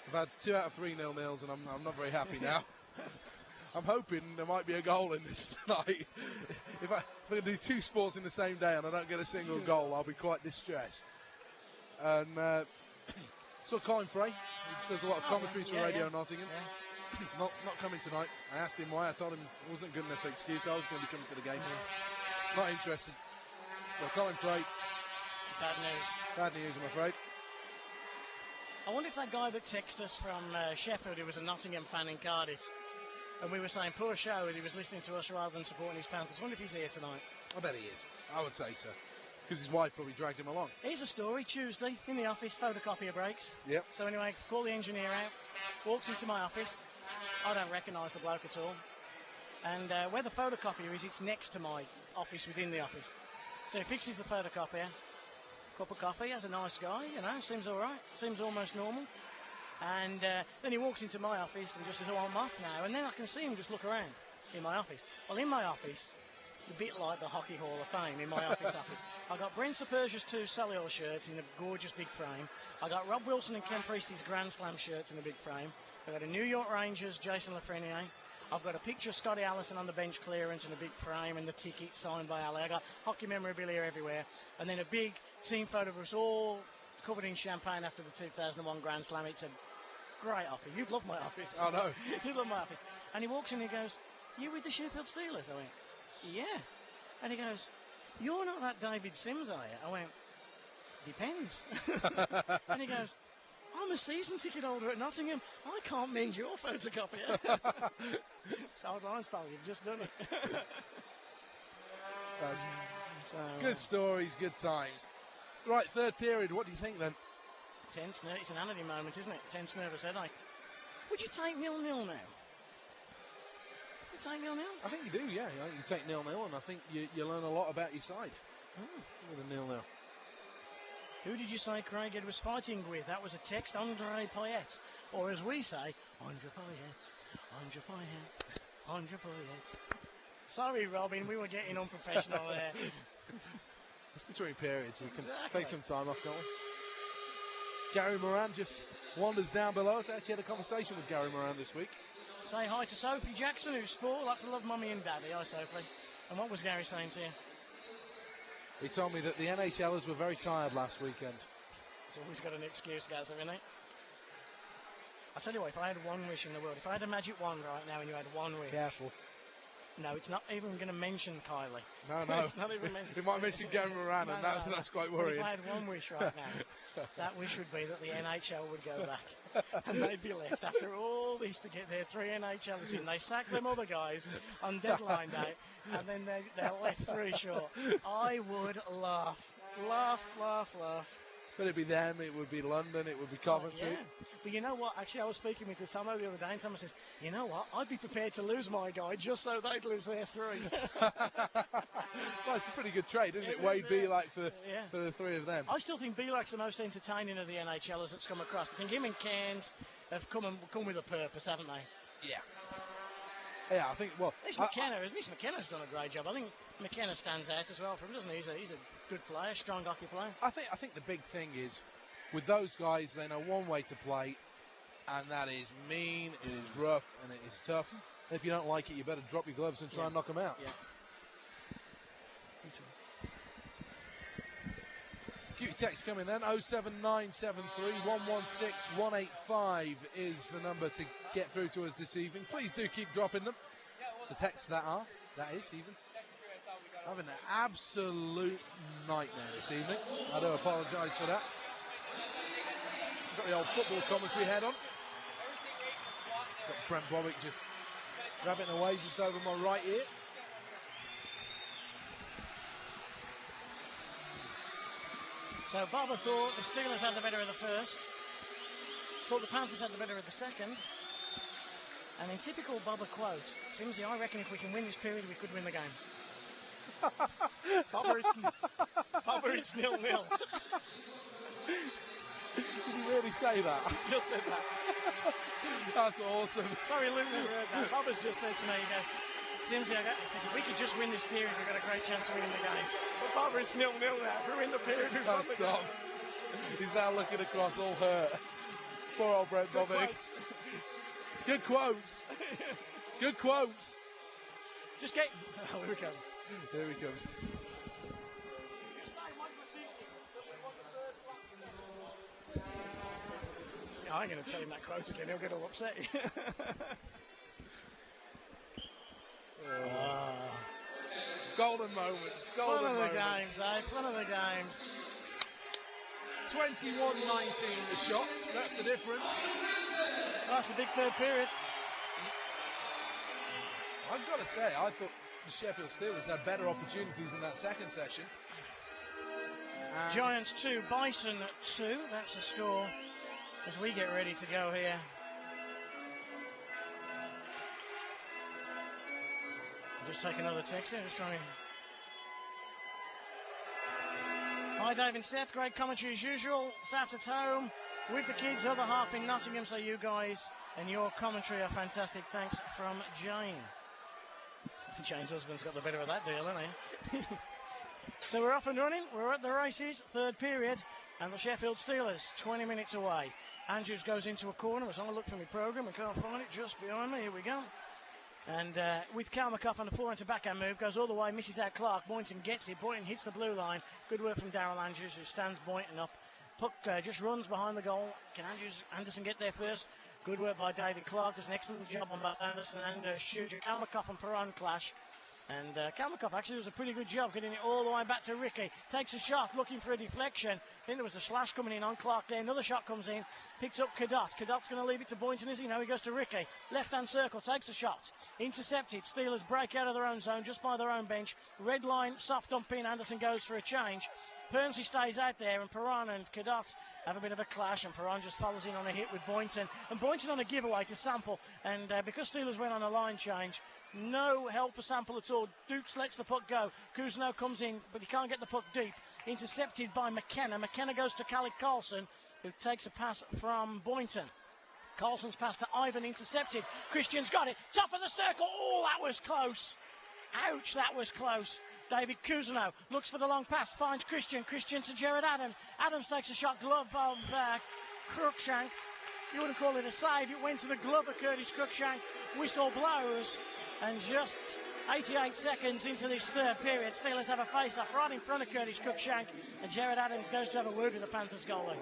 Speaker 1: I've had 2 out of 3 0-0s, and I'm not very happy now. I'm hoping there might be a goal in this tonight. If I can do 2 sports in the same day and I don't get a single goal, I'll be quite distressed. And so Colin Frey, there's a lot of commentaries for Radio Nottingham. not coming tonight. I asked him why. I told him it wasn't good enough excuse. I was going to be coming to the game. Not interested. So Colin Frey.
Speaker 2: Bad news.
Speaker 1: Bad news, I'm afraid.
Speaker 2: I wonder if that guy that texted us from Sheffield, who was a Nottingham fan in Cardiff, and we were saying poor show that he was listening to us rather than supporting his Panthers. I wonder if he's here tonight.
Speaker 1: I bet he is. I would say so. Because his wife probably dragged him along.
Speaker 2: Here's a story. Tuesday, in the office, photocopier breaks.
Speaker 1: Yep.
Speaker 2: So anyway, call the engineer out, walks into my office. I don't recognise the bloke at all. And where the photocopier is, it's next to my office within the office. So he fixes the photocopier, cup of coffee, has a nice guy, you know, seems all right, seems almost normal. And then he walks into my office and just says, oh, I'm off now. And then I can see him just look around in my office. Well, in my office, a bit like the Hockey Hall of Fame in my office. I got Brent Superge's 2 Solihull shirts in a gorgeous big frame. I got Rob Wilson and Ken Priestley's Grand Slam shirts in a big frame. I got a New York Rangers Jason Lafreniere. I've got a picture of Scotty Allison on the bench clearance in a big frame and the ticket signed by Ali. I got hockey memorabilia everywhere. And then a big team photo of us all covered in champagne after the 2001 Grand Slam. It's a great office. You'd love my office.
Speaker 1: Oh, no.
Speaker 2: You'd love my office. And he walks in and he goes, you with the Sheffield Steelers? I went, yeah. And he goes, you're not that David Sims, are you? I went, depends. And he goes, I'm a season ticket holder at Nottingham. I can't mend your photocopier. Sidelines, pal, you've just done it.
Speaker 1: That's good stories, good times. Right, third period, what do you think then?
Speaker 2: Tense, it's an Andy moment, isn't it? Tense, nervous headache. Would you take 0-0 now? You take 0-0?
Speaker 1: I think you do, yeah. You take 0-0, and I think you learn a lot about your side with a 0-0.
Speaker 2: Who did you say Craig Ed was fighting with? That was a text, Andre Payet. Or as we say, Andre Payet, Andre Payet, Andre Payet. Sorry, Robin, we were getting unprofessional there.
Speaker 1: It's between periods. We can take some time off, can't we? Gary Moran just wanders down below us. I actually had a conversation with Gary Moran this week.
Speaker 2: Say hi to Sophie Jackson, who's 4. Lots of love, Mummy and Daddy. Hi, Sophie. And what was Gary saying to you?
Speaker 1: He told me that the NHLers were very tired last weekend.
Speaker 2: He's always got an excuse, Gazza, isn't he? I'll tell you what, if I had one wish in the world, if I had a magic wand right now and you had one wish...
Speaker 1: Careful.
Speaker 2: No, it's not even going to mention Kylie.
Speaker 1: No.
Speaker 2: It's not even mentioned.
Speaker 1: It might mention Gary Moran, and that's quite worrying.
Speaker 2: If I had one wish right now, that wish would be that the NHL would go back. And they'd be left after all this to get their 3 NHLers in. They sack them other guys on deadline day, and then they're left 3 short. I would laugh.
Speaker 1: But it'd be them, it would be London, it would be Coventry.
Speaker 2: Oh, yeah. But you know what? Actually, I was speaking with Tomo the other day, and someone says, you know what? I'd be prepared to lose my guy just so they'd lose their 3.
Speaker 1: Well, it's a pretty good trade, isn't it? Wade Belak for the 3 of them.
Speaker 2: I still think Belak's the most entertaining of the NHLers that's come across. I think him and Cairns have come with a purpose, haven't they?
Speaker 1: Yeah. Yeah, I think, well...
Speaker 2: At least McKenna's done a great job. I think McKenna stands out as well for him, doesn't he? He's a good player, strong hockey player.
Speaker 1: I think the big thing is, with those guys, they know one way to play, and that is mean, it is rough, and it is tough. If you don't like it, you better drop your gloves and try and knock them out.
Speaker 2: Yeah.
Speaker 1: Cute text coming then, 07973 116 185 is the number to get through to us this evening. Please do keep dropping them. The texts that is even. Having an absolute nightmare this evening. I do apologise for that. Got the old football commentary head on. Got Brent Bobick just grabbing away just over my right ear.
Speaker 2: So Bobber thought the Steelers had the better of the first, thought the Panthers had the better of the second, and in typical Bobber quote, Simsy, I reckon if we can win this period, we could win the game. Bobber, it's 0-0.
Speaker 1: Did he really say that?
Speaker 2: He's just said that.
Speaker 1: That's awesome.
Speaker 2: Sorry, Luke never heard that. Bobber's just said to me, he goes, Simsy, he says, if we could just win this period, we've got a great chance of winning the game. But Bobber, it's 0-0 now. If we win the period, we've won the game.
Speaker 1: He's now looking across, all hurt. Poor old Brent Bobick. Good quotes. Good quotes.
Speaker 2: Just get... Oh, here we go.
Speaker 1: Here he comes.
Speaker 2: I'm going to tell him that quote again. He'll get all upset.
Speaker 1: Golden moments.
Speaker 2: Fun of the games, eh? Fun of the games.
Speaker 1: 21-19 the shots. That's the difference.
Speaker 2: That's the big third period.
Speaker 1: I've got to say, I thought the Sheffield Steelers had better opportunities in that second session.
Speaker 2: Giants 2, Bison 2. That's the score as we get ready to go here. Just take another text in. Just trying to... Hi, Dave and Seth. Great commentary as usual. Sat at home with the kids, other half in Nottingham. So you guys and your commentary are fantastic. Thanks from Jane. Jane's husband's got the better of that deal, hasn't he? So we're off and running. We're at the races, third period, and the Sheffield Steelers 20 minutes away. Andrews goes into a corner. As I look for my programme, I can't find it. Just behind me. Here we go. And with Cal McCuff on the forehand to backhand move, goes all the way, misses out Clark. Boynton gets it. Boynton hits the blue line. Good work from Darrell Andrews, who stands Boynton up. Puck just runs behind the goal. Can Anderson get there first? Good work by David Clark. Does an excellent job on both Anderson and Schuger. Cal McCuff and Perron clash. And Cal McCuff actually does a pretty good job getting it all the way back to Ricky. Takes a shot, looking for a deflection. I think there was a slash coming in on Clark there. Another shot comes in. Picks up Cadott. Cadott's going to leave it to Boynton, is he? No, he goes to Ricky. Left-hand circle, takes a shot. Intercepted. Steelers break out of their own zone, just by their own bench. Red line, soft dump in. Anderson goes for a change. Pernsley stays out there, and Perron and Cadott have a bit of a clash, and Perron just follows in on a hit with Boynton. And Boynton on a giveaway to Sample. And because Steelers went on a line change, no help for Sample at all. Dukes lets the puck go. Cousineau comes in, but he can't get the puck deep. Intercepted by McKenna. McKenna goes to Callie Carlson, who takes a pass from Boynton. Carlson's pass to Ivan, intercepted. Christian's got it. Top of the circle. Oh, that was close. Ouch, that was close. David Cousineau looks for the long pass, finds Christian. Christian to Jared Adams. Adams takes a shot, glove of Cruikshank. You wouldn't call it a save. It went to the glove of Curtis Cruikshank. Whistle blows. And just 88 seconds into this third period, Steelers have a face-off right in front of Curtis Cruikshank. And Jared Adams goes to have a word with the Panthers goalie.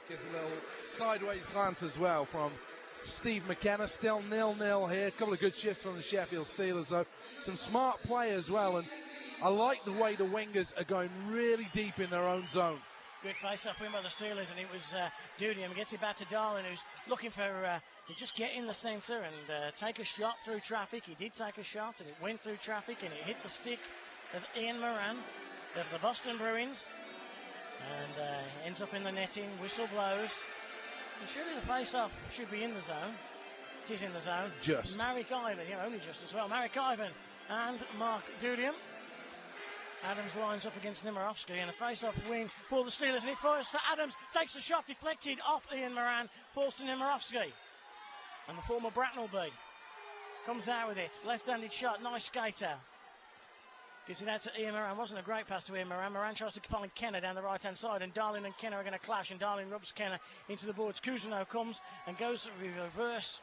Speaker 1: Gets a little sideways glance as well from Steve McKenna. Still 0-0 here. A couple of good shifts from the Sheffield Steelers, though. Some smart play as well. And I like the way the wingers are going really deep in their own zone.
Speaker 2: Good face-off win by the Steelers, and it was Dudium gets it back to Darlin, who's looking for to just get in the centre and take a shot through traffic. He did take a shot, and it went through traffic, and it hit the stick of Ian Moran of the Boston Bruins, and ends up in the netting. Whistle blows. And surely the face-off should be in the zone. It is in the zone.
Speaker 1: Just.
Speaker 2: Marek Ivan, yeah, only just as well. Marek Ivan and Mark Dudium. Adams lines up against Nemirovsky, and a face-off win for the Steelers, and it falls to Adams, takes a shot deflected off Ian Moran, falls to Nemirovsky, and the former Bracknell comes out with it, left-handed shot, nice skater, gives it out to Ian Moran. Wasn't a great pass to Ian Moran. Moran tries to find Kenner down the right-hand side, and Darlin and Kenner are going to clash, and Darlin rubs Kenner into the boards. Cousineau comes and goes reverse.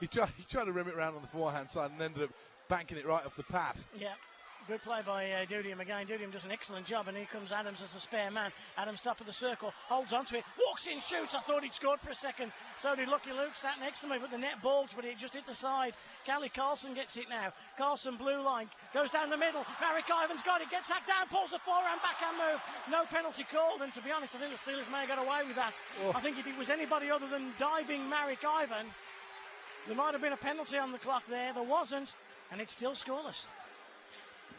Speaker 1: he tried to rim it around on the forehand side and ended up banking it right off the pad.
Speaker 2: Yeah. Good play by Dudium again. Dudium does an excellent job, and here comes Adams as a spare man. Adams top of the circle, holds onto it, walks in, shoots. I thought he'd scored for a second. So did Lucky Luke, sat next to me, but the net bulged, but it just hit the side. Callie Carlson gets it now. Carlson blue line, goes down the middle. Marek Ivan's got it, gets hacked down, pulls a forehand backhand move. No penalty called, and to be honest, I think the Steelers may have got away with that. Oh. I think if it was anybody other than diving Marek Ivan, there might have been a penalty on the clock there. There wasn't, and it's still scoreless.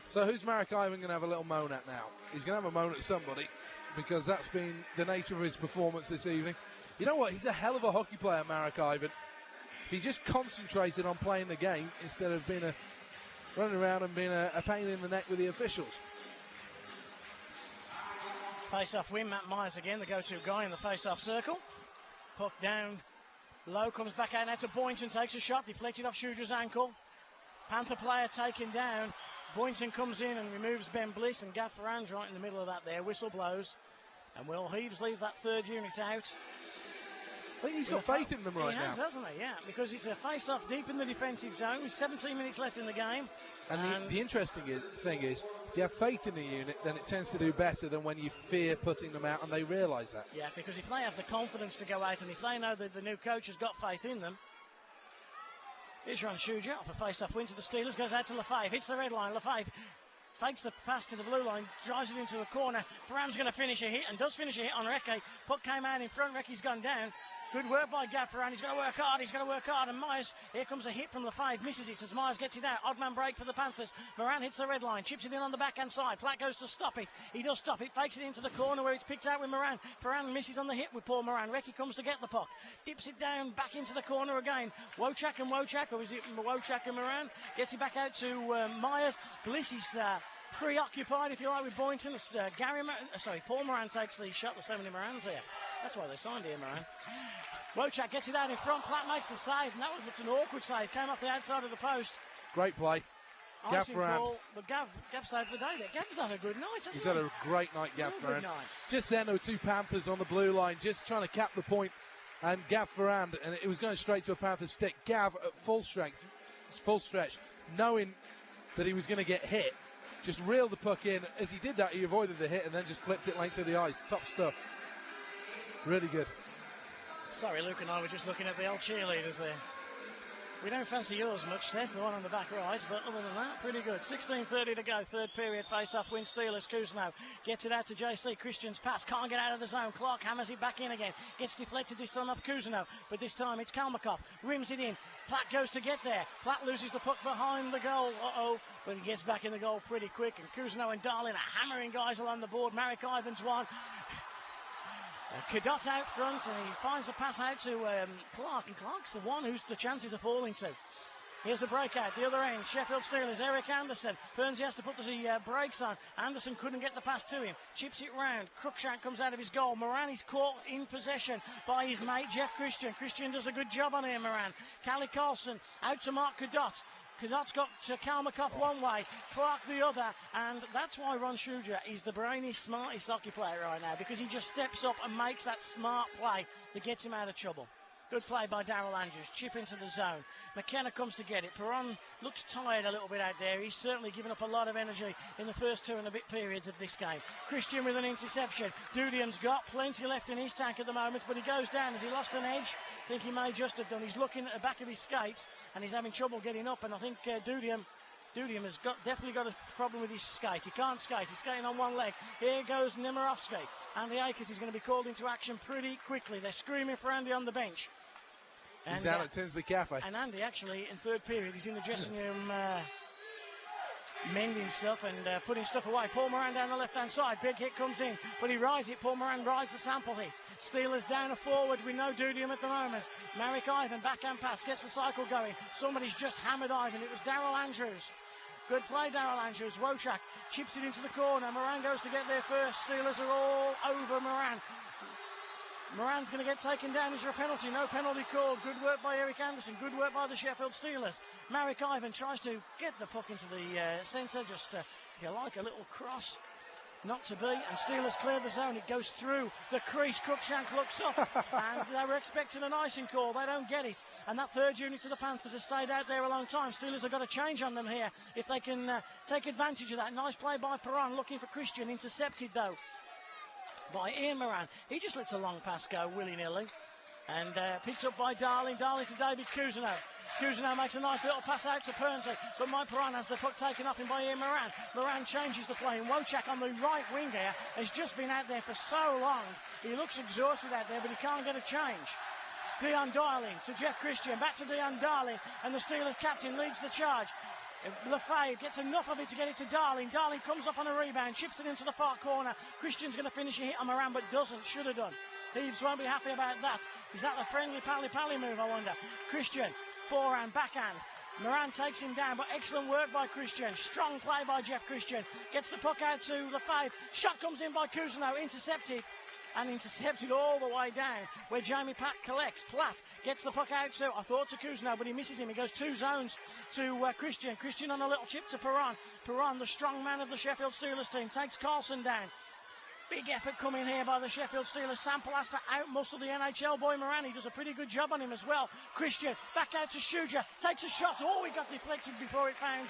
Speaker 1: So who's Marek Ivan going to have a little moan at now? He's going to have a moan at somebody, because that's been the nature of his performance this evening. You know what? He's a hell of a hockey player, Marek Ivan. He just concentrated on playing the game instead of being running around and being a pain in the neck with the officials.
Speaker 2: Face-off win, Matt Myers again, the go-to guy in the face-off circle. Puck down low, comes back out now to Boynton, takes a shot, deflected off Schuger's ankle. Panther player taken down. Boynton comes in and removes Ben Bliss, and Gav Ferran's right in the middle of that there. Whistle blows, and Will Heaves leaves that third unit out.
Speaker 1: I think he's got faith in them right now.
Speaker 2: He has, hasn't he? Yeah, because it's a face-off deep in the defensive zone with 17 minutes left in the game.
Speaker 1: And the interesting thing is, you have faith in the unit, then it tends to do better than when you fear putting them out and they realise that.
Speaker 2: Yeah, because if they have the confidence to go out and if they know that the new coach has got faith in them. Here's Ron Shuja off a face-off win to the Steelers, goes out to Lefebvre, hits the red line. Lefebvre fakes the pass to the blue line, drives it into a corner. Ferran's going to finish a hit and does finish a hit on Recchi. Puck came out in front, Recchi's gone down. Good work by Gav Ferran. He's going to work hard, and Myers, here comes a hit from Lefebvre, misses it as Myers gets it out. Odd man break for the Panthers. Moran hits the red line, chips it in on the backhand side. Platt goes to stop it. He does stop it, fakes it into the corner where it's picked out with Moran. Ferran misses on the hit with Paul Moran. Recchi comes to get the puck, dips it down, back into the corner again. Wojciak, or is it Wojciak and Moran? Gets it back out to Myers. Bliss is preoccupied, if you like, with Boynton. Paul Moran takes the shot. There's so many Morans here. That's why they signed here, Moran. Wojciak gets it out in front. Platt makes the save, and that was an awkward save. Came off the outside of the post.
Speaker 1: Great play. Gav Ferran.
Speaker 2: But Gav saved the day there. Gav's had a good night, hasn't he?
Speaker 1: He's had a great night, Gav Ferran. Just then, there were two Panthers on the blue line, just trying to cap the point. And Gav Ferran, and it was going straight to a Panther stick. Gav at full stretch, knowing that he was going to get hit, just reeled the puck in. As he did that, he avoided the hit and then just flipped it length of the ice. Top stuff. Really good.
Speaker 2: Sorry, Luke and I were just looking at the old cheerleaders there. We don't fancy yours much, Seth, the one on the back right, but other than that, pretty good. 16:30 to go, third period, face-off win Steelers. Kuzno gets it out to JC. Christian's pass, can't get out of the zone. Clark hammers it back in again. Gets deflected this time off Kuzno, but this time it's Kalmakov. Rims it in. Platt goes to get there. Platt loses the puck behind the goal. But he gets back in the goal pretty quick. And Kuzno and Darlin are hammering guys along the board. Marek Ivans one. Cadot out front, and he finds a pass out to Clark, and Clark's the one who's the chances are falling to. Here's the breakout, the other end, Sheffield Steelers, Eric Anderson. Burnsy has to put the brakes on. Anderson couldn't get the pass to him. Chips it round. Cruikshank comes out of his goal. Moran is caught in possession by his mate, Jeff Christian. Christian does a good job on here, Moran. Callie Carlson out to Mark Cadot. Cadot's got Kalmakov one way, Clark the other, and that's why Ron Shuja is the brainiest, smartest hockey player right now, because he just steps up and makes that smart play that gets him out of trouble. Good play by Darrell Andrews, chip into the zone. McKenna comes to get it. Perron looks tired a little bit out there. He's certainly given up a lot of energy in the first 2 and a bit periods of this game. Christian with an interception. Dudian's got plenty left in his tank at the moment, but he goes down. Has he lost an edge? I think he may just have done. He's looking at the back of his skates, and he's having trouble getting up, and I think Dudian has definitely got a problem with his skate. He can't skate. He's skating on one leg. Here goes Nemirovsky. Andy Akers is going to be called into action pretty quickly. They're screaming for Andy on the bench.
Speaker 1: He's down at Tinsley Cafe.
Speaker 2: And Andy, actually, in third period, he's in the dressing room mending stuff and putting stuff away. Paul Moran down the left-hand side. Big hit comes in, but he rides it. Paul Moran rides the sample hit. Steelers down a forward with no Dudium at the moment. Marek Ivan, backhand pass, gets the cycle going. Somebody's just hammered Ivan. It was Darrell Andrews. Good play, Darrell Andrews. Wojciak chips it into the corner. Moran goes to get there first. Steelers are all over Moran. Moran's going to get taken down. Is there a penalty? No penalty called. Good work by Eric Anderson. Good work by the Sheffield Steelers. Marek Ivan tries to get the puck into the centre. Just, if you like, a little cross. Not to be. And Steelers clear the zone. It goes through the crease. Cruikshank looks up. And they were expecting an icing call. They don't get it. And that third unit to the Panthers has stayed out there a long time. Steelers have got a change on them here if they can take advantage of that. Nice play by Perron. Looking for Christian. Intercepted, though, by Ian Moran. He just lets a long pass go willy-nilly. And picked up by Darling. Darling to David Kuzno. Kuzno makes a nice little pass out to Pernsey, but Mike Perron has the puck taken off him by Ian Moran. Moran changes the play, and Wojciak on the right wing here has just been out there for so long. He looks exhausted out there, but he can't get a change. Dion Darling to Jeff Christian. Back to Dion Darling, and the Steelers captain leads the charge. Lefebvre gets enough of it to get it to Darling. Darling comes up on a rebound, chips it into the far corner. Christian's going to finish a hit on Moran, but doesn't. Should have done. Heaves won't be happy about that. Is that the friendly pally move, I wonder? Christian, forehand, backhand. Moran takes him down, but excellent work by Christian. Strong play by Jeff Christian. Gets the puck out to Lefebvre. Shot comes in by Kuzno, intercepted. And intercepted all the way down where Jamie Platt collects. Platt gets the puck out to, I thought, to Kuzno, but he misses him. He goes 2 zones to Christian. Christian on a little chip to Perron. Perron, the strong man of the Sheffield Steelers team, takes Carlson down. Big effort coming here by the Sheffield Steelers. Sample has to outmuscle the NHL boy Moran. He does a pretty good job on him as well. Christian back out to Shuja. Takes a shot. Oh, he got deflected before it found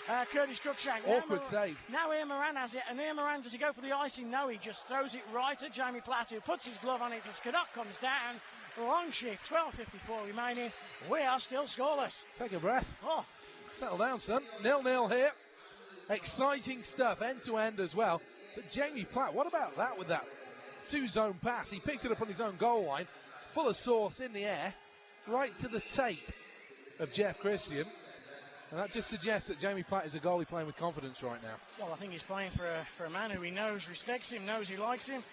Speaker 2: Curtis Cruikshank.
Speaker 1: Awkward save.
Speaker 2: Now Ian Moran has it, and Ian Moran, does he go for the icing? No, he just throws it right at Jamie Platt, who puts his glove on it. The Skadot comes down. Long shift, 12:54 remaining. We are still scoreless.
Speaker 1: Take a breath.
Speaker 2: Oh,
Speaker 1: settle down, son. 0-0 here. Exciting stuff, end to end as well. But Jamie Platt, what about that with that two-zone pass? He picked it up on his own goal line, full of sauce in the air, right to the tape of Jeff Christian. And that just suggests that Jamie Platt is a goalie playing with confidence right now.
Speaker 2: Well, I think he's playing for a man who he knows respects him, knows he likes him.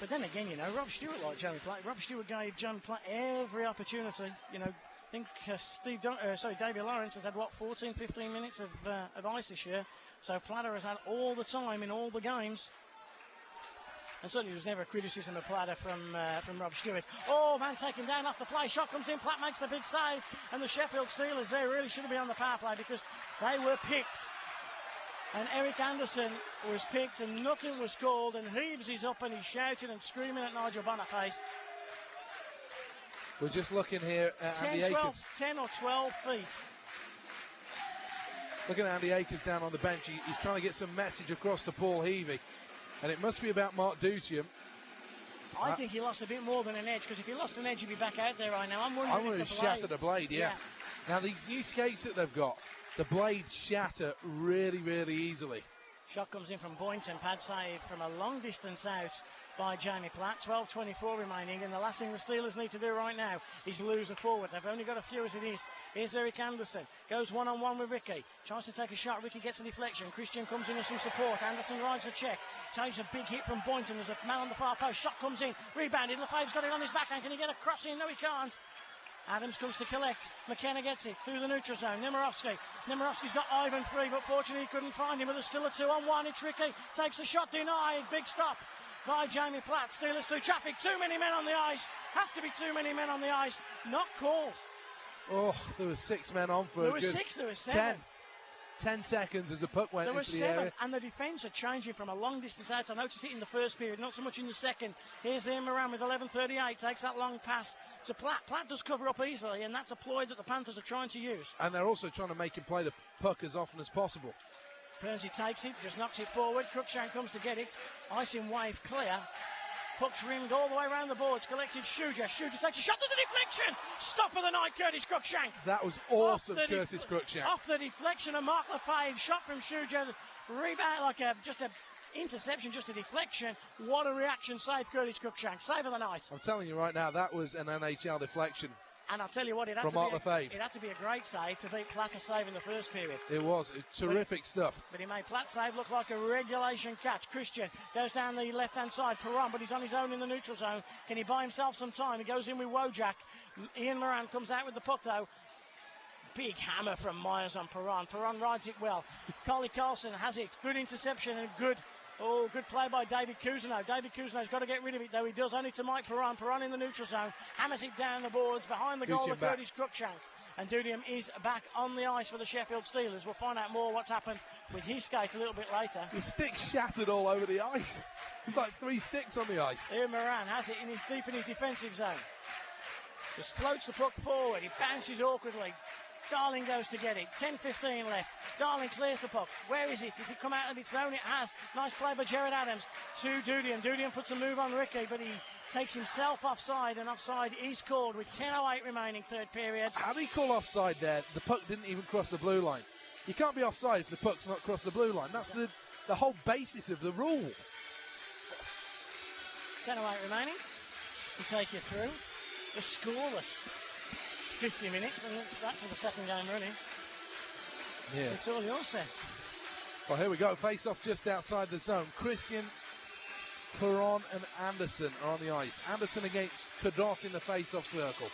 Speaker 2: But then again, you know, Rob Stewart liked Jamie Platt. Rob Stewart gave Jamie Platt every opportunity. You know, I think David Lawrence has had, 14, 15 minutes of ice this year. So Platter has had all the time in all the games. And certainly there was never a criticism of Platter from Rob Stewart. Oh, man taken down off the play. Shot comes in. Platt makes the big save. And the Sheffield Steelers, they really should have been on the power play because they were picked. And Eric Anderson was picked and nothing was called. And Heaves is up and he's shouting and screaming at Nigel Boniface.
Speaker 1: We're just looking here at Andy Akers.
Speaker 2: 10 or 12 feet.
Speaker 1: Looking at Andy Akers down on the bench. He's trying to get some message across to Paul Heavey. And it must be about Mark Ducium.
Speaker 2: I think he lost a bit more than an edge, because if he lost an edge, he'd be back out there right now. I'm
Speaker 1: wondering if shattered a blade, yeah. Now, these new skates that they've got, the blades shatter really, really easily.
Speaker 2: Shot comes in from Boynton. Pad save from a long distance out by Jamie Platt. 12:24 remaining, and the last thing the Steelers need to do right now is lose a forward. They've only got a few as it is. Here's Eric Anderson. Goes one-on-one with Ricky. Tries to take a shot. Ricky gets a deflection. Christian comes in as some support. Anderson rides a check. Takes a big hit from Boynton. There's a man on the far post. Shot comes in. Rebounded. Lefebvre's got it on his backhand. Can he get a cross in? No, he can't. Adams comes to collect. McKenna gets it through the neutral zone. Nemirovsky's got Ivan free, but fortunately he couldn't find him. But there's still a 2-on-1. It's Ricky. Takes the shot, denied. Big stop by Jamie Platt. Steelers through traffic. Too many men on the ice. Has to be too many men on the ice. Not called.
Speaker 1: Oh, there were 6 men on for
Speaker 2: there was 6, there was 7.
Speaker 1: 10 seconds as the puck went into the area.
Speaker 2: And the defence are changing from a long distance out. I noticed it in the first period, not so much in the second. Here's Ian Moran with 11:38. Takes that long pass to Platt. Platt does cover up easily, and that's a ploy that the Panthers are trying to use.
Speaker 1: And they're also trying to make him play the puck as often as possible.
Speaker 2: Purnsey takes it, just knocks it forward. Cruikshank comes to get it. Icing wave clear. Puck's rimmed all the way around the boards. Collected Shuja. Shuja takes a shot. There's a deflection. Stop of the night, Curtis Cruikshank.
Speaker 1: That was awesome, Curtis Cruikshank.
Speaker 2: Off the deflection of Mark Lefebvre. Shot from Shuja. Rebound like just a interception, just a deflection. What a reaction save, Curtis Cruikshank. Save of the night.
Speaker 1: I'm telling you right now, that was an NHL deflection.
Speaker 2: And I'll tell you what, it had to be a great save to beat Platt a save in the first period.
Speaker 1: It was terrific stuff.
Speaker 2: But he made Platt save look like a regulation catch. Christian goes down the left-hand side. Perron, but he's on his own in the neutral zone. Can he buy himself some time? He goes in with Wojak. Ian Moran comes out with the puck, though. Big hammer from Myers on Perron. Perron rides it well. Coley Carlson has it. Good interception and good play by David Cousineau. David Cousineau's got to get rid of it, though. He does, only to Mike Perron. Perron in the neutral zone. Hammers it down the boards behind the goal of Curtis Cruikshank. And Dudium is back on the ice for the Sheffield Steelers. We'll find out more what's happened with his skate a little bit later.
Speaker 1: The stick shattered all over the ice. There's like 3 sticks on the ice.
Speaker 2: Ian Moran has it deep in his defensive zone. Just floats the puck forward. He bounces awkwardly. Darling goes to get it. 10:15 left. Darling clears the puck. Where is it? Has it come out of its zone? It has. Nice play by Jared Adams to Dudium. Dudium puts a move on Ricky, but he takes himself offside, and offside is called with 10:08 remaining third period.
Speaker 1: How do you call offside there? The puck didn't even cross the blue line. You can't be offside if the puck's not crossed the blue line. That's the whole basis of the rule.
Speaker 2: 10:08 remaining to take you through. The scoreless 50 minutes, and that's for the second game running.
Speaker 1: Yeah.
Speaker 2: It's all yours, Seth.
Speaker 1: Well, here we go. Face off just outside the zone. Christian, Perron, and Anderson are on the ice. Anderson against Cadot in the face-off circle.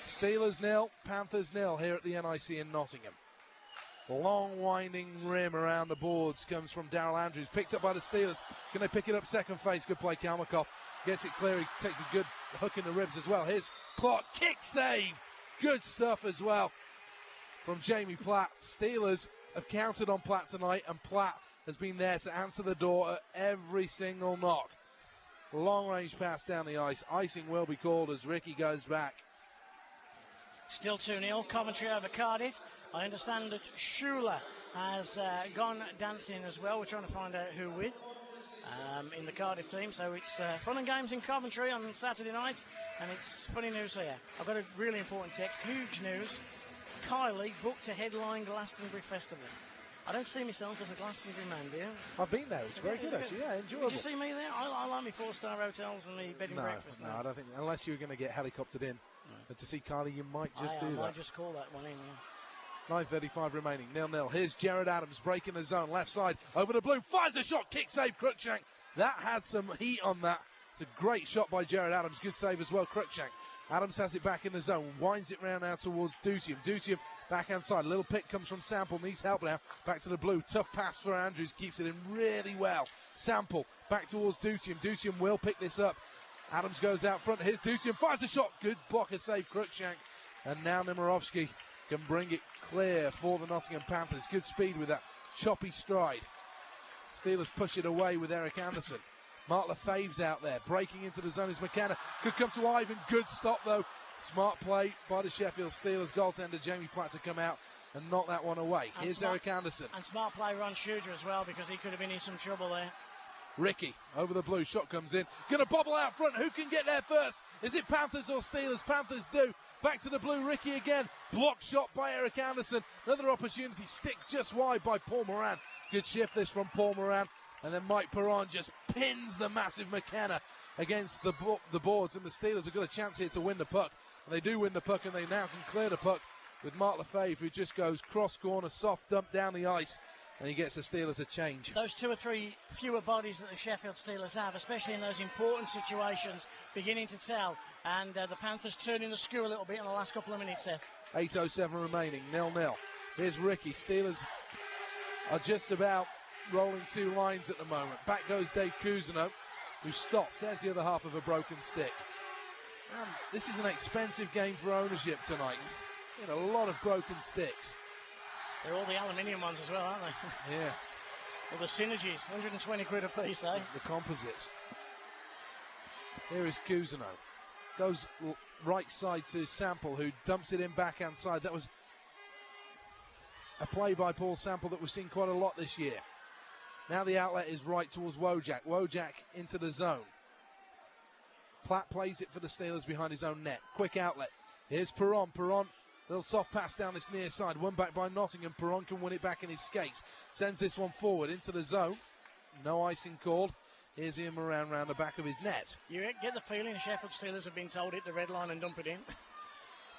Speaker 1: Steelers 0, Panthers 0 here at the NIC in Nottingham. Long winding rim around the boards comes from Darrell Andrews. Picked up by the Steelers. Can they pick it up second face? Good play, Kalmakoff. Gets it clear. He takes a good hook in the ribs as well. Here's Clark. Kick save. Good stuff as well from Jamie Platt. Steelers have counted on Platt tonight, and Platt has been there to answer the door at every single knock. Long range pass down the ice. Icing will be called as Ricky goes back.
Speaker 2: Still 2-0. Coventry over Cardiff. I understand that Shula has gone dancing as well. We're trying to find out who with in the Cardiff team. So it's fun and games in Coventry on Saturday night, and it's funny news here. I've got a really important text. Huge news. Kylie booked to headline Glastonbury Festival. I don't see myself as a Glastonbury man, do you?
Speaker 1: I've been there. It's very good, actually. Yeah, enjoyable.
Speaker 2: Did you see me there? I like my 4-star hotels and the bed and breakfast.
Speaker 1: No, I don't think. Unless you're going to get helicoptered in. But to see Kylie, you might just do that. I
Speaker 2: might just call that one in, yeah.
Speaker 1: 9:35 remaining, 0-0. Here's Jared Adams breaking the zone, left side, over the blue, fires a shot, kick save, Cruikshank. That had some heat on that. It's a great shot by Jared Adams, good save as well, Cruikshank. Adams has it back in the zone, winds it round now towards Dusium. Dusium backhand side, a little pick comes from Sample, needs help now, back to the blue, tough pass for Andrews, keeps it in really well. Sample back towards Dusium, Dusium will pick this up. Adams goes out front, here's Dusium, fires a shot, good blocker save, Cruikshank. And now Nemirovsky can bring it clear for the Nottingham Panthers. Good speed with that choppy stride. Steelers push it away with Eric Anderson. Mark Lefebvre's out there, breaking into the zone is McKenna. Could come to Ivan, good stop though. Smart play by the Sheffield Steelers goaltender Jamie Platt to come out and knock that one away. And here's Eric Anderson.
Speaker 2: And smart play Ron Schuger as well, because he could have been in some trouble there.
Speaker 1: Ricky over the blue, shot comes in, going to bobble out front. Who can get there first? Is it Panthers or Steelers? Panthers do. Back to the blue, Ricky again. Block shot by Eric Anderson. Another opportunity, stick just wide by Paul Moran. Good shift this from Paul Moran. And then Mike Perron just pins the massive McKenna against the boards. And the Steelers have got a chance here to win the puck. And they do win the puck, and they now can clear the puck with Mark Lefebvre, who just goes cross corner, soft dump down the ice. And he gets the Steelers a change.
Speaker 2: Those 2 or 3 fewer bodies that the Sheffield Steelers have, especially in those important situations, beginning to tell. And the Panthers turning the screw a little bit in the last couple of minutes, Seth.
Speaker 1: 8:07 remaining, 0-0. Here's Ricky. Steelers are just about rolling 2 lines at the moment. Back goes Dave Cousineau, who stops. There's the other half of a broken stick. And this is an expensive game for ownership tonight. You know, a lot of broken sticks.
Speaker 2: They're all the aluminium ones as well, aren't they?
Speaker 1: Yeah.
Speaker 2: Well, the synergies, 120 quid a piece, eh?
Speaker 1: The composites. Here is Cousineau. Goes right side to Sample, who dumps it in backhand side. That was a play by Paul Sample that we've seen quite a lot this year. Now the outlet is right towards Wojak. Wojak into the zone. Platt plays it for the Steelers behind his own net. Quick outlet. Here's Perron. Perron. Little soft pass down this near side. Won back by Nottingham. Perron can win it back in his skates. Sends this one forward into the zone. No icing called. Here's Ian Moran round the back of his net.
Speaker 2: You get the feeling the Sheffield Steelers have been told hit the red line and dump it in.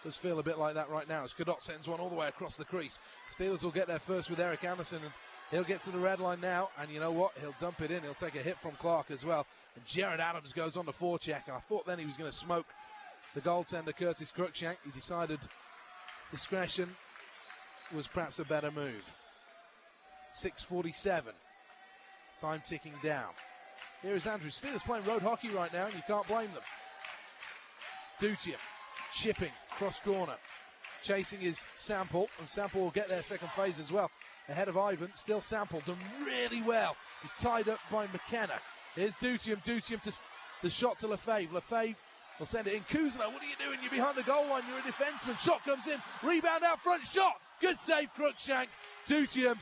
Speaker 1: Does feel a bit like that right now. As Cadot sends one all the way across the crease. Steelers will get there first with Eric Anderson. And he'll get to the red line now. And you know what? He'll dump it in. He'll take a hit from Clark as well. And Jared Adams goes on the forecheck. And I thought then he was going to smoke the goaltender Curtis Cruikshank. He decided discretion was perhaps a better move. 6:47. Time ticking down. Here is Andrew. Steelers playing road hockey right now, and you can't blame them. Dutia chipping cross corner. Chasing is Sample, and Sample will get their second phase as well. Ahead of Ivan, still Sample, done really well. He's tied up by McKenna. Here's Dutium. Dutium to the shot to Lefebvre. Lefebvre will send it in. Cousineau, what are you doing? You're behind the goal line. You're a defenseman. Shot comes in. Rebound out front. Shot. Good save, Cruikshank. Dutium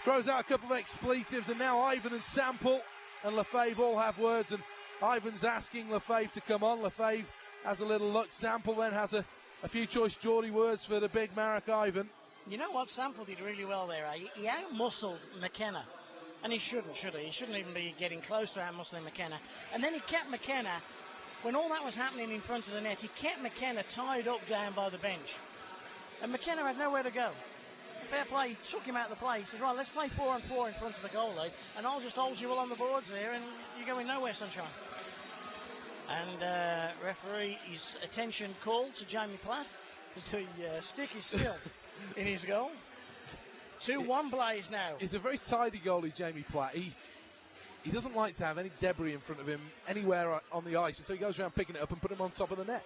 Speaker 1: throws out a couple of expletives, and now Ivan and Sample and Lefebvre all have words, and Ivan's asking Lefebvre to come on. Lefebvre has a little look. Sample then has a few choice Geordie words for the big Marek Ivan.
Speaker 2: You know what? Sample did really well there. He out-muscled McKenna. And he shouldn't, should he? He shouldn't even be getting close to out-muscling McKenna. And then he kept McKenna, when all that was happening in front of the net, he kept McKenna tied up down by the bench. And McKenna had nowhere to go. Fair play, he took him out of the play. He says, right, let's play 4-on-4 in front of the goalie, and I'll just hold you all on the boards there, and you're going nowhere, sunshine. And referee's attention called to Jamie Platt. The stick is still in his goal. 2-1 Blaze now.
Speaker 1: He's a very tidy goalie, Jamie Platt. He doesn't like to have any debris in front of him anywhere on the ice, and so he goes around picking it up and putting him on top of the net.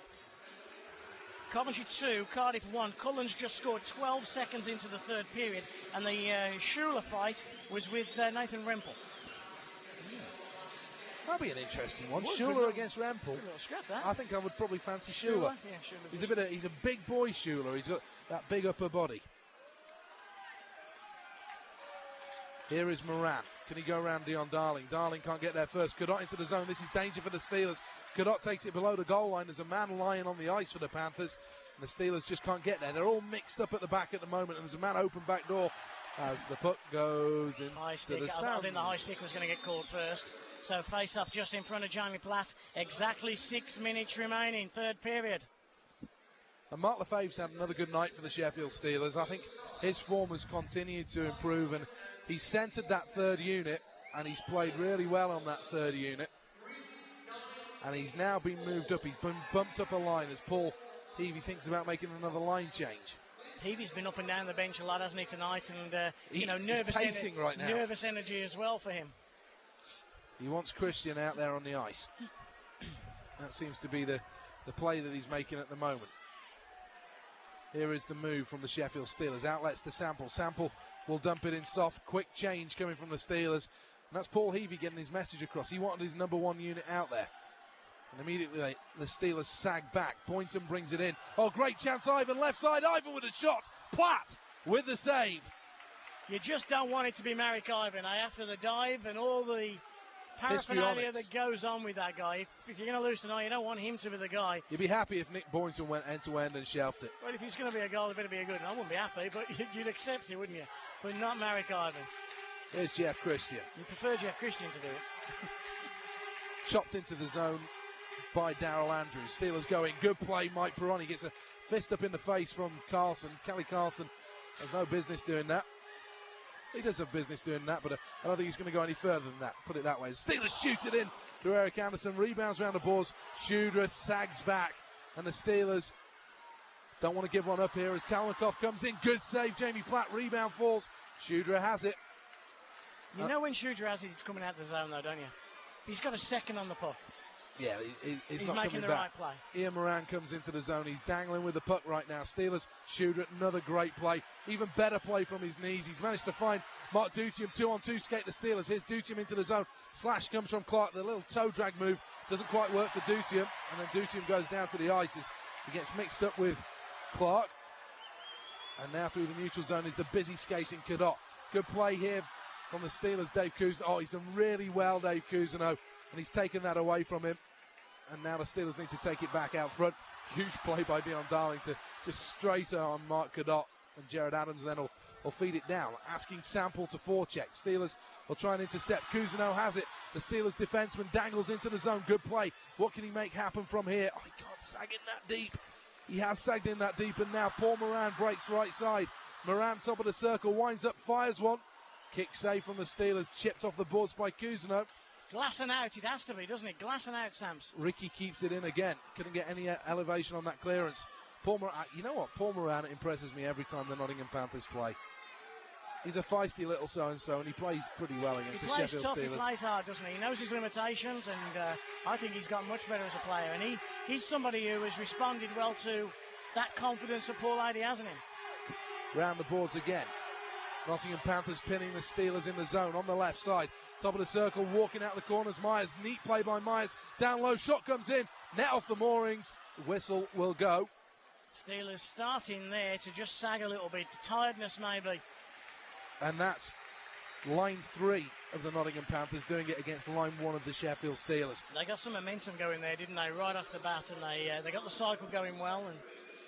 Speaker 2: Coventry 2, Cardiff 1. Cullen's just scored 12 seconds into the third period, and the Shula fight was with Nathan Rempel.
Speaker 1: That'll be an interesting one.
Speaker 2: Would,
Speaker 1: Schuler against Rempel.
Speaker 2: Scrap that.
Speaker 1: I think I would probably fancy Schuler.
Speaker 2: Yeah, Schuler.
Speaker 1: He's a big boy, Schuler. He's got that big upper body. Here is Moran. Can he go around Dion Darling? Darling can't get there first. Cadott into the zone. This is danger for the Steelers. Cadott takes it below the goal line. There's a man lying on the ice for the Panthers. And the Steelers just can't get there. They're all mixed up at the back at the moment. And there's a man open back door as the puck goes into the stands.
Speaker 2: I think the high stick was going to get called first. So face-off just in front of Jamie Platt. Exactly 6 minutes remaining, third period.
Speaker 1: And Mark Lefebvre's had another good night for the Sheffield Steelers. I think his form has continued to improve, and he's centred that third unit, and he's played really well on that third unit. And he's now been moved up. He's been bumped up a line as Paul Heavey thinks about making another line change.
Speaker 2: Heavey's been up and down the bench a lot, hasn't he, tonight? And,
Speaker 1: nervous pacing right now.
Speaker 2: Nervous energy as well for him.
Speaker 1: He wants Christian out there on the ice. That seems to be the play that he's making at the moment. Here is the move from the Sheffield Steelers. Outlets to Sample. Sample will dump it in soft. Quick change coming from the Steelers. And that's Paul Heavey getting his message across. He wanted his number one unit out there. And immediately the Steelers sag back. Boynton brings it in. Oh, great chance, Ivan. Left side, Ivan with a shot. Platt with the save.
Speaker 2: You just don't want it to be Marek Ivan, after the dive and all the paraphernalia that goes on with that guy. If you're going to lose tonight, you don't want him to be the guy.
Speaker 1: You'd be happy if Nick Boynton went end-to-end and shelved it.
Speaker 2: Well, if he's going to be a goal, it better be a good one. I wouldn't be happy, but you'd accept it, wouldn't you? But not Marek Ivan.
Speaker 1: Here's Jeff Christian.
Speaker 2: You prefer Jeff Christian to do it.
Speaker 1: Chopped into the zone by Darrell Andrews. Steelers going. Good play, Mike Perroni gets a fist up in the face from Carlson. Kelly Carlson has no business doing that. He does have business doing that, but I don't think he's going to go any further than that. Put it that way. Steelers shoot it in to Eric Anderson. Rebounds around the boards. Shudra sags back. And the Steelers don't want to give one up here as Kalmakoff comes in. Good save. Jamie Platt. Rebound falls. Shudra has it.
Speaker 2: You know when Shudra has it, he's coming out the zone, though, don't you? He's got a second on the puck.
Speaker 1: Yeah, he's not
Speaker 2: making
Speaker 1: coming
Speaker 2: the
Speaker 1: back.
Speaker 2: right play.
Speaker 1: Ian Moran comes into the zone. He's dangling with the puck right now. Steelers, Shudra, another great play. Even better play from his knees. He's managed to find Mark Dutium. 2-on-2 skate the Steelers. Here's Dutium into the zone. Slash comes from Clark. The little toe drag move doesn't quite work for Dutium. And then Dutium goes down to the ice as he gets mixed up with Clark. And now through the neutral zone is the busy skating Cadott. Good play here from the Steelers, Dave Cousineau. Oh, he's done really well, Dave Cousineau. And he's taken that away from him. And now the Steelers need to take it back out front. Huge play by Dion Darling to just straight on Mark Cadott. And Jared Adams then will feed it down. Asking Sample to forecheck. Steelers will try and intercept. Cousineau has it. The Steelers defenseman dangles into the zone. Good play. What can he make happen from here? Oh, he can't sag in that deep. He has sagged in that deep. And now Paul Moran breaks right side. Moran top of the circle. Winds up. Fires one. Kick save from the Steelers. Chipped off the boards by Cousineau.
Speaker 2: Glass and out, it has to be, doesn't it? Glass and out, Sams.
Speaker 1: Ricky keeps it in again. Couldn't get any elevation on that clearance. Paul Moran, you know what? Paul Moran impresses me every time the Nottingham Panthers play. He's a feisty little so-and-so, and he plays pretty well against the Sheffield Steelers.
Speaker 2: He plays hard, doesn't he? He knows his limitations, and I think he's got much better as a player. And he's somebody who has responded well to that confidence that Paul Heavey has in him.
Speaker 1: Round the boards again. Nottingham Panthers pinning the Steelers in the zone on the left side. Top of the circle, walking out the corners. Myers, neat play by Myers. Down low, shot comes in. Net off the moorings. Whistle will go.
Speaker 2: Steelers starting there to just sag a little bit. Tiredness maybe.
Speaker 1: And that's line 3 of the Nottingham Panthers doing it against line 1 of the Sheffield Steelers.
Speaker 2: They got some momentum going there, didn't they? Right off the bat, and they got the cycle going well. And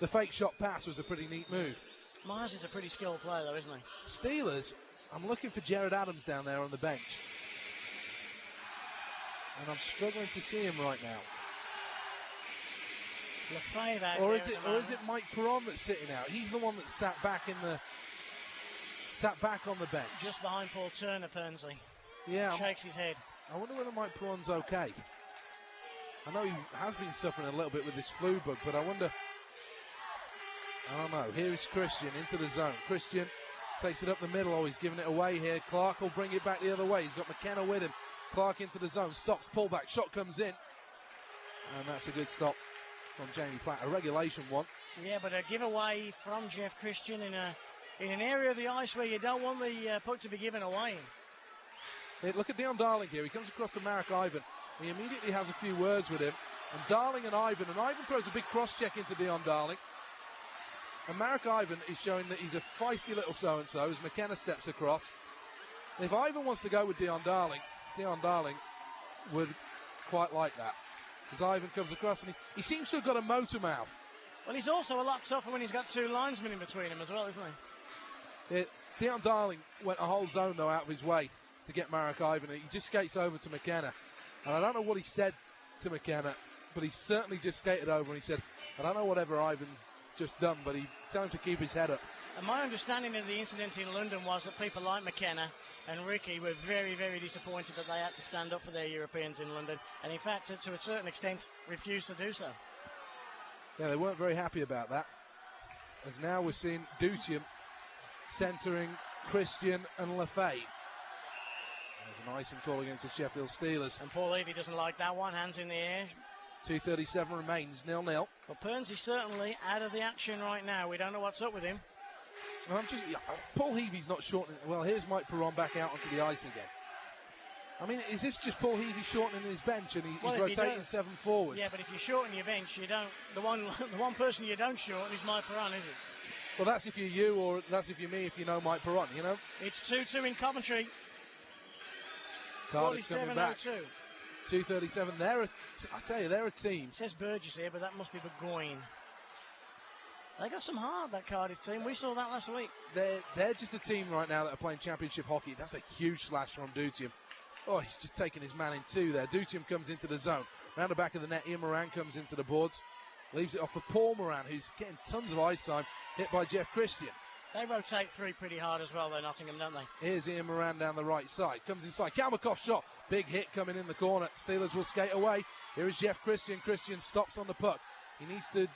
Speaker 1: the fake shot pass was a pretty neat move.
Speaker 2: Myers is a pretty skilled player, though, isn't he?
Speaker 1: Steelers, I'm looking for Jared Adams down there on the bench. And I'm struggling to see him right now.
Speaker 2: Lefebvre out
Speaker 1: or is it Mike Perron that's sitting out? He's the one that sat back on the bench.
Speaker 2: Just behind Paul Turner, Pernsley.
Speaker 1: Yeah.
Speaker 2: Shakes his head.
Speaker 1: I wonder whether Mike Perron's okay. I know he has been suffering a little bit with this flu bug, but I wonder. I don't know. Here is Christian into the zone. Christian takes it up the middle. Oh, he's giving it away here. Clark will bring it back the other way. He's got McKenna with him. Clark into the zone. Stops, pull back. Shot comes in. And that's a good stop from Jamie Platt. A regulation one.
Speaker 2: Yeah, but a giveaway from Jeff Christian in an area of the ice where you don't want the puck to be given away.
Speaker 1: Hey, look at Dion Darling here. He comes across to Marek Ivan. He immediately has a few words with him. And Darling and Ivan throws a big cross-check into Dion Darling. And Marek Ivan is showing that he's a feisty little so-and-so as McKenna steps across. If Ivan wants to go with Dion Darling would quite like that. As Ivan comes across, and he seems to have got a motor mouth.
Speaker 2: Well, he's also a lot tougher when he's got two linesmen in between him as well, isn't he?
Speaker 1: Dion Darling went a whole zone, though, out of his way to get Marek Ivan. He just skates over to McKenna. And I don't know what he said to McKenna, but he certainly just skated over and he said, I don't know whatever Ivan's just done, but he told him to keep his head up.
Speaker 2: And my understanding of the incident in London was that people like McKenna and Ricky were very, very disappointed that they had to stand up for their Europeans in London, and in fact, to a certain extent, refused to do so.
Speaker 1: Yeah, they weren't very happy about that. As now we're seeing Dutium centering Christian and Lefebvre. There's an icing call against the Sheffield Steelers.
Speaker 2: And Paul Levy doesn't like that one, hands in the air.
Speaker 1: 2:37 remains, 0-0.
Speaker 2: Well, Perns is certainly out of the action right now. We don't know what's up with him.
Speaker 1: Paul Heavey's not shortening. Well, here's Mike Perron back out onto the ice again. I mean, is this just Paul Heavey shortening his bench and he's rotating 7 forwards?
Speaker 2: Yeah, but if you shorten your bench, you don't. The one person you don't shorten is Mike Perron, is it?
Speaker 1: Well, that's if you're you, or that's if you're me, if you know Mike Perron, you know?
Speaker 2: It's 2-2 in Coventry.
Speaker 1: Cardiff coming back. 2:37. I tell you, they're a team.
Speaker 2: It says Burgess here, but that must be Burgoyne. They got some heart, that Cardiff team. We saw that last week.
Speaker 1: They're just a team right now that are playing championship hockey. That's a huge slash from Dutium. Oh, he's just taking his man in two there. Dutium comes into the zone. Round the back of the net, Ian Moran comes into the boards. Leaves it off for Paul Moran, who's getting tons of ice time. Hit by Jeff Christian.
Speaker 2: They rotate three pretty hard as well, though, Nottingham, don't they?
Speaker 1: Here's Ian Moran down the right side. Comes inside. Kalmakoff shot. Big hit coming in the corner. Steelers will skate away. Here is Jeff Christian. Christian stops on the puck. He needs to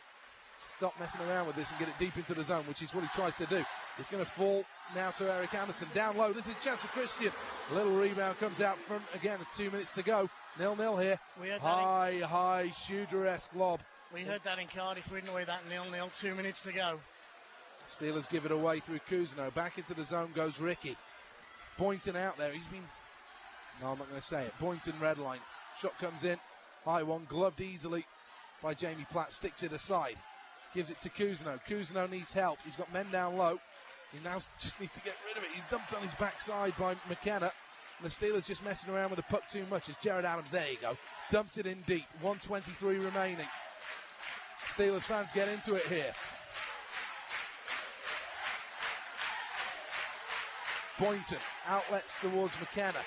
Speaker 1: stop messing around with this and get it deep into the zone, which is what he tries to do. It's going to fall now to Eric Anderson. Down low. This is a chance for Christian. A little rebound comes out front. Again, it's 2 minutes to go. 0-0 here. High Shooter-esque lob.
Speaker 2: We heard that in Cardiff, didn't we? That 0-0, 2 minutes to go.
Speaker 1: Steelers give it away through Kuzno. Back into the zone goes Ricky. Boynton out there. No, I'm not going to say it. Boynton red line. Shot comes in. High one. Gloved easily by Jamie Platt. Sticks it aside. Gives it to Kuzno. Kuzno needs help. He's got men down low. He now just needs to get rid of it. He's dumped on his backside by McKenna. And the Steelers just messing around with the puck too much as Jared Adams, there you go, dumps it in deep. 1:23 remaining. Steelers fans get into it here. Boynton outlets towards McKenna.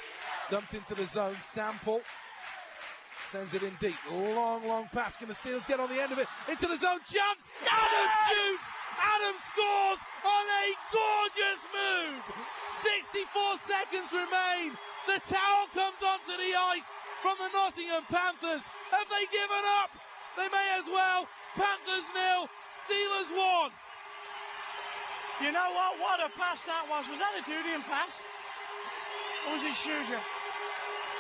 Speaker 1: Dumped into the zone. Sample sends it in deep. Long pass. Can the Steelers get on the end of it? Into the zone. Chance. Adams shoots. Adams scores on a gorgeous move. 64 seconds remain. The towel comes onto the ice from the Nottingham Panthers. Have they given up? They may as well. Panthers 0. Steelers 1.
Speaker 2: You know what? What a pass that was. Was that a Dudian pass? Or was it Schuger?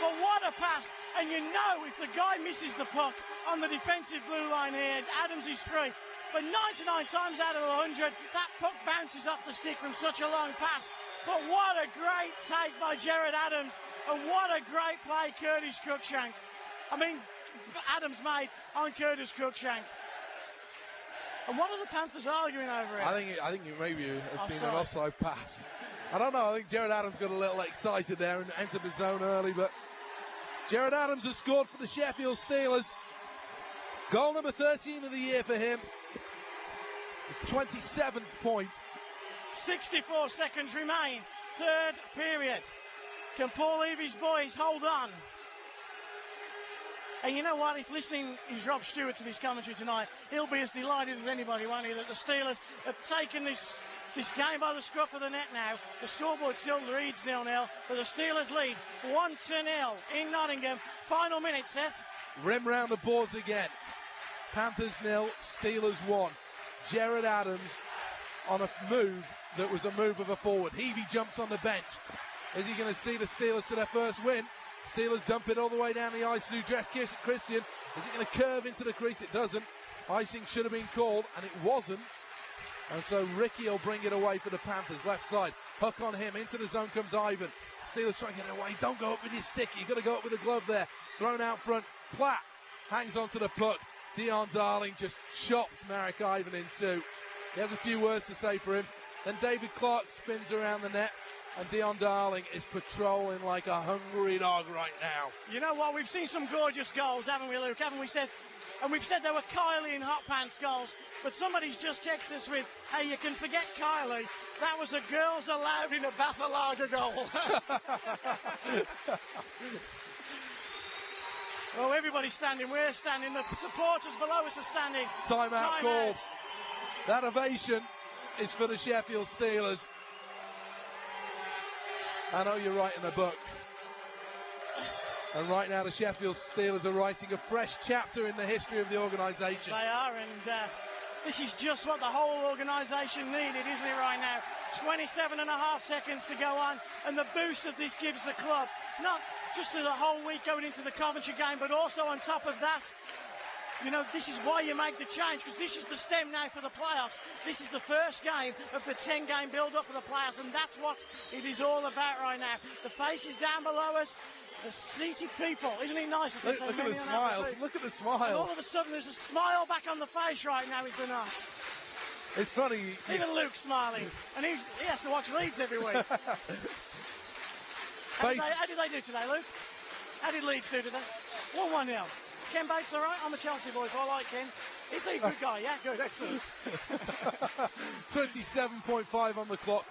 Speaker 2: But what a pass. And you know if the guy misses the puck on the defensive blue line here, Adams is free. But 99 times out of 100, that puck bounces off the stick from such a long pass. But what a great take by Jared Adams. And what a great play Curtis Cruikshank. Adams made on Curtis Cruikshank. And what are the Panthers arguing over it?
Speaker 1: I think it maybe has been an offside pass. I don't know. I think Jared Adams got a little excited there and entered the zone early. But Jared Adams has scored for the Sheffield Steelers. Goal number 13 of the year for him. His 27th point.
Speaker 2: 64 seconds remain. Third period. Can Paul Levy's boys hold on? And you know what? If listening is Rob Stewart to this commentary tonight, he'll be as delighted as anybody, won't he, that the Steelers have taken this game by the scruff of the neck now. The scoreboard still reads 0-0, but the Steelers lead 1-0 in Nottingham. Final minute, Seth.
Speaker 1: Rim round the boards again. Panthers 0, Steelers 1. Jared Adams on a move that was a move of a forward. Heavey jumps on the bench. Is he going to see the Steelers to their first win? Steelers dump it all the way down the ice to Jeff Christian. Is it going to curve into the crease? It doesn't. Icing should have been called, and it wasn't. And so Ricky will bring it away for the Panthers. Left side. Hook on him. Into the zone comes Ivan. Steelers trying to get it away. Don't go up with your stick. You've got to go up with a glove there. Thrown out front. Platt hangs onto the puck. Dion Darling just chops Marek Ivan in two. He has a few words to say for him. Then David Clark spins around the net. And Dion Darling is patrolling like a hungry dog right now.
Speaker 2: You know what? We've seen some gorgeous goals, haven't we, Luke? Haven't we said? And we've said there were Kylie and hot pants goals. But somebody's just texted us with, hey, you can forget Kylie. That was a girls allowed in a Bathalaga goal. Oh, everybody's standing. We're standing. The supporters below us are standing.
Speaker 1: Timeout called. That ovation is for the Sheffield Steelers. I know you're writing a book. And right now the Sheffield Steelers are writing a fresh chapter in the history of the organisation.
Speaker 2: They are, and this is just what the whole organisation needed, isn't it, right now? 27.5 seconds to go on, and the boost that this gives the club, not just for the whole week going into the Coventry game, but also on top of that, you know, this is why you make the change, because this is the stem now for the playoffs. This is the first game of the 10-game build-up for the playoffs, and that's what it is all about right now. The faces down below us, the seated people. Isn't it nice to see so
Speaker 1: Look
Speaker 2: many
Speaker 1: at the smiles. Look at the smiles.
Speaker 2: And all of a sudden, there's a smile back on the face right now, isn't there nice?
Speaker 1: It's funny.
Speaker 2: Even Luke's smiling, and he has to watch Leeds every week. How did they do today, Luke? How did Leeds do today? 1-1 now. Is Ken Bates all right? I'm a Chelsea boy, so I like Ken. Is he a good guy? Yeah, good, excellent.
Speaker 1: 27.5 on the clock.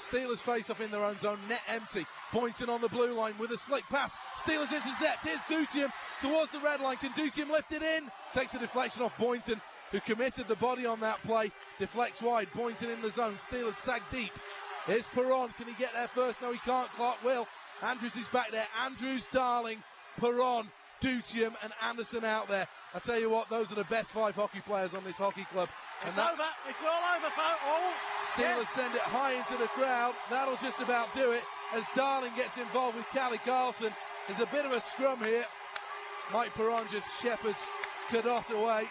Speaker 1: Steelers face off in their own zone, net empty. Pointing on the blue line with a slick pass. Steelers intercept. Here's Dutium towards the red line. Can Dutium lift it in? Takes a deflection off Boynton, who committed the body on that play. Deflects wide. Boynton in the zone. Steelers sag deep. Here's Perron. Can he get there first? No, he can't. Clark will. Andrews is back there. Andrews, Darling, Perron, Dutium and Anderson out there. I tell you what, those are the best 5 hockey players on this hockey club. And
Speaker 2: it's over. It's all over, folks. Oh,
Speaker 1: Steelers send it high into the crowd. That'll just about do it as Darling gets involved with Callie Carlson. There's a bit of a scrum here. Mike Perron just shepherds Cadot away.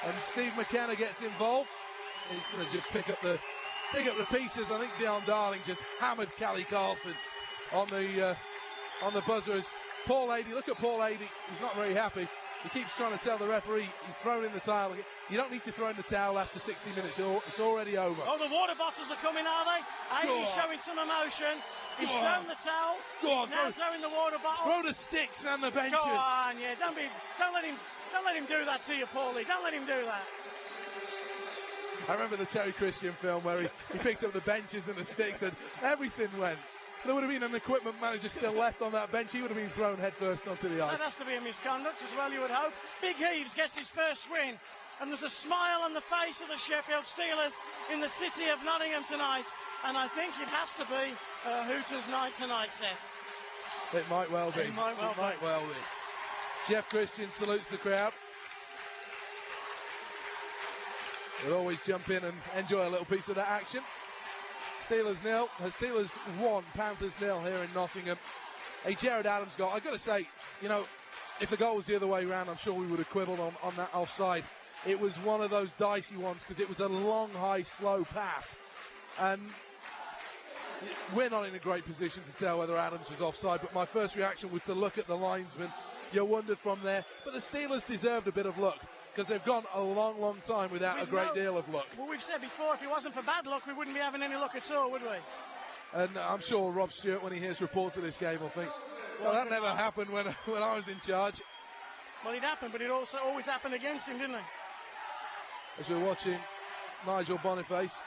Speaker 1: And Steve McKenna gets involved. He's going to just pick up the pieces. I think Dion Darling just hammered Callie Carlson on the buzzer. As Paul Adey, look at Paul Adey. He's not very happy. He keeps trying to tell the referee he's thrown in the towel. You don't need to throw in the towel after 60 minutes. It's already over.
Speaker 2: Oh, the water bottles are coming, are they? Adey's showing some emotion. He's thrown the towel. He's now throwing the water bottle.
Speaker 1: Throw the sticks and the benches.
Speaker 2: Go on, yeah. Don't let him do that to you, Paulie. Don't let him do that.
Speaker 1: I remember the Terry Christian film where he picked up the benches and the sticks and everything went. There would have been an equipment manager still left on that bench. He would have been thrown headfirst onto the ice.
Speaker 2: That has to be a misconduct as well, you would hope. Big Heaves gets his first win. And there's a smile on the face of the Sheffield Steelers in the city of Nottingham tonight. And I think it has to be a Hooters night tonight, Seth.
Speaker 1: It might well be.
Speaker 2: It might well be.
Speaker 1: Jeff Christian salutes the crowd. We'll always jump in and enjoy a little piece of that action. Steelers 0, Steelers 1, Panthers 0 here in Nottingham. A Jared Adams goal. I've got to say, you know, if the goal was the other way around, I'm sure we would have quibbled on that offside. It was one of those dicey ones because it was a long, high, slow pass. And we're not in a great position to tell whether Adams was offside, but my first reaction was to look at the linesman. You wondered from there. But the Steelers deserved a bit of luck, because they've gone a long, long time without a great deal of luck.
Speaker 2: Well, we've said before, if it wasn't for bad luck, we wouldn't be having any luck at all, would we?
Speaker 1: And I'm sure Rob Stewart, when he hears reports of this game, will think, well, that never happened when I was in charge.
Speaker 2: Well, it happened, but it also always happened against him, didn't it?
Speaker 1: As we're watching Nigel Boniface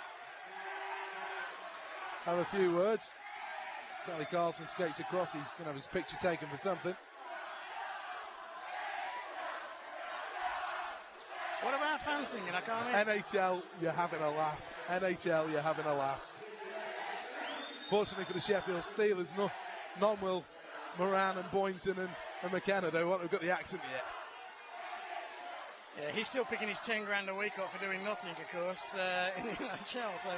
Speaker 1: have a few words. Callie Carlson skates across. He's going to have his picture taken for something.
Speaker 2: What about fans singing? I can't hear.
Speaker 1: NHL, you're having a laugh. NHL, you're having a laugh. Fortunately for the Sheffield Steelers, none will Moran and Boynton and McKenna. They won't have got the accent yet.
Speaker 2: Yeah, he's still picking his 10 grand a week off for doing nothing, of course, in the NHL. So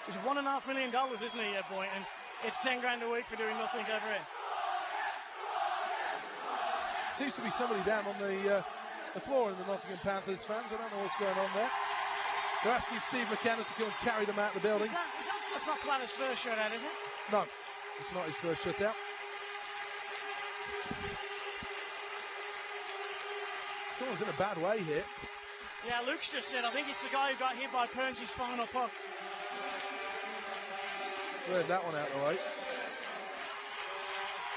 Speaker 2: it's $1.5 million, isn't he, Boynton? It's 10 grand a week for doing nothing over here.
Speaker 1: Seems to be somebody down on the floor in the Nottingham Panthers fans. I don't know what's going on there. They're asking Steve McKenna to come and carry them out of the building.
Speaker 2: That's not Platter's first shutout, is it?
Speaker 1: No, it's not his first shutout. Someone's in a bad way here.
Speaker 2: Yeah, Luke's just said, I think it's the guy who got hit by Pernsy's final puck.
Speaker 1: Cleared that one out of the way.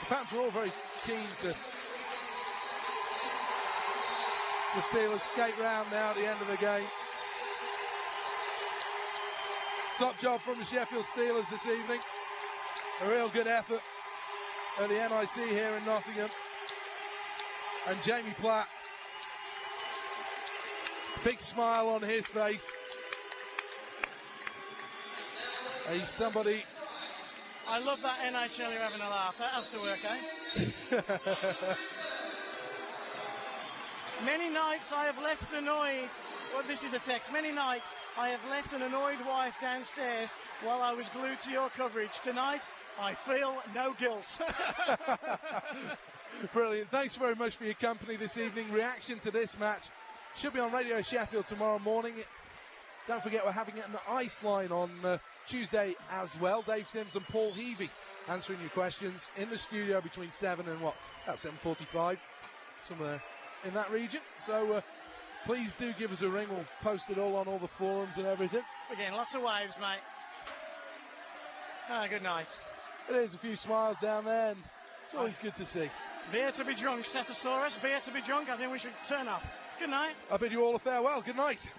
Speaker 1: The fans are all very keen to Steelers skate round now at the end of the game. Top job from the Sheffield Steelers this evening. A real good effort at the NIC here in Nottingham. And Jamie Platt, big smile on his face. He's somebody.
Speaker 2: I love that NHL you're having a laugh. That has to work, eh? Many nights I have left annoyed. Well, this is a text. Many nights I have left an annoyed wife downstairs while I was glued to your coverage. Tonight, I feel no guilt.
Speaker 1: Brilliant. Thanks very much for your company this evening. Reaction to this match should be on Radio Sheffield tomorrow morning. Don't forget we're having an ice line on Tuesday as well. Dave Sims and Paul Heavey answering your questions in the studio between 7 and about 7:45, somewhere in that region. So please do give us a ring. We'll post it all on all the forums and everything.
Speaker 2: Again, lots of waves, mate. Good night.
Speaker 1: There's a few smiles down there, and it's always good to see.
Speaker 2: Beer to be drunk, Stetosaurus. Beer to be drunk. I think we should turn off. Good night.
Speaker 1: I bid you all a farewell. Good night.